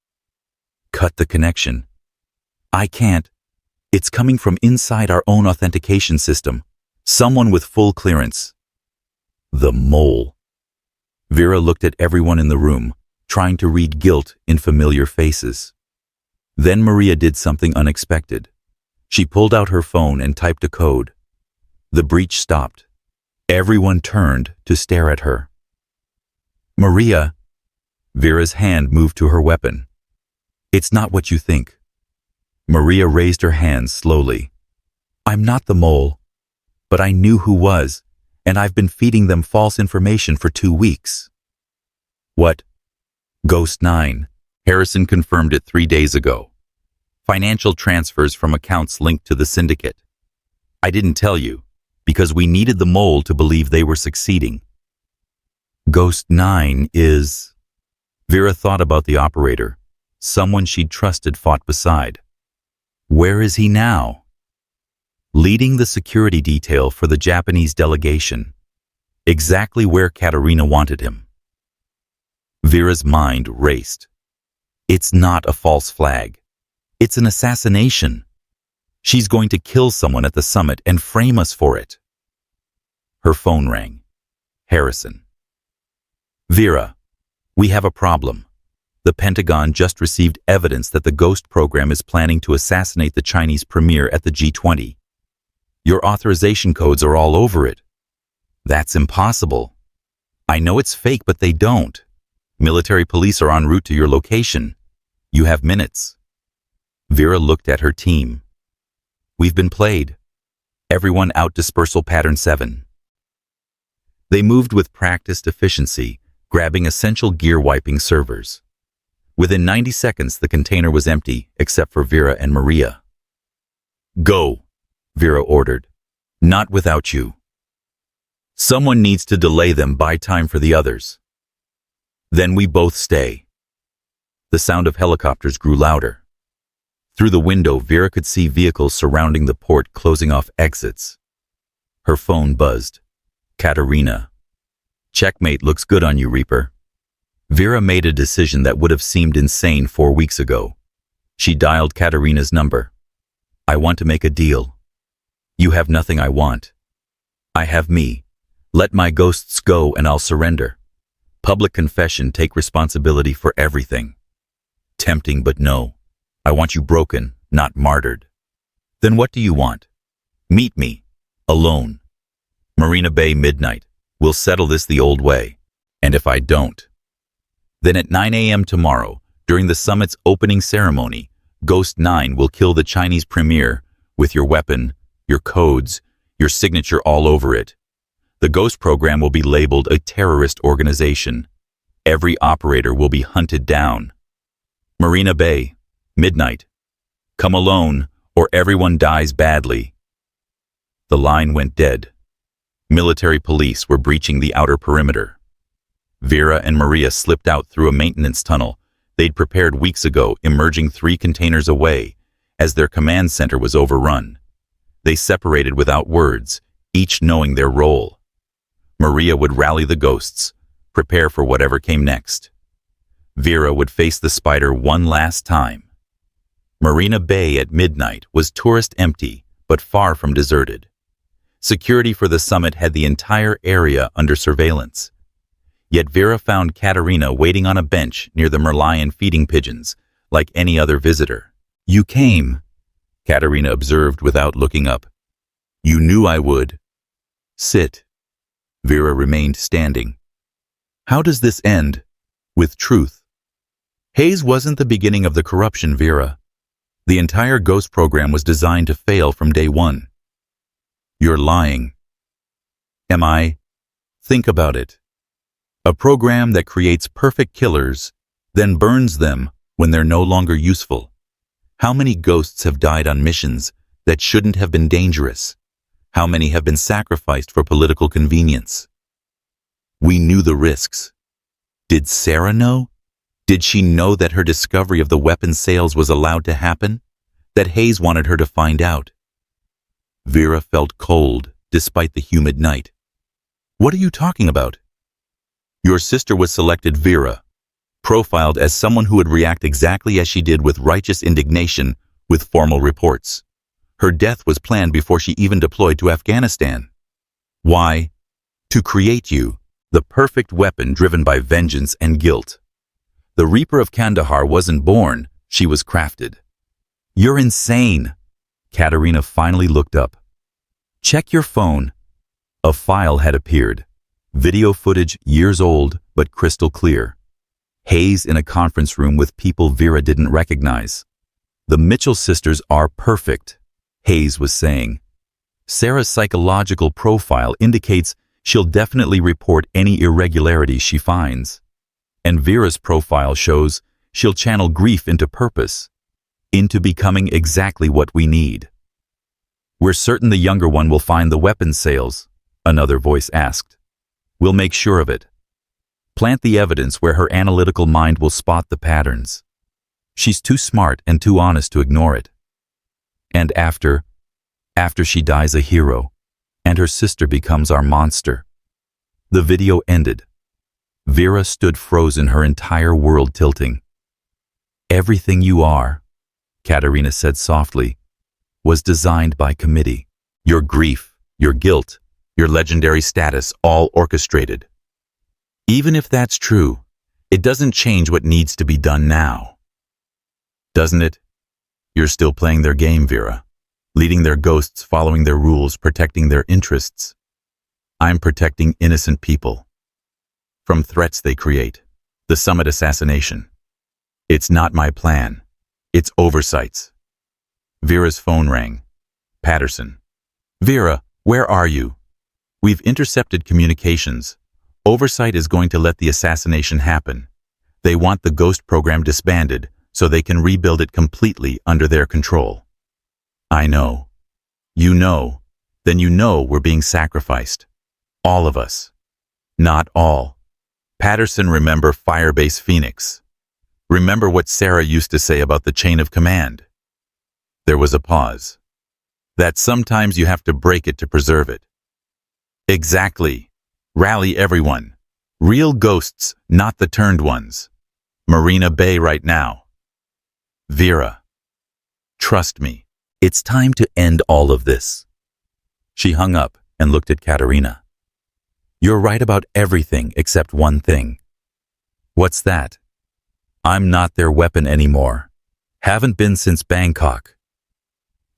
Cut the connection. I can't. It's coming from inside our own authentication system. Someone with full clearance. The mole. Vera looked at everyone in the room, trying to read guilt in familiar faces. Then Maria did something unexpected. She pulled out her phone and typed a code. The breach stopped. Everyone turned to stare at her. Maria. Vera's hand moved to her weapon. It's not what you think. Maria raised her hands slowly. I'm not the mole, but I knew who was, and I've been feeding them false information for 2 weeks. What? Ghost 9. Harrison confirmed it 3 days ago. Financial transfers from accounts linked to the syndicate. I didn't tell you, because we needed the mole to believe they were succeeding. Ghost 9 is... Vera thought about the operator. Someone she'd trusted fought beside. Where is he now? Leading the security detail for the Japanese delegation. Exactly where Katerina wanted him. Vera's mind raced. It's not a false flag. It's an assassination. She's going to kill someone at the summit and frame us for it. Her phone rang. Harrison. Vera, we have a problem. The Pentagon just received evidence that the Ghost program is planning to assassinate the Chinese premier at the G20. Your authorization codes are all over it. That's impossible. I know it's fake, but they don't. Military police are en route to your location. You have minutes. Vera looked at her team. We've been played. Everyone out, dispersal pattern 7. They moved with practiced efficiency, grabbing essential gear, wiping servers. Within 90 seconds, the container was empty, except for Vera and Maria. Go, Vera ordered. Not without you. Someone needs to delay them, buy time for the others. Then we both stay. The sound of helicopters grew louder. Through the window, Vera could see vehicles surrounding the port, closing off exits. Her phone buzzed. Katerina. Checkmate looks good on you, Reaper. Vera made a decision that would have seemed insane 4 weeks ago. She dialed Katerina's number. I want to make a deal. You have nothing I want. I have me. Let my ghosts go and I'll surrender. Public confession, take responsibility for everything. Tempting, but no. I want you broken, not martyred. Then what do you want? Meet me. Alone. Marina Bay, midnight. We'll settle this the old way. And if I don't... Then at 9 a.m. tomorrow, during the summit's opening ceremony, Ghost 9 will kill the Chinese premier with your weapon, your codes, your signature all over it. The Ghost program will be labeled a terrorist organization. Every operator will be hunted down. Marina Bay, midnight. Come alone, or everyone dies badly. The line went dead. Military police were breaching the outer perimeter. Vera and Maria slipped out through a maintenance tunnel they'd prepared weeks ago, emerging 3 containers away as their command center was overrun. They separated without words, each knowing their role. Maria would rally the ghosts, prepare for whatever came next. Vera would face the spider one last time. Marina Bay at midnight was tourist empty, but far from deserted. Security for the summit had the entire area under surveillance. Yet Vera found Katerina waiting on a bench near the Merlion feeding pigeons, like any other visitor. "You came," Katerina observed without looking up. "You knew I would." "Sit." Vera remained standing. "How does this end?" "With truth." Hayes wasn't the beginning of the corruption, Vera. The entire ghost program was designed to fail from day one. "You're lying." "Am I?" "Think about it. A program that creates perfect killers, then burns them when they're no longer useful. How many ghosts have died on missions that shouldn't have been dangerous? How many have been sacrificed for political convenience? We knew the risks. Did Sarah know? Did she know that her discovery of the weapon sales was allowed to happen? That Hayes wanted her to find out? Vera felt cold despite the humid night. "What are you talking about?" "Your sister was selected, Vera, profiled as someone who would react exactly as she did with righteous indignation with formal reports. Her death was planned before she even deployed to Afghanistan. Why? To create you, the perfect weapon driven by vengeance and guilt. The Reaper of Kandahar wasn't born, she was crafted." "You're insane." Katerina finally looked up. "Check your phone." A file had appeared. Video footage years old, but crystal clear. Hayes in a conference room with people Vera didn't recognize. "The Mitchell sisters are perfect," Hayes was saying. "Sarah's psychological profile indicates she'll definitely report any irregularities she finds. And Vera's profile shows she'll channel grief into purpose, into becoming exactly what we need." "We're certain the younger one will find the weapons sales," another voice asked. "We'll make sure of it. Plant the evidence where her analytical mind will spot the patterns. She's too smart and too honest to ignore it. And after she dies a hero, and her sister becomes our monster." The video ended. Vera stood frozen, her entire world tilting. "Everything you are," Katerina said softly, "was designed by committee. Your grief, your guilt, your legendary status, all orchestrated. Even if that's true, it doesn't change what needs to be done now. Doesn't it? You're still playing their game, Vera, leading their ghosts, following their rules, protecting their interests. I'm protecting innocent people from threats they create. The summit assassination. It's not my plan. It's oversights." Vera's phone rang. Patterson. "Vera, where are you? We've intercepted communications. Oversight is going to let the assassination happen. They want the ghost program disbanded so they can rebuild it completely under their control." "I know." "You know. Then you know we're being sacrificed. All of us." "Not all." Patterson, remember Firebase Phoenix. Remember what Sarah used to say about the chain of command. There was a pause. That sometimes you have to break it to preserve it. Exactly. Rally everyone. Real ghosts, not the turned ones. Marina Bay right now. Vera. Trust me. It's time to end all of this. She hung up and looked at Katerina. "You're right about everything except one thing." "What's that?" "I'm not their weapon anymore. Haven't been since Bangkok."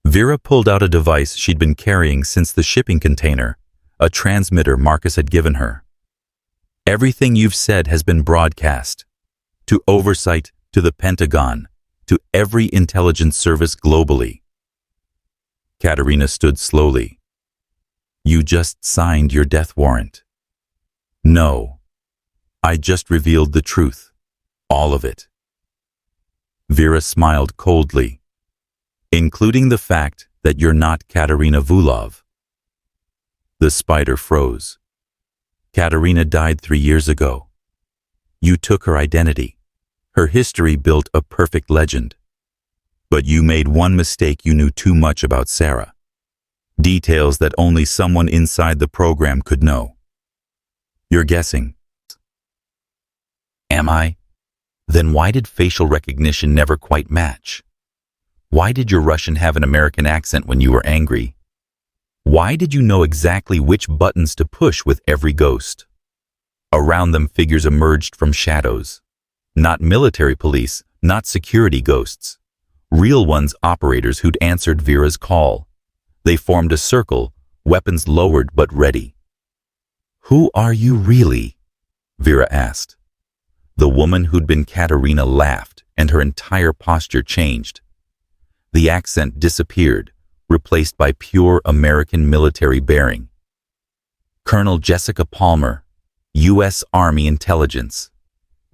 Vera pulled out a device she'd been carrying since the shipping container, a transmitter Marcus had given her. "Everything you've said has been broadcast. To oversight, to the Pentagon, to every intelligence service globally." Katerina stood slowly. "You just signed your death warrant." "No. I just revealed the truth. All of it." Vera smiled coldly. "Including the fact that you're not Katerina Vulov." The spider froze. "Katerina died 3 years ago. You took her identity. Her history built a perfect legend. But you made one mistake. You knew too much about Sarah. Details that only someone inside the program could know. You're guessing. Am I? Then why did facial recognition never quite match? Why did your Russian have an American accent when you were angry? Why did you know exactly which buttons to push with every ghost? Around them, figures emerged from shadows. Not military police, not security ghosts. Real ones, operators who'd answered Vera's call. They formed a circle, weapons lowered but ready. Who are you really? Vera asked. The woman who'd been Katerina laughed, and her entire posture changed. The accent disappeared, replaced by pure American military bearing. Colonel Jessica Palmer, U.S. Army Intelligence.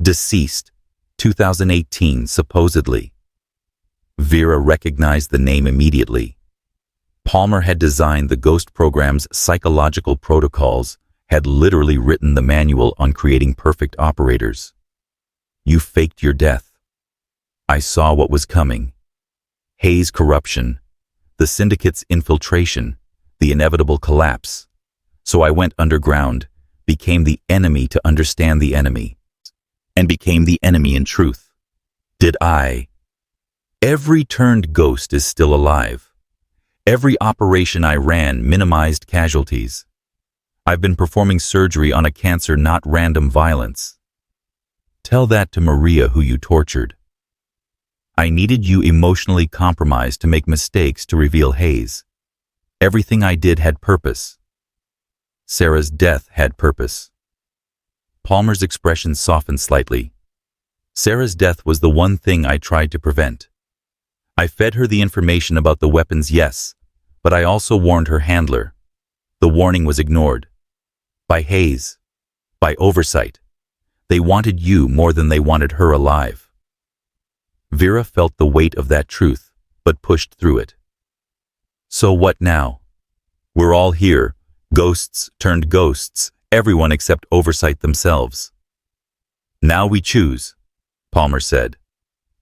Deceased, 2018, supposedly. Vera recognized the name immediately. Palmer had designed the Ghost program's psychological protocols, had literally written the manual on creating perfect operators. You faked your death. I saw what was coming. Hayes' corruption, the syndicate's infiltration, the inevitable collapse. So I went underground, became the enemy to understand the enemy, and became the enemy in truth. Did I? Every turned ghost is still alive. Every operation I ran minimized casualties. I've been performing surgery on a cancer, not random violence. Tell that to Maria, who you tortured. I needed you emotionally compromised to make mistakes to reveal Hayes. Everything I did had purpose. Sarah's death had purpose. Palmer's expression softened slightly. Sarah's death was the one thing I tried to prevent. I fed her the information about the weapons, yes, but I also warned her handler. The warning was ignored. By Hayes. By oversight. They wanted you more than they wanted her alive. Vera felt the weight of that truth, but pushed through it. So what now? We're all here, ghosts turned ghosts, everyone except oversight themselves. Now we choose, Palmer said.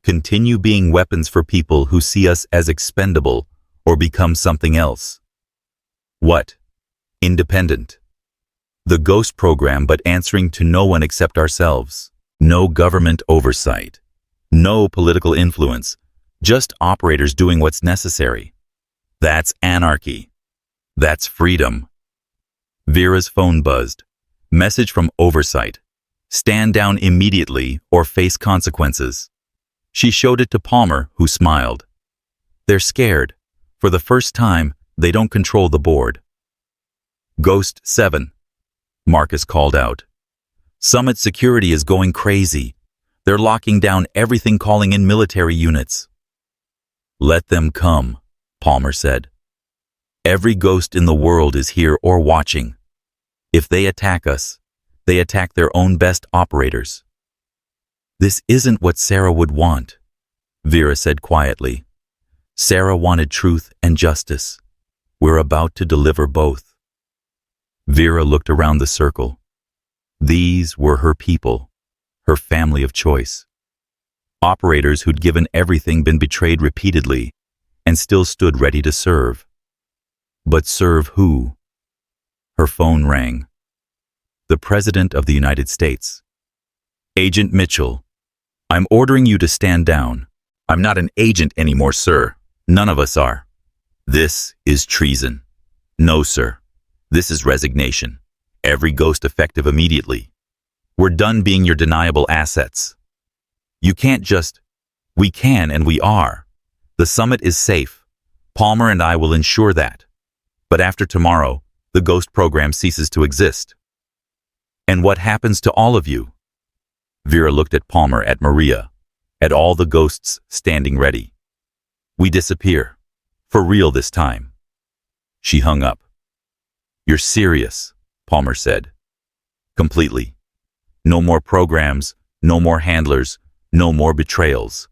Continue being weapons for people who see us as expendable, or become something else. What? Independent. The Ghost program, but answering to no one except ourselves. No government oversight. No political influence. Just operators doing what's necessary. That's anarchy. That's freedom. Vera's phone buzzed. Message from oversight. Stand down immediately or face consequences. She showed it to Palmer, who smiled. They're scared. For the first time, they don't control the board. Ghost 7. Marcus called out. Summit security is going crazy. They're locking down everything, calling in military units. Let them come, Palmer said. Every ghost in the world is here or watching. If they attack us, they attack their own best operators. This isn't what Sarah would want, Vera said quietly. Sarah wanted truth and justice. We're about to deliver both. Vera looked around the circle. These were her people. Her family of choice. Operators who'd given everything, been betrayed repeatedly, and still stood ready to serve. But serve who? Her phone rang. The President of the United States. Agent Mitchell, I'm ordering you to stand down. I'm not an agent anymore, sir. None of us are. This is treason. No, sir. This is resignation. Every ghost effective immediately. We're done being your deniable assets. You can't just... We can and we are. The summit is safe. Palmer and I will ensure that. But after tomorrow, the Ghost program ceases to exist. And what happens to all of you? Vera looked at Palmer, at Maria, at all the ghosts standing ready. We disappear. For real this time. She hung up. You're serious, Palmer said. Completely. No more programs, no more handlers, no more betrayals.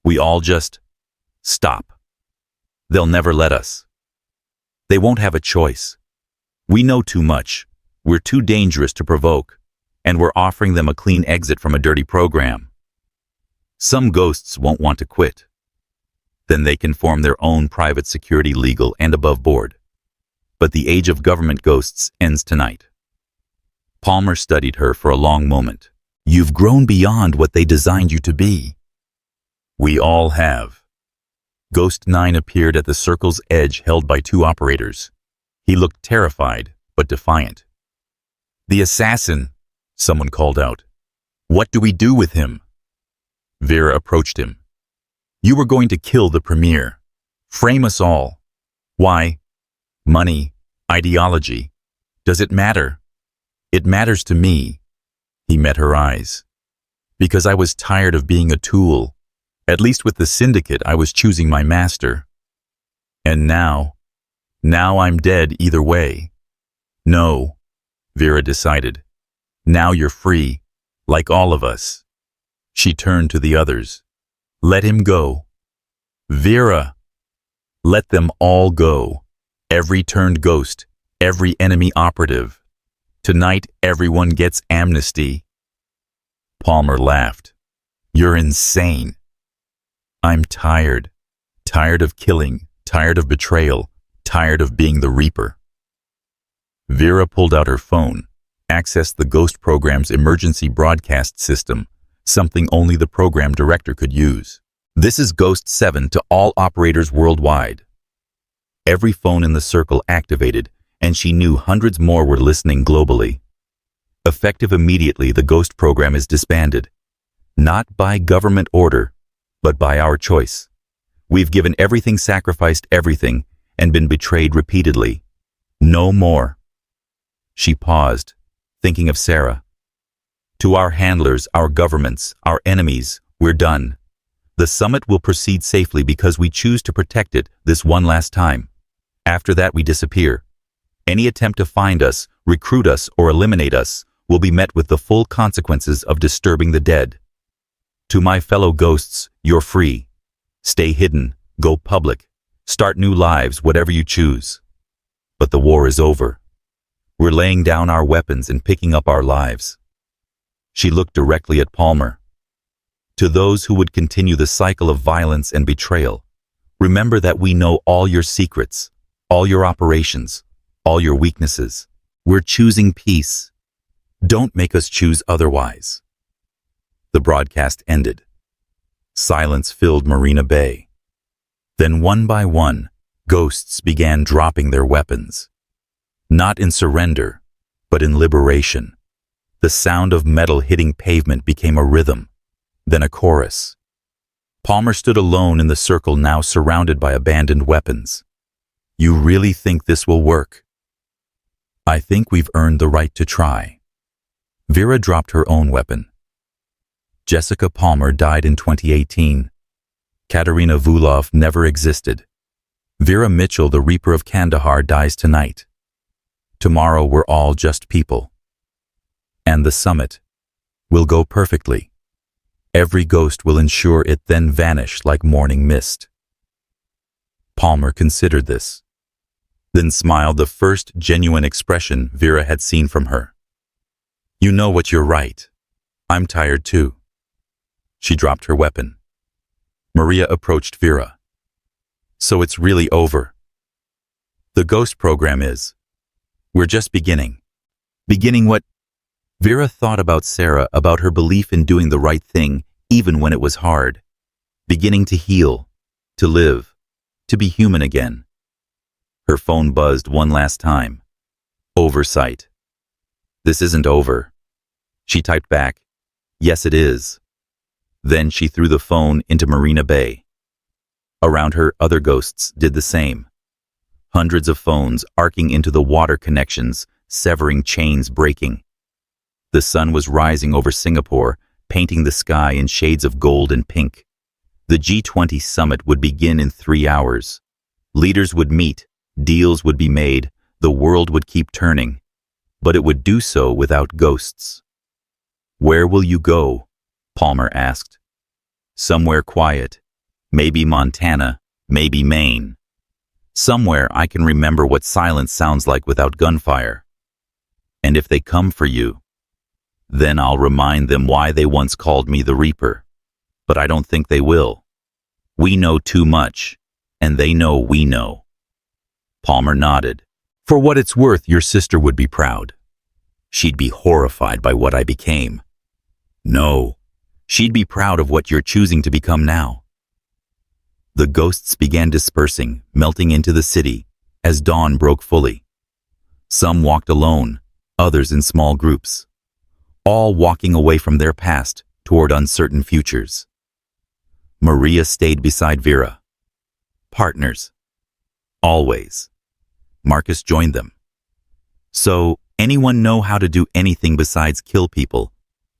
We all just stop. They'll never let us. They won't have a choice. We know too much. We're too dangerous to provoke, and we're offering them a clean exit from a dirty program. Some ghosts won't want to quit. Then they can form their own private security, legal and above board. But the age of government ghosts ends tonight. Palmer studied her for a long moment. You've grown beyond what they designed you to be. We all have. Ghost 9 appeared at the circle's edge, held by 2 operators. He looked terrified, but defiant. The assassin, someone called out. What do we do with him? Vera approached him. You were going to kill the premier. Frame us all. Why? Money, ideology. Does it matter? It matters to me. He met her eyes. Because I was tired of being a tool. At least with the syndicate, I was choosing my master. And now I'm dead either way. No, Vera decided. Now you're free, like all of us. She turned to the others. Let him go. Vera, let them all go. Every turned ghost, every enemy operative. Tonight, everyone gets amnesty. Palmer laughed. You're insane. I'm tired. Tired of killing, tired of betrayal, tired of being the Reaper. Vera pulled out her phone, accessed the Ghost program's emergency broadcast system, something only the program director could use. This is Ghost 7 to all operators worldwide. Every phone in the circle activated, and she knew hundreds more were listening globally. Effective immediately, the Ghost program is disbanded. Not by government order, but by our choice. We've given everything, sacrificed everything, and been betrayed repeatedly. No more. She paused, thinking of Sarah. To our handlers, our governments, our enemies, we're done. The summit will proceed safely because we choose to protect it this one last time. After that, we disappear. Any attempt to find us, recruit us, or eliminate us will be met with the full consequences of disturbing the dead. To my fellow ghosts, you're free. Stay hidden, go public, start new lives, whatever you choose. But the war is over. We're laying down our weapons and picking up our lives. She looked directly at Palmer. To those who would continue the cycle of violence and betrayal, remember that we know all your secrets, all your operations, all your weaknesses. We're choosing peace. Don't make us choose otherwise. The broadcast ended. Silence filled Marina Bay. Then one by one, ghosts began dropping their weapons. Not in surrender, but in liberation. The sound of metal hitting pavement became a rhythm, then a chorus. Palmer stood alone in the circle, now surrounded by abandoned weapons. You really think this will work? I think we've earned the right to try. Vera dropped her own weapon. Jessica Palmer died in 2018. Katerina Vulov never existed. Vera Mitchell, the Reaper of Kandahar, dies tonight. Tomorrow we're all just people. And the summit will go perfectly. Every ghost will ensure it then vanish like morning mist. Palmer considered this, then smiled, the first genuine expression Vera had seen from her. You know what, you're right. I'm tired too. She dropped her weapon. Maria approached Vera. So it's really over. The ghost program is. We're just beginning. Beginning what? Vera thought about Sarah, about her belief in doing the right thing, even when it was hard. Beginning to heal, to live, to be human again. Her phone buzzed one last time. Oversight. This isn't over. She typed back, yes it is. Then she threw the phone into Marina Bay. Around her, other ghosts did the same. Hundreds of phones arcing into the water connections, severing chains, breaking. The sun was rising over Singapore, painting the sky in shades of gold and pink. The G20 summit would begin in 3 hours. Leaders would meet, deals would be made, the world would keep turning. But it would do so without ghosts. Where will you go? Palmer asked. Somewhere quiet. Maybe Montana, maybe Maine. Somewhere I can remember what silence sounds like without gunfire. And if they come for you, then I'll remind them why they once called me the Reaper. But I don't think they will. We know too much, and they know we know. Palmer nodded. For what it's worth, your sister would be proud. She'd be horrified by what I became. No, she'd be proud of what you're choosing to become now. The ghosts began dispersing, melting into the city, as dawn broke fully. Some walked alone, others in small groups, all walking away from their past toward uncertain futures. Maria stayed beside Vera. Partners. Always. Marcus joined them. So, anyone know how to do anything besides kill people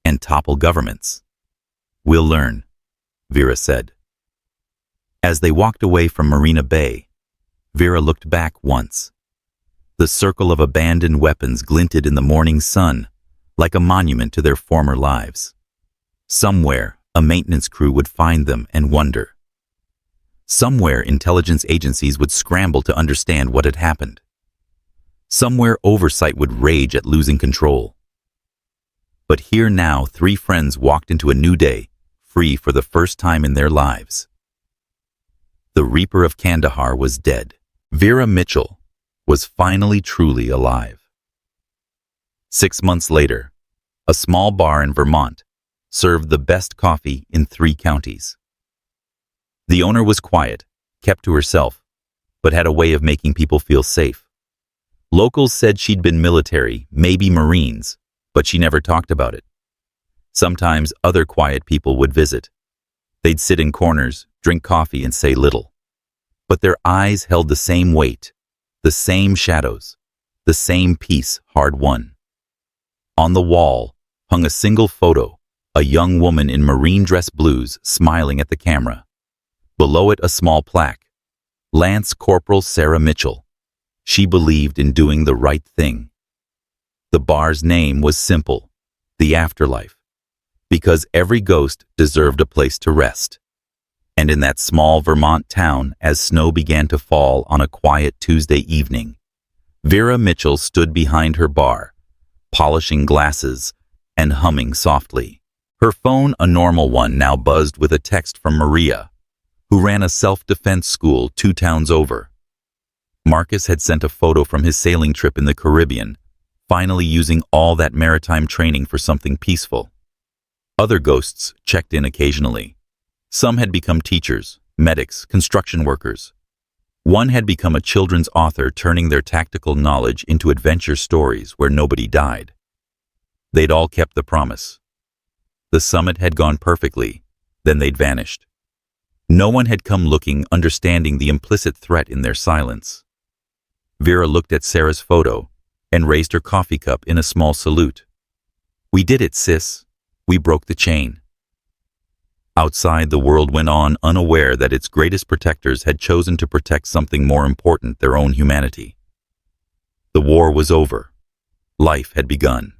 and topple governments? We'll learn, Vera said. As they walked away from Marina Bay, Vera looked back once. The circle of abandoned weapons glinted in the morning sun, like a monument to their former lives. Somewhere, a maintenance crew would find them and wonder. Somewhere, intelligence agencies would scramble to understand what had happened. Somewhere, oversight would rage at losing control. But here now, three friends walked into a new day, free for the first time in their lives. The Reaper of Kandahar was dead. Vera Mitchell was finally truly alive. 6 months later, a small bar in Vermont served the best coffee in 3 counties. The owner was quiet, kept to herself, but had a way of making people feel safe. Locals said she'd been military, maybe Marines, but she never talked about it. Sometimes other quiet people would visit. They'd sit in corners, drink coffee, and say little. But their eyes held the same weight, the same shadows, the same peace hard-won. On the wall hung a single photo, a young woman in marine dress blues smiling at the camera. Below it a small plaque, Lance Corporal Sarah Mitchell. She believed in doing the right thing. The bar's name was simple, the Afterlife, because every ghost deserved a place to rest. And in that small Vermont town, as snow began to fall on a quiet Tuesday evening, Vera Mitchell stood behind her bar, polishing glasses and humming softly. Her phone, a normal one, now buzzed with a text from Maria, who ran a self-defense school 2 towns over. Marcus had sent a photo from his sailing trip in the Caribbean, finally using all that maritime training for something peaceful. Other ghosts checked in occasionally. Some had become teachers, medics, construction workers. One had become a children's author, turning their tactical knowledge into adventure stories where nobody died. They'd all kept the promise. The summit had gone perfectly, then they'd vanished. No one had come looking, understanding the implicit threat in their silence. Vera looked at Sarah's photo and raised her coffee cup in a small salute. We did it, sis. We broke the chain. Outside, the world went on, unaware that its greatest protectors had chosen to protect something more important, their own humanity. The war was over. Life had begun.